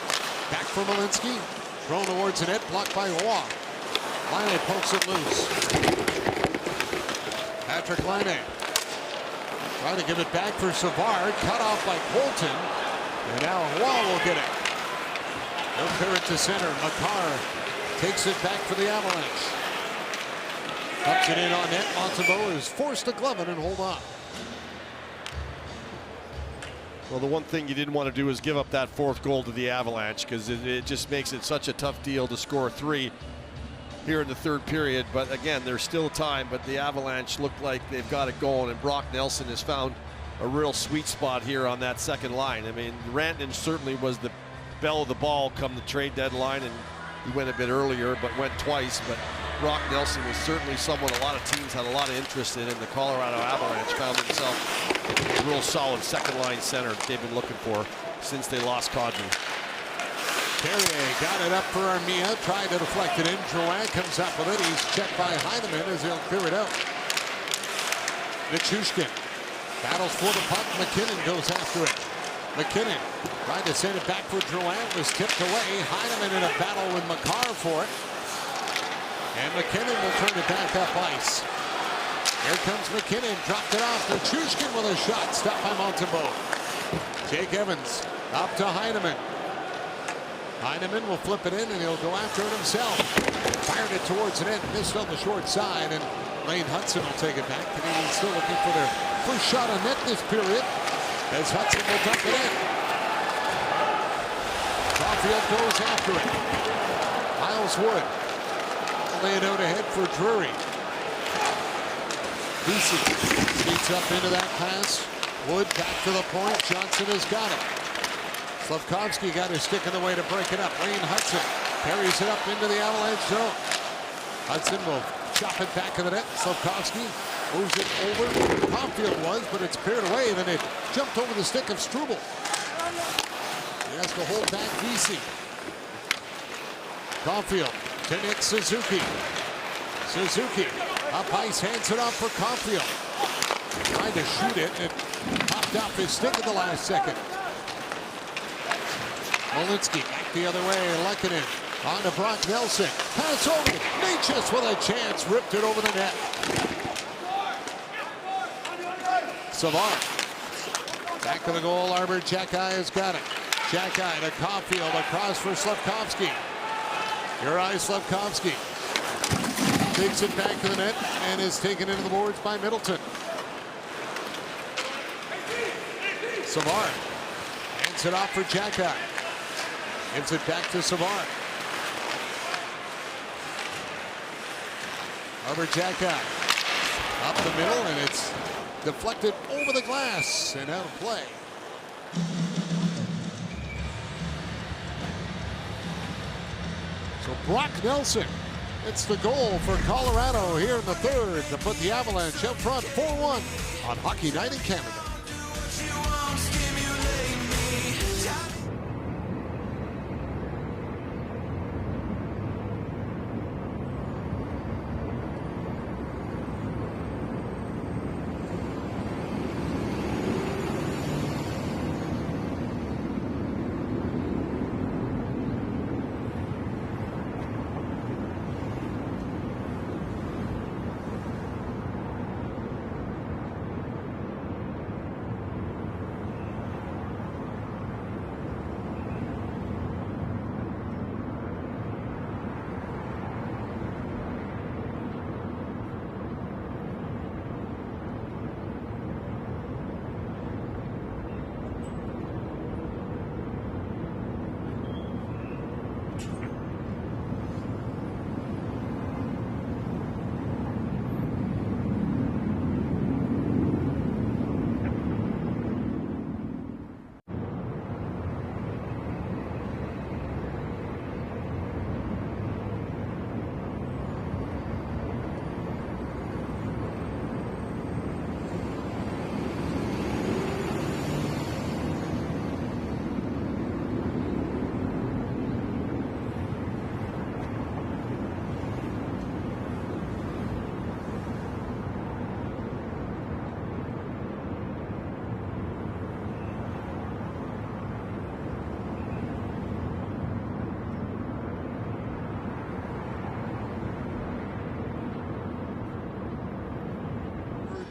Back for Malinsky. Thrown towards the net. Blocked by Roy. Laine pokes it loose. Patrick Laine trying to give it back for Savard. Cut off by Colton. And now Roy will get it. He'll clear it to center. Makar takes it back for the Avalanche. Ups it in on net. Montembeault is forced to glove it and hold on. Well, the one thing you didn't want to do is give up that 4th goal to the Avalanche, because it just makes it such a tough deal to score 3 here in the third period. But again, there's still time, but the Avalanche look like they've got it going, and Brock Nelson has found a real sweet spot here on that second line. I mean, Rantanen certainly was the belle of the ball come the trade deadline, and he went a bit earlier, but went twice. But Brock Nelson was certainly someone a lot of teams had a lot of interest in, and the Colorado Avalanche found himself a real solid second-line center they've been looking for since they lost Kadri. Carrier got it up for Armia, tried to deflect it in. Drouin comes up with it. He's checked by Heineman as he'll clear it out. Nichushkin battles for the puck. McKinnon goes after it. McKinnon tried to send it back for Drouin. Was tipped away. Heineman in a battle with Makar for it. And McKinnon will turn it back up ice. Here comes McKinnon. Dropped it off. Nichushkin with a shot. Stopped by Montembeault. Jake Evans up to Heineman. Heineman will flip it in, and he'll go after it himself. Fired it towards the net, missed on the short side, and Lane Hudson will take it back. Canadians still looking for their first shot on net this period, as Hudson will dump it in. Caulfield goes after it. Miles Wood will lay it out ahead for Drury. Vesey sneaks up into that pass. Wood back to the point. Johnson has got it. Slavkovsky got his stick in the way to break it up. Lane Hudson carries it up into the Avalanche zone. Hudson will chop it back to the net. Slavkovsky moves it over where Caulfield was, but it's cleared away. Then it jumped over the stick of Struble. He has to hold back Vesey. Caulfield to Nick Suzuki. Suzuki up ice, hands it off for Caulfield. Tried to shoot it, and it popped off his stick at the last second. Molinsky back the other way, Lehkonen on to Brock Nelson. Pass over, Necas with a chance, ripped it over the net. Savard, back of the goal, Arbor Xhekaj has got it. Xhekaj to Caulfield, across for Slafkovsky. Juraj Slafkovsky takes it back to the net and is taken into the boards by Middleton. Savard hands it off for Xhekaj. Gives it back to Savard. Arbor Xhekaj up the middle, and it's deflected over the glass and out of play. So Brock Nelson, it's the goal for Colorado here in the third to put the Avalanche up front 4-1 on Hockey Night in Canada.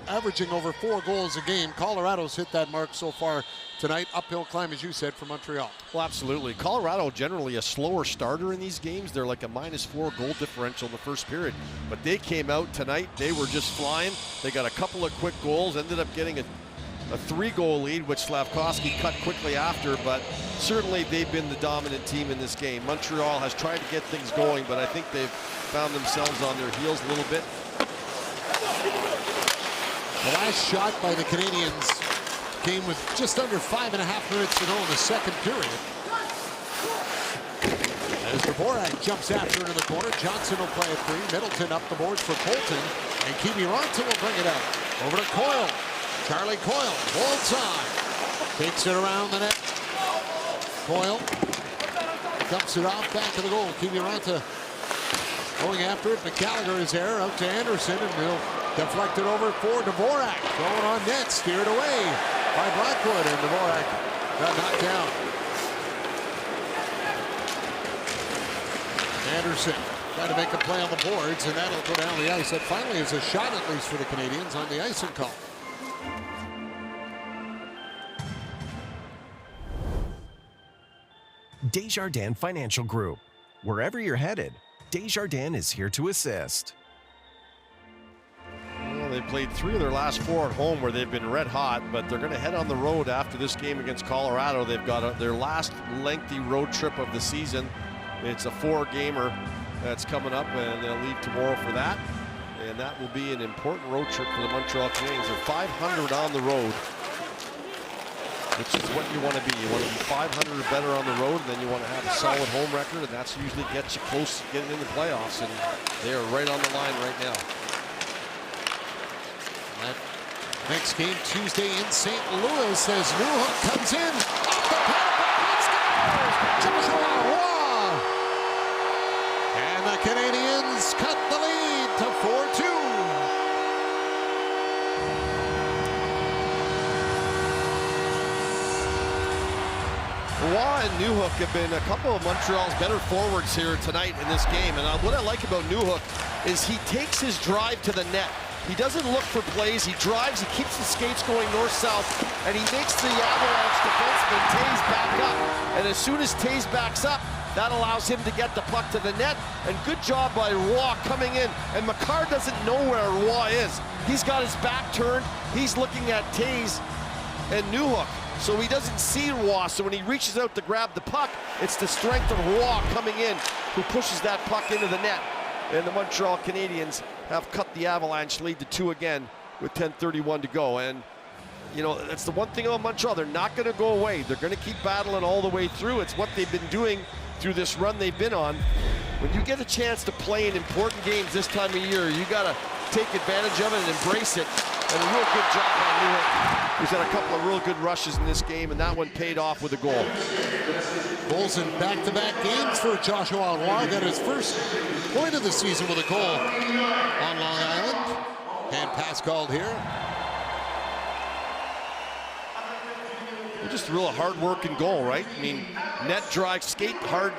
Averaging over 4 goals a game. Colorado's hit that mark so far tonight. Uphill climb, as you said, for Montreal. Well, absolutely. Colorado generally a slower starter in these games. They're like a -4 goal differential in the first period. But they came out tonight. They were just flying. They got a couple of quick goals, ended up getting a 3-goal lead, which Slafkovsky cut quickly after, but certainly they've been the dominant team in this game. Montreal has tried to get things going, but I think they've found themselves on their heels a little bit. The last shot by the Canadians came with just under 5.5 minutes to go in the second period. As Dvorak jumps after it in the corner, Johnson will play it free. Middleton up the boards for Colton, and Kiviranta will bring it out. Over to Coyle. Charlie Coyle holds on. Takes it around the net. Coyle dumps it off back to the goal. Kiviranta going after it. McGallagher is there, out to Anderson, and he'll deflect it over for Dvorak. Going on net, steered away by Blackwood, and Dvorak got knocked down. Anderson trying to make a play on the boards, and that'll go down the ice. That finally is a shot, at least for the Canadians, on the icing call. Desjardins Financial Group. Wherever you're headed, Desjardins is here to assist. Well, they played 3 of their last 4 at home where they've been red hot, but they're going to head on the road after this game against Colorado. They've got their last lengthy road trip of the season. It's a 4-gamer that's coming up, and they'll leave tomorrow for that. And that will be an important road trip for the Montreal Canadiens. They're 500 on the road, which is what you want to be. You want to be 500 or better on the road, and then you want to have a solid home record, and that's usually gets you close to getting in the playoffs, and they are right on the line right now. That next game Tuesday in St. Louis as Newhook comes in. Off the parapet, scores! Joshua Roy! And the Canadians cut the lead to 4-2. Roy and Newhook have been a couple of Montreal's better forwards here tonight in this game. And what I like about Newhook is he takes his drive to the net. He doesn't look for plays. He drives. He keeps the skates going north-south. And he makes the Avalanche defenseman Taze back up. And as soon as Taze backs up, that allows him to get the puck to the net. And good job by Roy coming in. And Makar doesn't know where Roy is. He's got his back turned. He's looking at Taze and Newhook. So he doesn't see Roy. So when he reaches out to grab the puck, it's the strength of Roy coming in who pushes that puck into the net. And the Montreal Canadiens have cut the Avalanche lead to 2 again with 10:31 to go. And, you know, that's the one thing about Montreal. They're not going to go away. They're going to keep battling all the way through. It's what they've been doing through this run they've been on. When you get a chance to play in important games this time of year, you got to take advantage of it and embrace it. And a real good job by Newhook, who's had a couple of real good rushes in this game, and that one paid off with a goal. Goals in back-to-back games for Joshua Roy. Got his first point of the season with a goal on Long Island. Hand pass called here. Just a real hard-working goal, right? I mean, net drive, skate hard,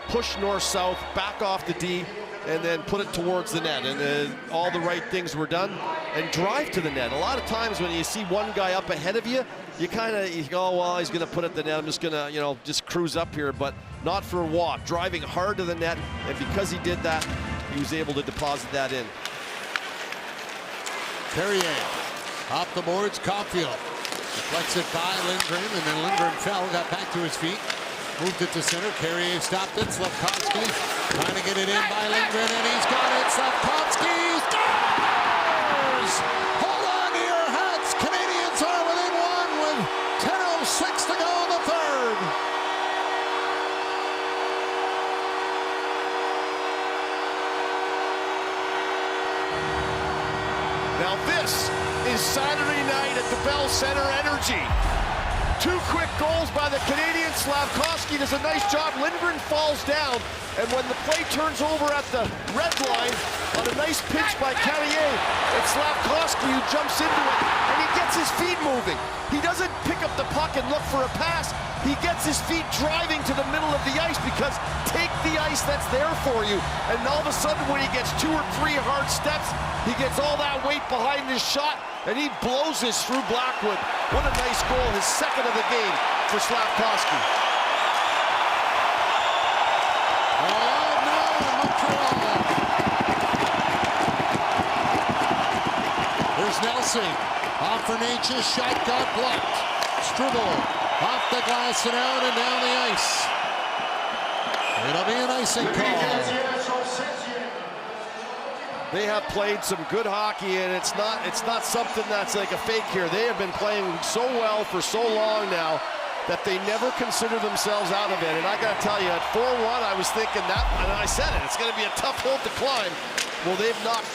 push north-south, back off the D, and then put it towards the net. And then all the right things were done. And drive to the net. A lot of times when you see one guy up ahead of you, you go, oh, well, he's going to put it to the net. I'm just going to, you know, just cruise up here. But not for Roy. Driving hard to the net. And because he did that, he was able to deposit that in. Carrier off the boards, Caulfield. Deflects it by Lindgren, and then Lindgren fell, got back to his feet. Moved it to center. Carrier stopped it. Slafkovsky trying to get it in by Lindgren, and he's got it. Slafkovsky scores! Hold on to your hats. Canadians are within 1 with 10:06 to go in the third. Now this is Saturday night at the Bell Center energy. 2 quick goals by the Canadians. Slafkovsky does a nice job. Lindgren falls down, and when the play turns over at the red line on a nice pitch by Carrier, it's Slafkovsky who jumps into it, and he gets his feet moving. He doesn't pick up the puck and look for a pass. He gets his feet driving to the middle of the ice, because take the ice that's there for you. And all of a sudden, when he gets 2 or 3 hard steps, he gets all that weight behind his shot, and he blows this through Blackwood. What a nice goal, his second of the game for Slafkovsky. Oh, no, Montreal. There's Nelson. Off for Nature's shot, got blocked. Struble off the glass and out and down the ice. It'll be an icing call. They have played some good hockey, and it's not something that's like a fake here. They have been playing so well for so long now that they never consider themselves out of it. And I got to tell you, at 4-1, I was thinking that, and I said it, it's going to be a tough hill to climb. Well, they've knocked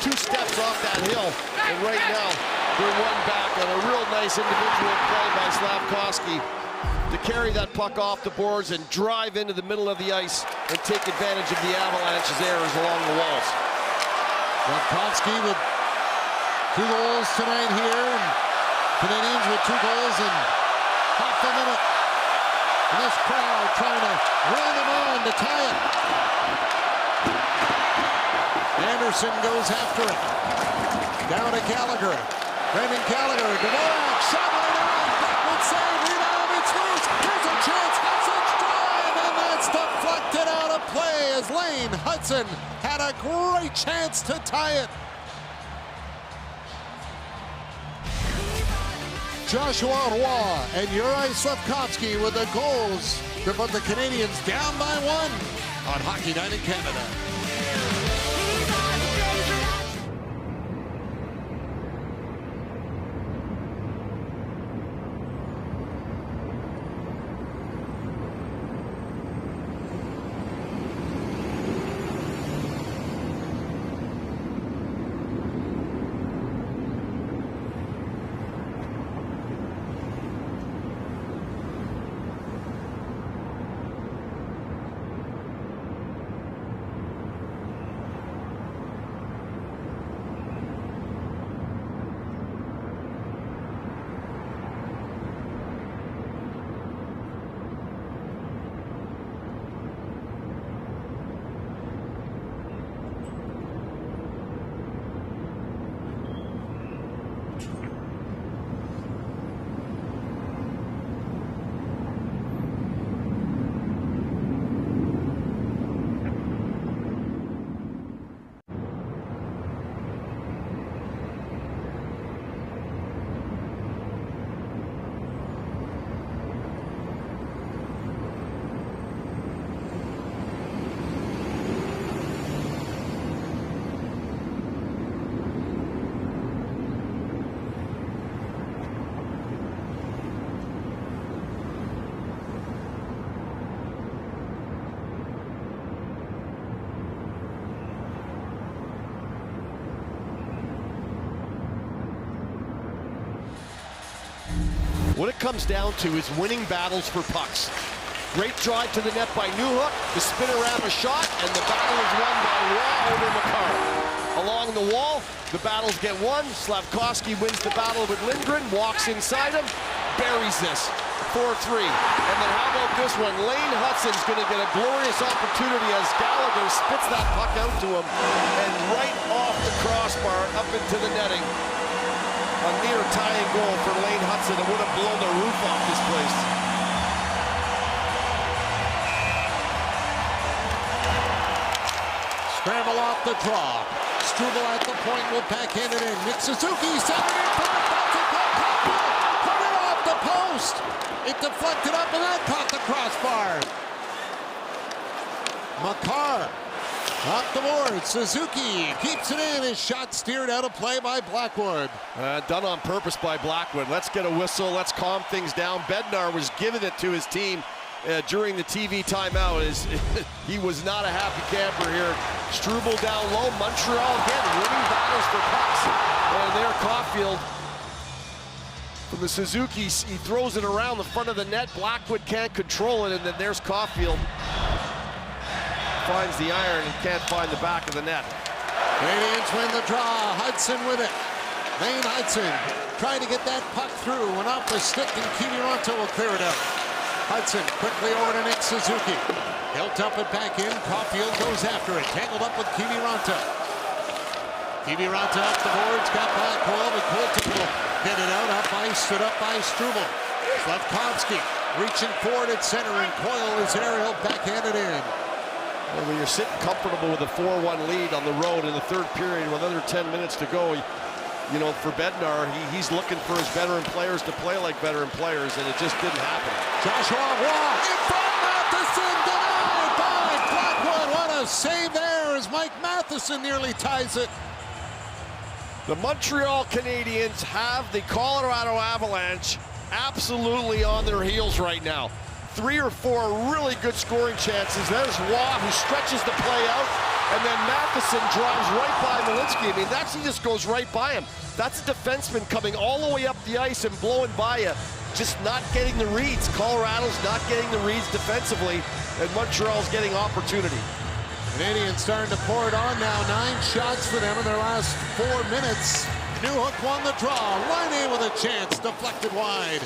2 steps off that hill, and right now they're 1 back on a real nice individual play by Slafkovsky to carry that puck off the boards and drive into the middle of the ice and take advantage of the Avalanche's errors along the walls. Slafkovsky with 2 goals tonight here, and Canadians with 2 goals in half a minute. And this crowd trying to run them on to tie it. Anderson goes after it. Down to Gallagher. Brendan Gallagher, Dvorak, shot right on. Blackwood save, rebound, it's loose. Here's a chance, Hudson's drive, and that's deflected out of play as Lane Hudson had a great chance to tie it. Joshua Roy and Juraj Slafkovsky with the goals to put the Canadians down by 1 on Hockey Night in Canada. comes down to is winning battles for pucks. Great drive to the net by Newhook, the spin-around shot, and the battle is won by Waugh over Makar. Along the wall, the battles get won. Slafkovsky wins the battle with Lindgren, walks inside him, buries this. 4-3. And then how about this one? Lane Hutson's going to get a glorious opportunity as Gallagher spits that puck out to him. And right off the crossbar, up into the netting. A near tying goal for Lane Hutson. It would have blown the roof off this place. Scramble off the draw. Struble at the point will backhand it in. Nick Suzuki centered in front. That's a good pop. Put it off the post. It deflected up and that caught the crossbar. Makar off the board. Suzuki keeps it in. His shot steered out of play by Blackwood. Done on purpose by Blackwood. Let's get a whistle. Let's calm things down. Bednar was giving it to his team during the TV timeout. He was not a happy camper here. Struble down low. Montreal again winning battles for pucks. And there Caulfield from the Suzuki. He throws it around the front of the net. Blackwood can't control it, and then there's Caulfield. Finds the iron and can't find the back of the net. Canadians win the draw. Hudson with it. Lane Hudson trying to get that puck through. Went off the stick and Kiviranta will clear it out. Hudson quickly over to Nick Suzuki. He'll dump it back in. Caulfield goes after it. Tangled up with Kiviranta. Kiviranta up the boards. Got Blackwell, but Colton will get it out. Up ice, stood up by Struble. Slafkovsky reaching forward at center, and Coyle is there. He'll backhand it in. Well, when you're sitting comfortable with a 4-1 lead on the road in the third period with another 10 minutes to go, you know, for Bednar, he's looking for his veteran players to play like veteran players, and it just didn't happen. Joshua Waugh in front. Matheson denied by Blackwood. What a save there as Mike Matheson nearly ties it. The Montreal Canadiens have the Colorado Avalanche absolutely on their heels right now. 3 or 4 really good scoring chances. There's Waugh who stretches the play out, and then Matheson drives right by Malinsky. I mean, he just goes right by him. That's a defenseman coming all the way up the ice and blowing by you, just not getting the reads. Colorado's not getting the reads defensively, and Montreal's getting opportunity. Canadians starting to pour it on now. 9 shots for them in their last 4 minutes. Newhook won the draw. Laine with a chance, deflected wide.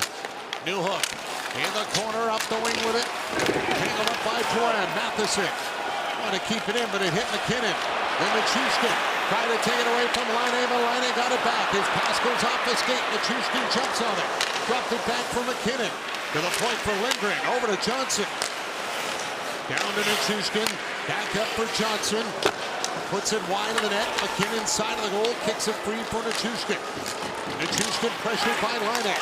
Newhook in the corner, up the wing with it. Tangled up by Drouin. Matheson wanted to keep it in, but it hit McKinnon. Then Nichushkin tried to take it away from Laine, but Laine got it back. His pass goes off the skate. Nichushkin jumps on it. Dropped it back for McKinnon. To the point for Lindgren. Over to Johnson. Down to Nichushkin. Back up for Johnson. Puts it wide of the net. McKinnon side of the goal. Kicks it free for Nichushkin. Nichushkin pressured by Laine.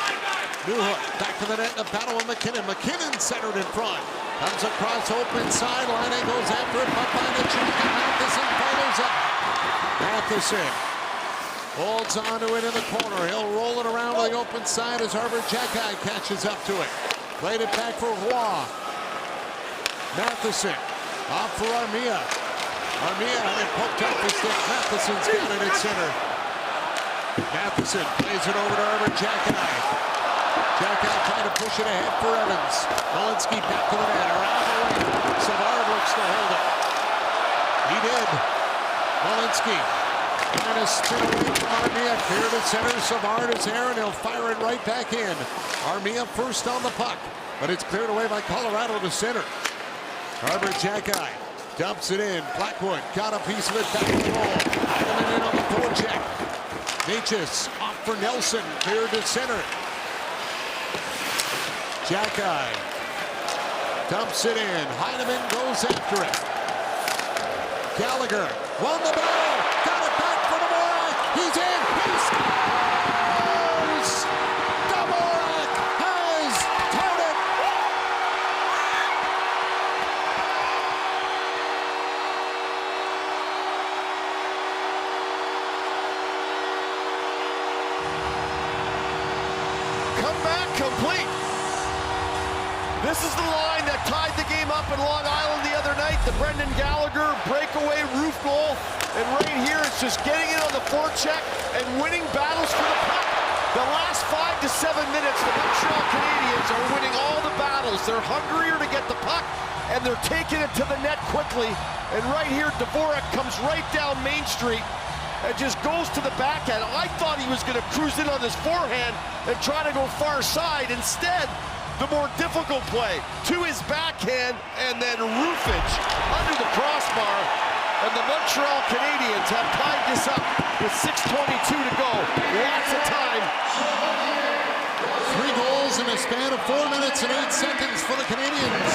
Newhook back to the net in a battle with McKinnon. McKinnon centered in front. Comes across open side. Laine goes after it. Up by Nichushkin. Matheson follows up. Matheson holds on to it in the corner. He'll roll it around to the open side as Arbor Xhekaj catches up to it. Played it back for Roy. Matheson off for Armia. Armia had it poked up the stick. Matheson's got it at center. Matheson plays it over to Arbor Xhekaj. Xhekaj trying to push it ahead for Evans. Malinsky back to the net. Around the wing. Savard looks to hold it. He did. Malinsky trying to spin away from Armia. Clear to center. Savard is there, and he'll fire it right back in. Armia first on the puck, but it's cleared away by Colorado to center. Arbor Xhekaj dumps it in. Blackwood got a piece of it back to the wall. Heineman in on the forecheck. Necas off for Nelson. Cleared to center. Xhekaj dumps it in. Heineman goes after it. Gallagher won the battle. Got it back for Dvorak. He's in. He scores! Dvorak has tied it. Comeback complete. This is the line that tied the game up in Long Island the other night. The Brendan Gallagher breakaway roof goal. And right here, it's just getting it on the forecheck and winning battles for the puck. The last 5 to 7 minutes, the Montreal Canadiens are winning all the battles. They're hungrier to get the puck, and they're taking it to the net quickly. And right here, Dvorak comes right down Main Street and just goes to the backhand. I thought he was going to cruise in on his forehand and try to go far side. Instead, the more difficult play to his backhand, and then roofage under the crossbar. And the Montreal Canadiens have tied this up with 6:22 to go. Lots of time. 3 goals in a span of 4 minutes and 8 seconds for the Canadiens.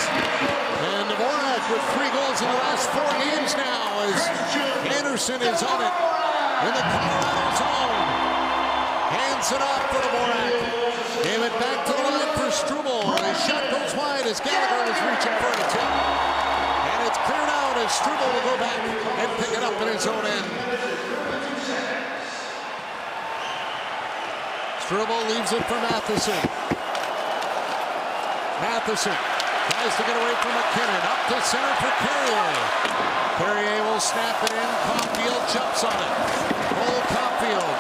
And Dvorak with 3 goals in the last 4 games now as Anderson is on it in the Colorado zone. Hands it off for Dvorak. Gave it back to the line for Struble. His shot goes wide as Gallagher was reaching for it too. And it's cleared out as Struble will go back and pick it up in his own end. Struble leaves it for Matheson. Matheson tries to get away from McKinnon. Up to center for Carrier. Carrier will snap it in. Caulfield jumps on it. Cole Caulfield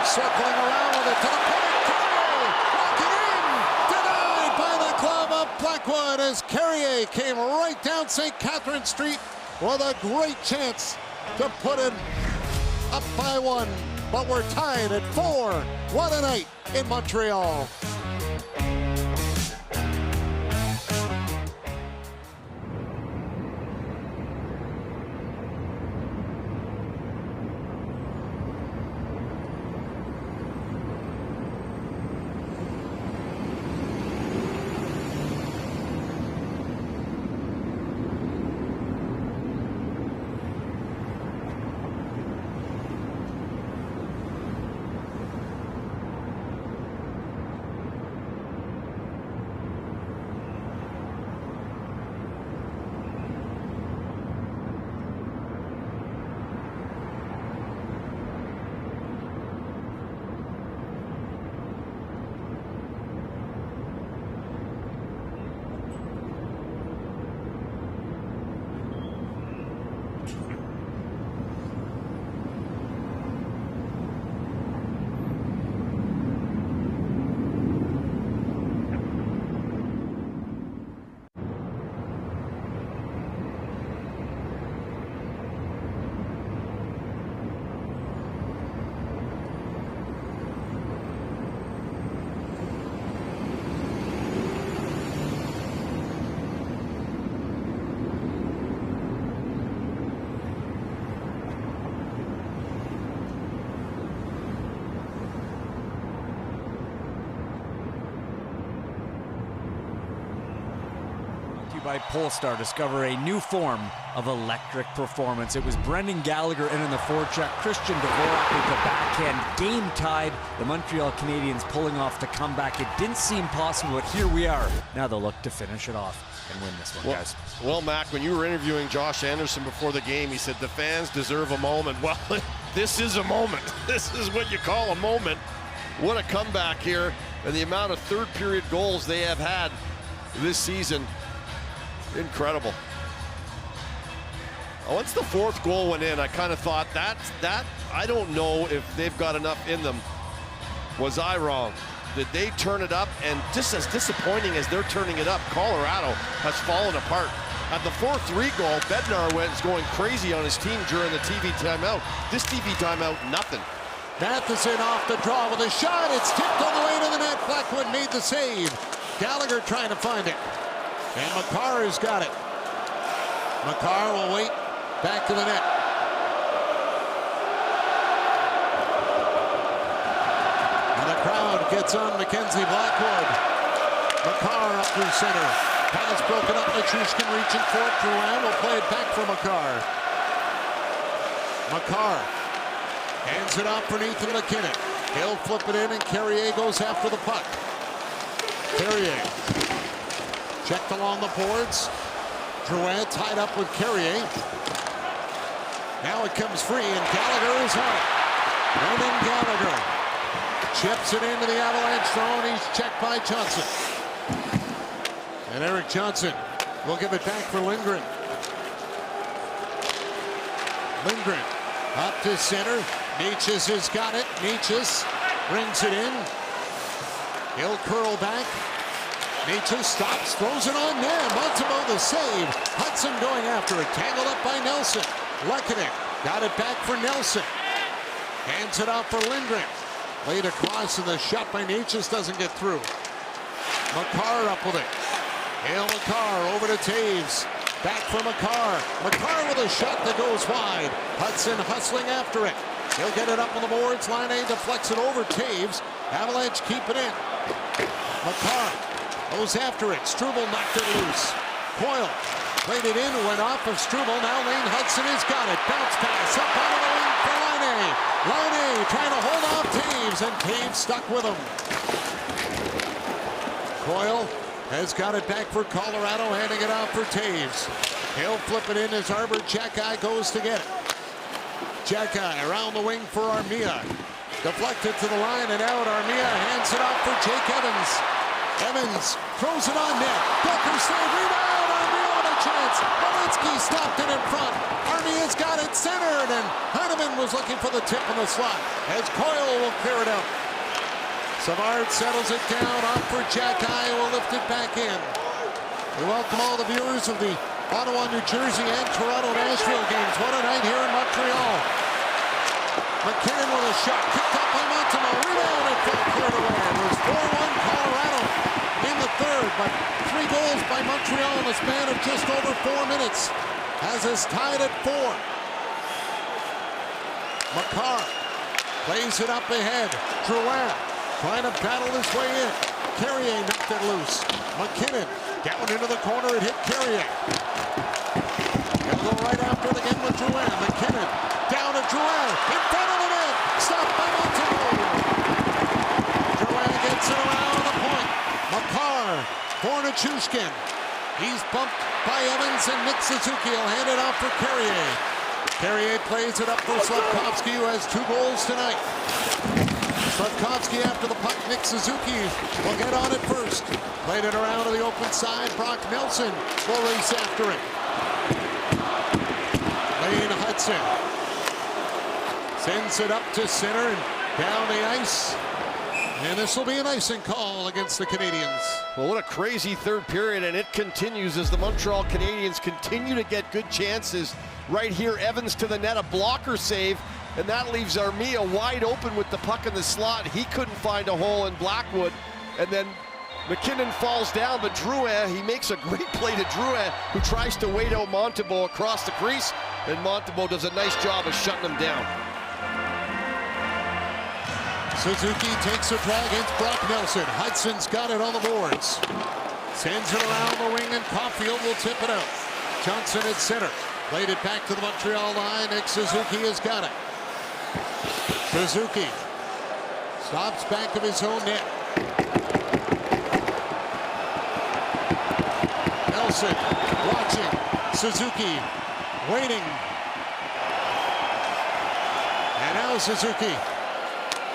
circling around with it to the point. Carrier walking in. Denied by the club of Blackwood as Carrier came right down St. Catherine Street with a great chance to put it up by 1. But we're tied at 4. What a night in Montreal. By Polestar, discover a new form of electric performance. It was Brendan Gallagher in the forecheck, Christian Dvorak with the backhand, game tied. The Montreal Canadiens pulling off the comeback. It didn't seem possible, but here we are. Now they'll look to finish it off and win this one, guys. Well, Mac, when you were interviewing Josh Anderson before the game, he said the fans deserve a moment. Well, this is a moment. This is what you call a moment. What a comeback here, and the amount of third period goals they have had this season. Incredible. Once the 4th goal went in, I kind of thought that I don't know if they've got enough in them. Was I wrong? Did they turn it up? And just as disappointing as they're turning it up, Colorado has fallen apart. At the 4-3 goal, Bednar was going crazy on his team during the TV timeout. This TV timeout, nothing. Matheson off the draw with a shot. It's tipped on the way to the net. Blackwood made the save. Gallagher trying to find it. And Makar has got it. Makar will wait back to the net. And the crowd gets on Mackenzie Blackwood. Makar up through center. Pass broken up. Nichushkin reaching for it. Drouin will play it back for Makar. Makar hands it off for Nathan McKinnon. He'll flip it in, and Carrier goes after the puck. Carrier checked along the boards. Drouin tied up with Carrier. Now it comes free, and Gallagher is on it. Brendan Gallagher chips it into the Avalanche zone. He's checked by Johnson. And Eric Johnson will give it back for Lindgren. Lindgren up to center. Necas has got it. Necas brings it in. He'll curl back. Necas stops, throws it on net. Montembeault the save. Hudson going after it. Tangled up by Nelson. Lekanen got it back for Nelson. Hands it off for Lindgren. Laid across, and the shot by Necas doesn't get through. Makar up with it. Hale Makar over to Taves. Back for Makar. Makar with a shot that goes wide. Hudson hustling after it. He'll get it up on the boards. Line A deflects it over Taves. Avalanche keep it in. Makar goes after it. Struble knocked it loose. Coyle played it in, went off of Struble. Now Lane Hudson has got it. Bounce pass up out of the wing for Line A. Line A trying to hold off Taves, and Taves stuck with him. Coyle has got it back for Colorado, handing it out for Taves. He'll flip it in as Arbor Xhekaj goes to get it. Xhekaj around the wing for Armia. Deflected to the line and out. Armia hands it off for Jake Evans. Evans throws it on net. Becker save, rebound. Armia with a chance. Malinsky stopped it in front. Armia's got it centered, and Heineman was looking for the tip on the slot as Coyle will clear it out. Savard settles it down, off for Xhekaj, who will lift it back in. We welcome all the viewers of the Ottawa, New Jersey and Toronto Nashville games. What a night here in Montreal. McKinnon with a shot, kicked up by Montembeault. Rebound and fell cleared away. It was 4-1 Colorado in the third, but 3 goals by Montreal in a span of just over 4 minutes has us tied at 4. Makar plays it up ahead. Drouin trying to battle his way in. Carrier knocked it loose. McKinnon down into the corner. It hit Carrier. He'll go right after it again with Drouin. McKinnon down to Drouin. In front of the net. Stopped by Montembeault. Drouin gets it around the point. Makar for Nichushkin. He's bumped by Evans, and Nick Suzuki will hand it off for Carrier. Carrier plays it up for Slavkovsky, who has 2 goals tonight. Slavkovsky after the puck. Nick Suzuki will get on it first. Played it around to the open side. Brock Nelson will race after it. Lane Hudson sends it up to center and down the ice. And this will be an icing call against the Canadiens. Well, what a crazy third period, and it continues as the Montreal Canadiens continue to get good chances. Right here, Evans to the net, a blocker save. And that leaves Armia wide open with the puck in the slot. He couldn't find a hole in Blackwood. And then McKinnon falls down, but Drouin, he makes a great play to Drouin, who tries to wait out Montembeault across the crease. And Montembeault does a nice job of shutting him down. Suzuki takes a drag against Brock Nelson. Hudson's got it on the boards. Sends it around the wing, and Caulfield will tip it out. Johnson at center. Played it back to the Montreal line. Nick Suzuki has got it. Suzuki stops back of his own net. Nelson watching. Suzuki waiting. And now Suzuki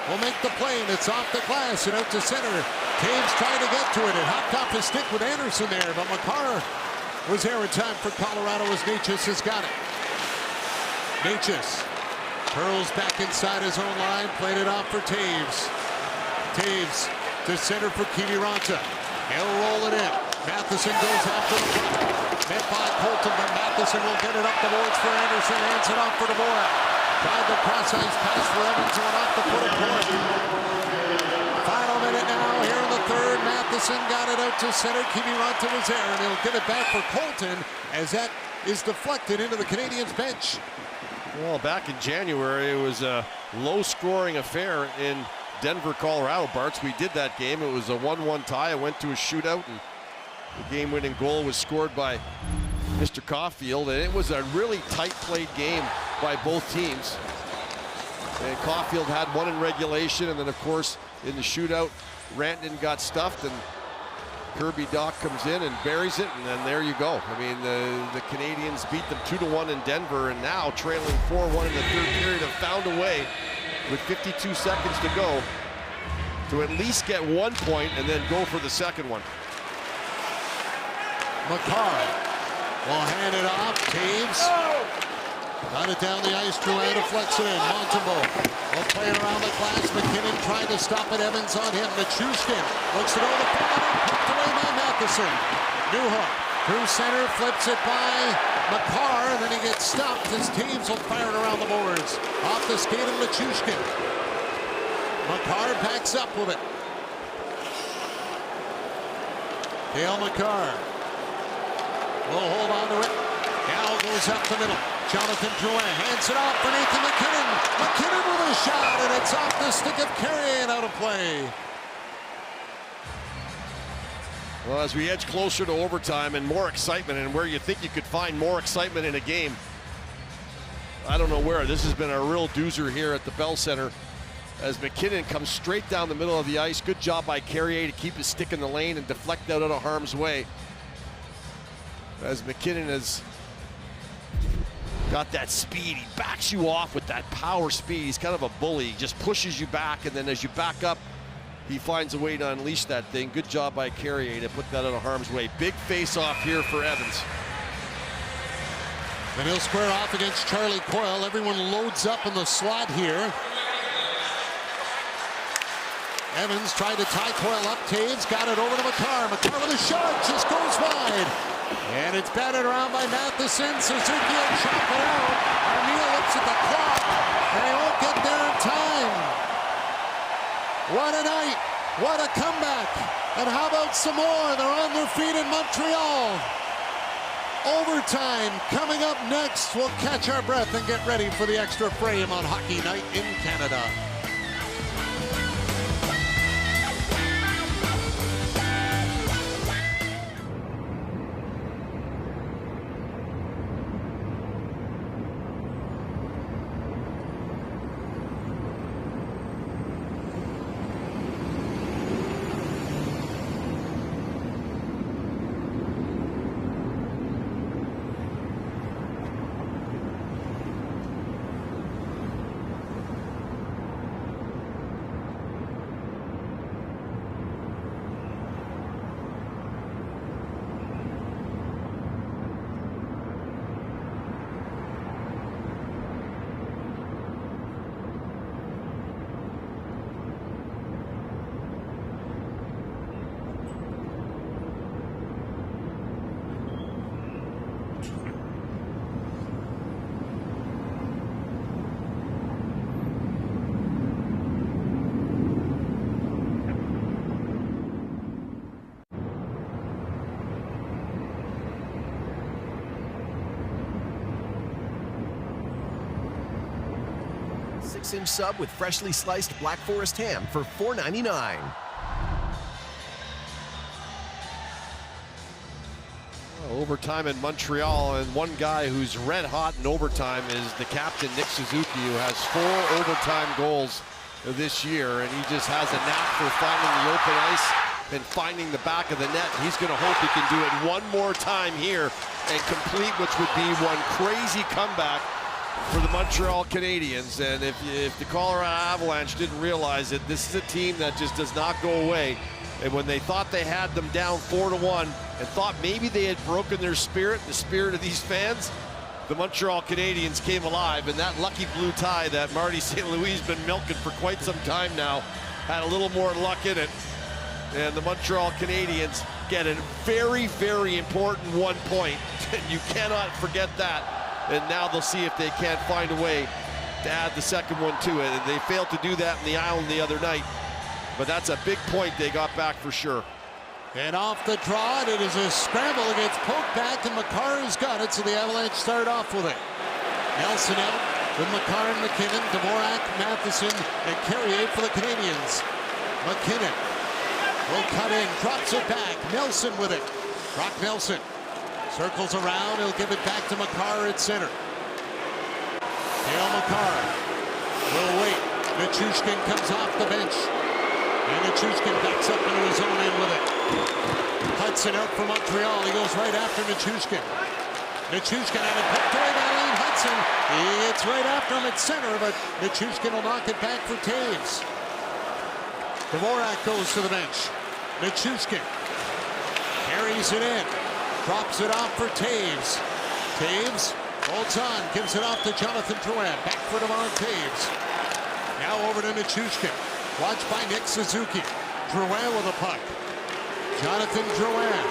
will make the play, and it's off the glass and out to center. Taves trying to get to it. It hopped off his stick with Anderson there, but Makar was there in time for Colorado as Necas has got it. Necas curls back inside his own line, played it off for Taves. Taves to center for Kiviranta. He'll roll it in. Matheson goes after the puck. Met by Colton, but Matheson will get it up the boards for Anderson. Hands it off for DeBoer. Tried the cross-ice pass for Evans, went off the foot of Coyle. Final minute now here in the third. Matheson got it out to center. Kiviranta was there, and he'll give it back for Colton as that is deflected into the Canadiens bench. Well, back in January, it was a low-scoring affair in Denver, Colorado. Barts, we did that game. It was a 1-1 tie. It went to a shootout, and the game-winning goal was scored by Mr. Caulfield, and it was a really tight-played game by both teams. And Caulfield had one in regulation, and then, of course, in the shootout, Rantanen got stuffed, and Kirby Dach comes in and buries it, and then there you go. I mean, the Canadiens beat them 2-1 in Denver, and now trailing 4-1 in the third period have found a way with 52 seconds to go to at least get 1 point and then go for the second one. Makar will hand it off. Taves Got it down the ice. Drouin deflects it in. Montembeault will play it around the glass. McKinnon trying to stop it. Evans on him. Nichushkin looks it over the corner. Poked away by Matheson. Newhook through center. Flips it by Makar. And then he gets stopped as Taves will fire it around the boards. Off the skate of Nichushkin. Makar backs up with it. Cale Makar will hold on to it. Gal goes up the middle. Jonathan Drouin hands it off for Nathan McKinnon. McKinnon with a shot, and it's off the stick of Carrier and out of play. Well, as we edge closer to overtime and more excitement, and where you think you could find more excitement in a game, I don't know where. This has been a real doozer here at the Bell Center as McKinnon comes straight down the middle of the ice. Good job by Carrier to keep his stick in the lane and deflect out of harm's way. As McKinnon has got that speed, he backs you off with that power speed. He's kind of a bully. He just pushes you back, and then as you back up, he finds a way to unleash that thing. Good job by Carrier to put that out of harm's way. Big face-off here for Evans. And he'll square off against Charlie Coyle. Everyone loads up in the slot here. Evans tried to tie Coyle up. Taves got it over to Makar. Makar with a shot, just goes wide. And it's batted around by Matheson. Suzuki will chop it out. Armia looks at the clock, and they won't get there in time. What a night. What a comeback. And how about some more? They're on their feet in Montreal. Overtime coming up next. We'll catch our breath and get ready for the extra frame on Hockey Night in Canada. Six-inch sub with freshly sliced Black Forest ham for $4.99. Overtime in Montreal, and one guy who's red hot in overtime is the captain, Nick Suzuki, who has 4 overtime goals this year, and he just has a knack for finding the open ice and finding the back of the net. He's going to hope he can do it one more time here and complete, which would be one crazy comeback for the Montreal Canadiens. And if the Colorado Avalanche didn't realize it, this is a team that just does not go away. And when they thought they had them down 4-1 and thought maybe they had broken their spirit, the spirit of these fans, the Montreal Canadiens came alive, and that lucky blue tie that Marty St. Louis has been milking for quite some time now had a little more luck in it. And the Montreal Canadiens get a very, very important 1 point. And you cannot forget that. And now they'll see if they can't find a way to add the second one to it. And they failed to do that in the Island the other night. But that's a big point they got back for sure. And off the draw, it is a scramble. It gets poked back, and Makar has got it, so the Avalanche start off with it. Nelson out with Makar and McKinnon, Dvorak, Matheson, and Carrier for the Canadiens. McKinnon will cut in, drops it back. Nelson with it. Brock Nelson circles around. He'll give it back to Makar at center. Cale Makar will wait. Nichushkin comes off the bench. And Nichushkin backs up into his own end with it. Hudson out for Montreal. He goes right after Nichushkin. Nichushkin had it poked away by Lane Hudson. He gets right after him at center, but Nichushkin will knock it back for Taves. Dvorak goes to the bench. Nichushkin carries it in. Drops it off for Taves. Taves Holds on, gives it off to Jonathan Drouin. Back for Devon Toews. Now over to Nichushkin. Watched by Nick Suzuki. Drouin with a puck. Jonathan Drouin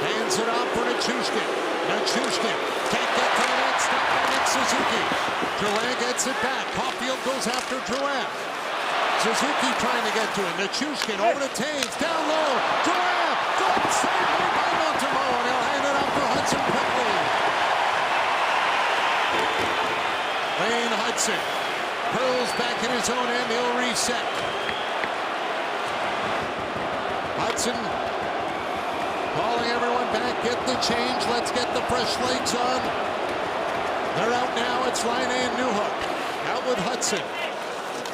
hands it off for Nichushkin. Nichushkin can't get to the net. Stopped by Nick Suzuki. Drouin gets it back. Caulfield goes after Drouin. Suzuki trying to get to it. Nichushkin over to Toews. Down low. Drouin. Good save by Montembeault. And he'll hand it off to Hudson quickly. Wayne Hudson curls back in his own end. He'll reset. Hudson calling everyone back. Get the change. Let's get the fresh legs on. They're out now. It's Laine and Newhook. Out with Hudson.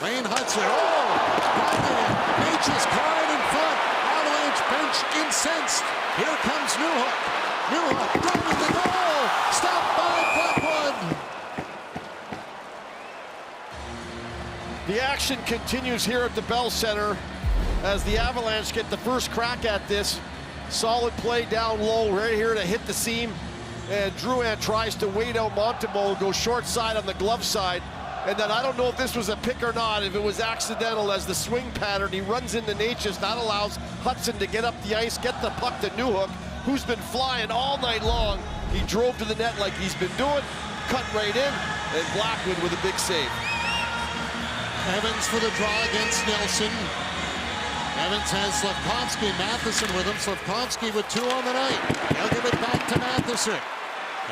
Wayne Hudson. Oh! Got it. Nature's caught in front. Avalanche bench incensed. Here comes Newhook. Newhook driving the goal. Stopped by Blackwood. The action continues here at the Bell Center as the Avalanche get the first crack at this. Solid play down low, right here to hit the seam. And Drouin tries to wait out Montembeault, go short side on the glove side. And then I don't know if this was a pick or not, if it was accidental as the swing pattern. He runs into Natchez. That allows Hudson to get up the ice, get the puck to Newhook, who's been flying all night long. He drove to the net like he's been doing, cut right in, and Blackwood with a big save. Evans for the draw against Nelson. Evans has Slafkovsky, Matheson with him. Slafkovsky with 2 on the night. He'll give it back to Matheson.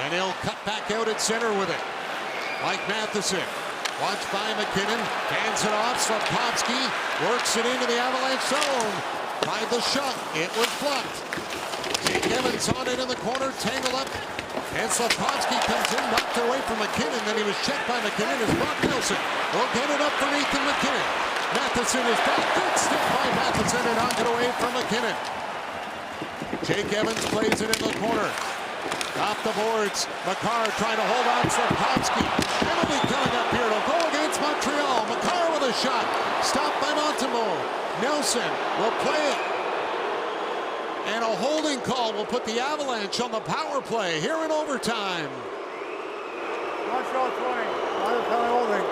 And he'll cut back out at center with it. Mike Matheson. Watched by McKinnon. Hands it off. Slafkovsky works it into the Avalanche zone. Tried the shot. It was blocked. Jake Evans on it in the corner. Tangled up. And Slafkovsky comes in, knocked away from McKinnon. Then he was checked by McKinnon as Brock Nelson will get it up for Nathan McKinnon. Matheson is back. Good stick by Matheson and knocked it away from McKinnon. Jake Evans plays it in the corner. Off the boards. Makar trying to hold on Slafkovsky. Penalty coming up here. It'll go against Montreal. Makar with a shot. Stopped by Montembeault. Nelson will play it. And a holding call will put the Avalanche on the power play here in overtime. Montreal 20. Minor penalty holding.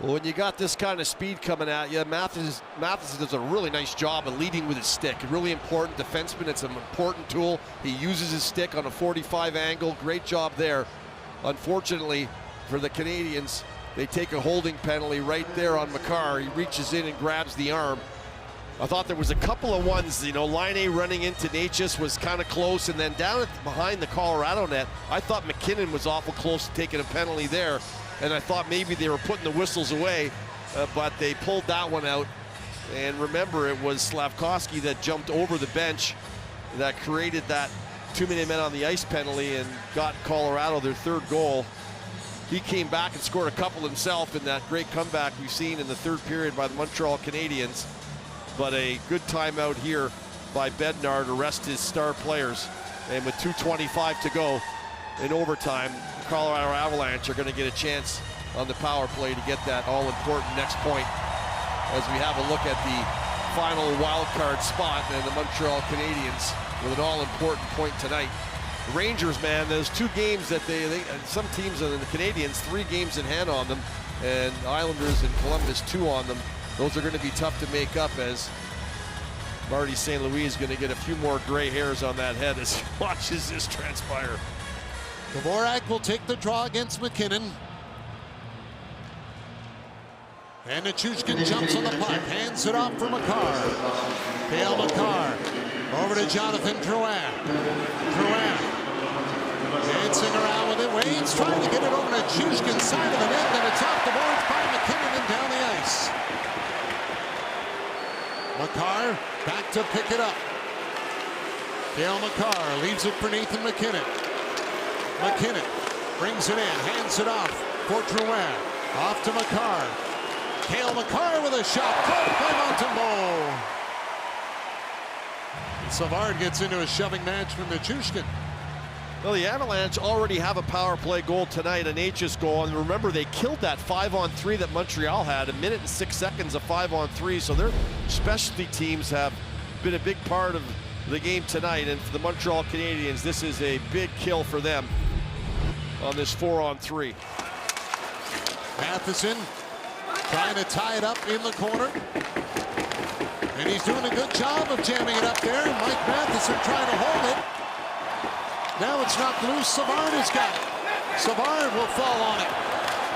Well, when you got this kind of speed coming at you, Matheson does a really nice job of leading with his stick. A really important defenseman. It's an important tool. He uses his stick on a 45 angle. Great job there. Unfortunately for the Canadiens, they take a holding penalty right there on Makar. He reaches in and grabs the arm. I thought there was a couple of ones, Laine running into Natchez was kind of close, and then down behind the Colorado net, I thought McKinnon was awful close to taking a penalty there, and I thought maybe they were putting the whistles away, but they pulled that one out. And remember, it was Slafkovsky that jumped over the bench that created that 2-minute men on the ice penalty and got Colorado their 3rd goal. He came back and scored a couple himself in that great comeback we've seen in the 3rd period by the Montreal Canadiens. But a good timeout here by Bednar to rest his star players. And with 2:25 to go in overtime, the Colorado Avalanche are going to get a chance on the power play to get that all-important next point as we have a look at the final wild card spot and the Montreal Canadiens with an all-important point tonight. The Rangers, man, those 2 games that some teams in the Canadiens, 3 games in hand on them, and Islanders and Columbus 2 on them. Those are going to be tough to make up as Marty St. Louis is going to get a few more gray hairs on that head as he watches this transpire. Dvorak will take the draw against McKinnon. And Nichushkin jumps on the puck, hands it off for Makar. Cale Makar over to Jonathan Drouin. Drouin dancing around with it. Wade's trying to get it over to Nichushkin's side of the net, and it's off the boards by McKinnon and down the ice. Makar back to pick it up. Cale Makar leaves it for Nathan McKinnon. McKinnon brings it in, hands it off for Drouin. Off to Makar. Cale Makar with a shot, caught by Montembeault. Savard gets into a shoving match from Nichushkin. Well, the Avalanche already have a power play goal tonight, an Natchez goal, and remember they killed that 5-on-3 that Montreal had, 1 minute and 6 seconds of 5-on-3, so their specialty teams have been a big part of the game tonight. And for the Montreal Canadiens, this is a big kill for them on this 4-on-3. Matheson trying to tie it up in the corner. And he's doing a good job of jamming it up there. Mike Matheson trying to hold it. Now it's knocked loose. Savard has got it. Savard will fall on it.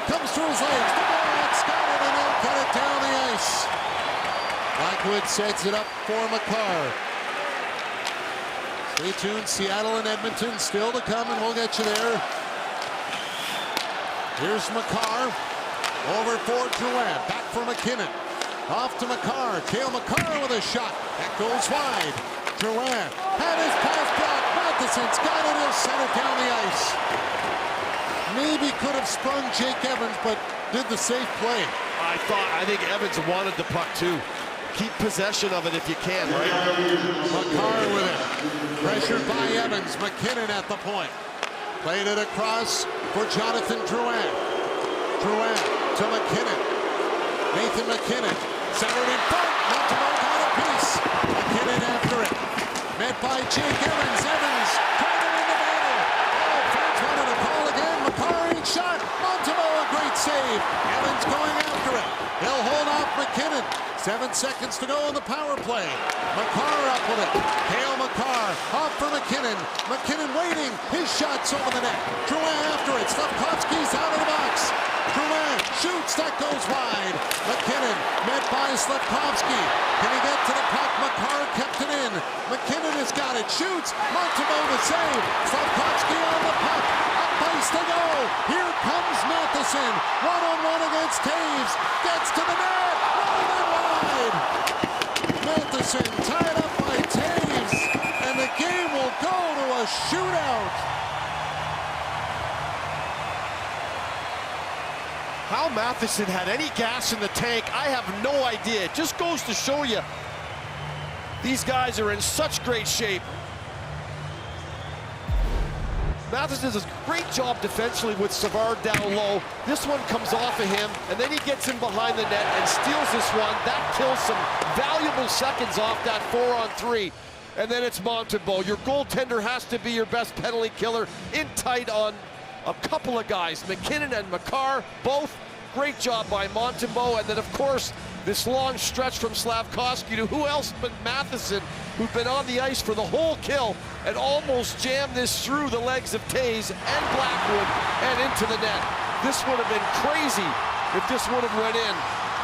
Comes to his legs. The Bulldogs got it, and they'll cut it down the ice. Blackwood sets it up for Makar. Stay tuned. Seattle and Edmonton still to come, and we'll get you there. Here's Makar. Over for Drouin. Back for McKinnon. Off to Makar. Cale Makar with a shot. That goes wide. Drouin had his pass blocked. Matheson's got it. He'll set it down the ice. Maybe could have sprung Jake Evans, but did the safe play. I think Evans wanted the puck too. Keep possession of it if you can, right? Makar with it. Pressured by Evans. McKinnon at the point. Played it across for Jonathan Drouin. Drouin to McKinnon. Nathan McKinnon. Centered in front. Montembeault got a piece. McKinnon after it. Met by Jake Evans. Evans trying to win the battle. Oh, fans wanted to call again. Makar ain't shot. Montembeault a great save. Evans going after it. He'll hold off McKinnon. 7 seconds to go on the power play. Makar up with it. Cale Makar off for McKinnon. McKinnon waiting. His shot's over the net. Drouin after it. Slavkovsky's out of the box. Drouin shoots. That goes wide. McKinnon met by Slavkovsky. Can he get to the puck? Makar kept it in. McKinnon has got it. Shoots. Montembeault to save. Slavkovsky on the puck. Up ice to go. Here comes Matheson. One-on-one against Taves. Gets to the net. Matheson tied up by Taves, and the game will go to a shootout. How Matheson had any gas in the tank, I have no idea. It just goes to show you, these guys are in such great shape. Matheson does a great job defensively with Savard down low. This one comes off of him, and then he gets in behind the net and steals this one. That kills some valuable seconds off that 4-on-3. And then it's Montembeault. Your goaltender has to be your best penalty killer, in tight on a couple of guys. McKinnon and Makar, both. Great job by Montembeault. And then, of course, this long stretch from Slavkovsky to who else but Matheson, who've been on the ice for the whole kill and almost jammed this through the legs of Taves and Blackwood and into the net. This would have been crazy if this would have went in.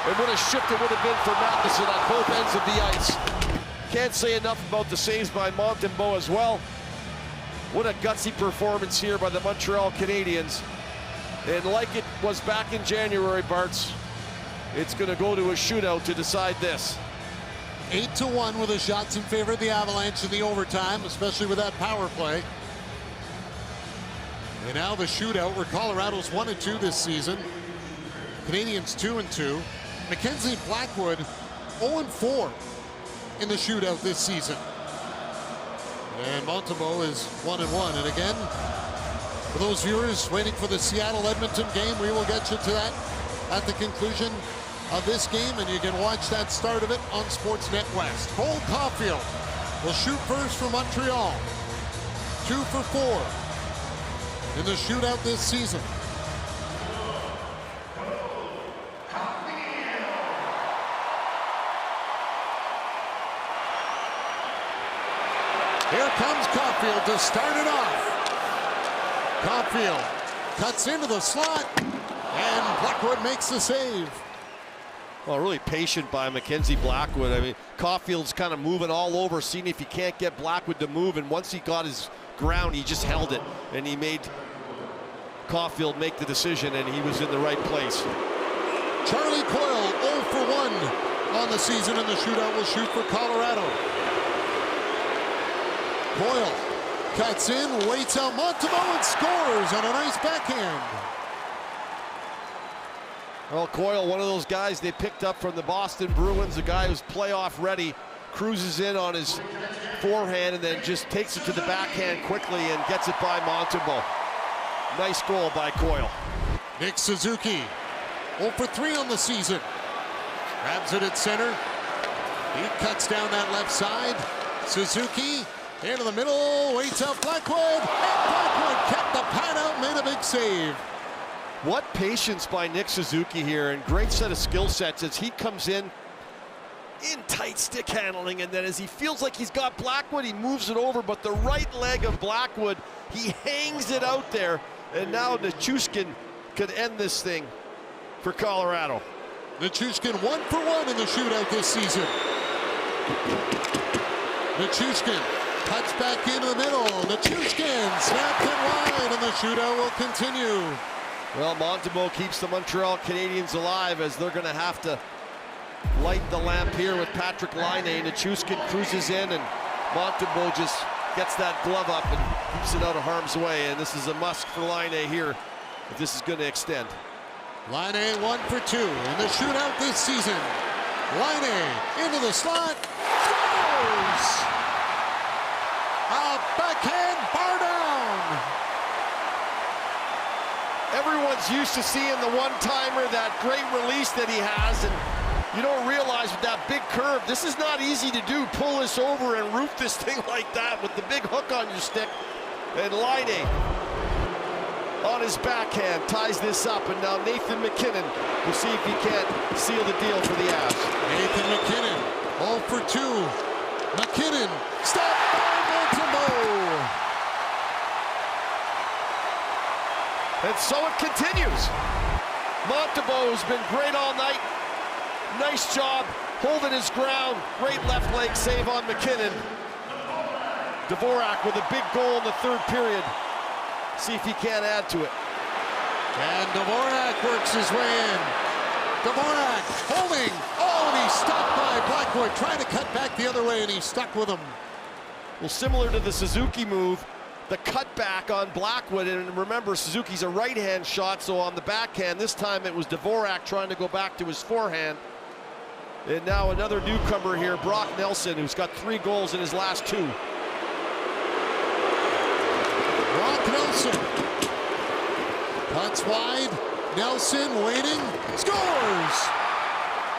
And what a shift it would have been for Matheson on both ends of the ice. Can't say enough about the saves by Montembeault as well. What a gutsy performance here by the Montreal Canadiens. And like it was back in January, Bartz, it's going to go to a shootout to decide this. 8-1 with the shots in favor of the Avalanche in the overtime, especially with that power play. And now the shootout, where Colorado's 1-2 this season. Canadiens 2-2. Mackenzie Blackwood 0-4 in the shootout this season. And Montembeault is 1-1. And again, for those viewers waiting for the Seattle-Edmonton game, we will get you to that at the conclusion of this game, and you can watch that start of it on Sportsnet West. Cole Caulfield will shoot first for Montreal. 2 for 4 in the shootout this season. Here comes Caulfield to start it off. Caulfield cuts into the slot, and Blackwood makes the save. Well, really patient by Mackenzie Blackwood. I mean, Caulfield's kind of moving all over, seeing if he can't get Blackwood to move, and once he got his ground, he just held it, and he made Caulfield make the decision, and he was in the right place. Charlie Coyle 0 for 1 on the season in the shootout, will shoot for Colorado. Coyle cuts in, waits out Montembeault, and scores on a nice backhand. Well, Coyle, one of those guys they picked up from the Boston Bruins, a guy who's playoff ready, cruises in on his forehand and then just takes it to the backhand quickly and gets it by Montembeault. Nice goal by Coyle. Nick Suzuki 0 for 3 on the season. Grabs it at center. He cuts down that left side. Suzuki into the middle, waits out Blackwood, and Blackwood kept the pad out, made a big save. What patience by Nick Suzuki here, and great set of skill sets as he comes in tight stick handling, and then as he feels like he's got Blackwood, he moves it over, but the right leg of Blackwood, he hangs it out there, and now Nichushkin could end this thing for Colorado. Nichushkin 1 for 1 in the shootout this season. Nichushkin cuts back into the middle. Nichushkin snapped it wide, and the shootout will continue. Well, Montembeault keeps the Montreal Canadiens alive as they're going to have to light the lamp here with Patrick Laine. Nichushkin cruises in, and Montembeault just gets that glove up and keeps it out of harm's way. And this is a must for Laine here if this is going to extend. Laine 1 for 2 in the shootout this season. Laine into the slot, scores! A backhand bar down. Everyone's used to seeing the one-timer, that great release that he has, and you don't realize with that big curve, this is not easy to do. Pull this over and roof this thing like that with the big hook on your stick. And Laine on his backhand ties this up, and now Nathan MacKinnon will see if he can't seal the deal for the Avs. Nathan MacKinnon 0 for 2. MacKinnon stopped by Montembeault. And so it continues. Montembeault has been great all night. Nice job holding his ground. Great left leg save on MacKinnon. Dvorak with a big goal in the third period. See if he can't add to it. And Dvorak works his way in. Dvorak holding. Oh, and he's stopped by Blackwood, trying to cut back the other way, and he's stuck with him. Well, similar to the Suzuki move, the cutback on Blackwood, and remember, Suzuki's a right-hand shot, so on the backhand, this time it was Dvorak trying to go back to his forehand. And now another newcomer here, Brock Nelson, who's got 3 goals in his last 2. Brock Nelson cuts wide. Nelson waiting, scores!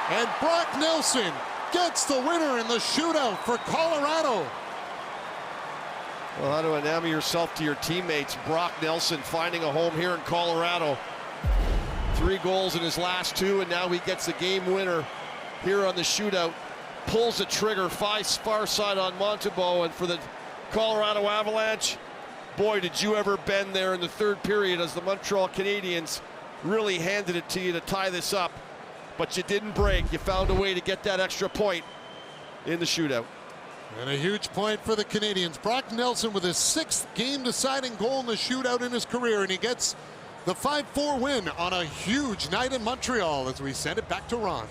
And Brock Nelson gets the winner in the shootout for Colorado. Well, how to enamor yourself to your teammates. Brock Nelson finding a home here in Colorado. 3 goals in his last 2, and now he gets the game winner here on the shootout. Pulls the trigger, far side on Montembeault, and for the Colorado Avalanche, boy, did you ever bend there in the third period as the Montreal Canadiens really handed it to you to tie this up. But you didn't break. You found a way to get that extra point in the shootout. And a huge point for the Canadiens. Brock Nelson with his 6th game-deciding goal in the shootout in his career, and he gets the 5-4 win on a huge night in Montreal as we send it back to Ron.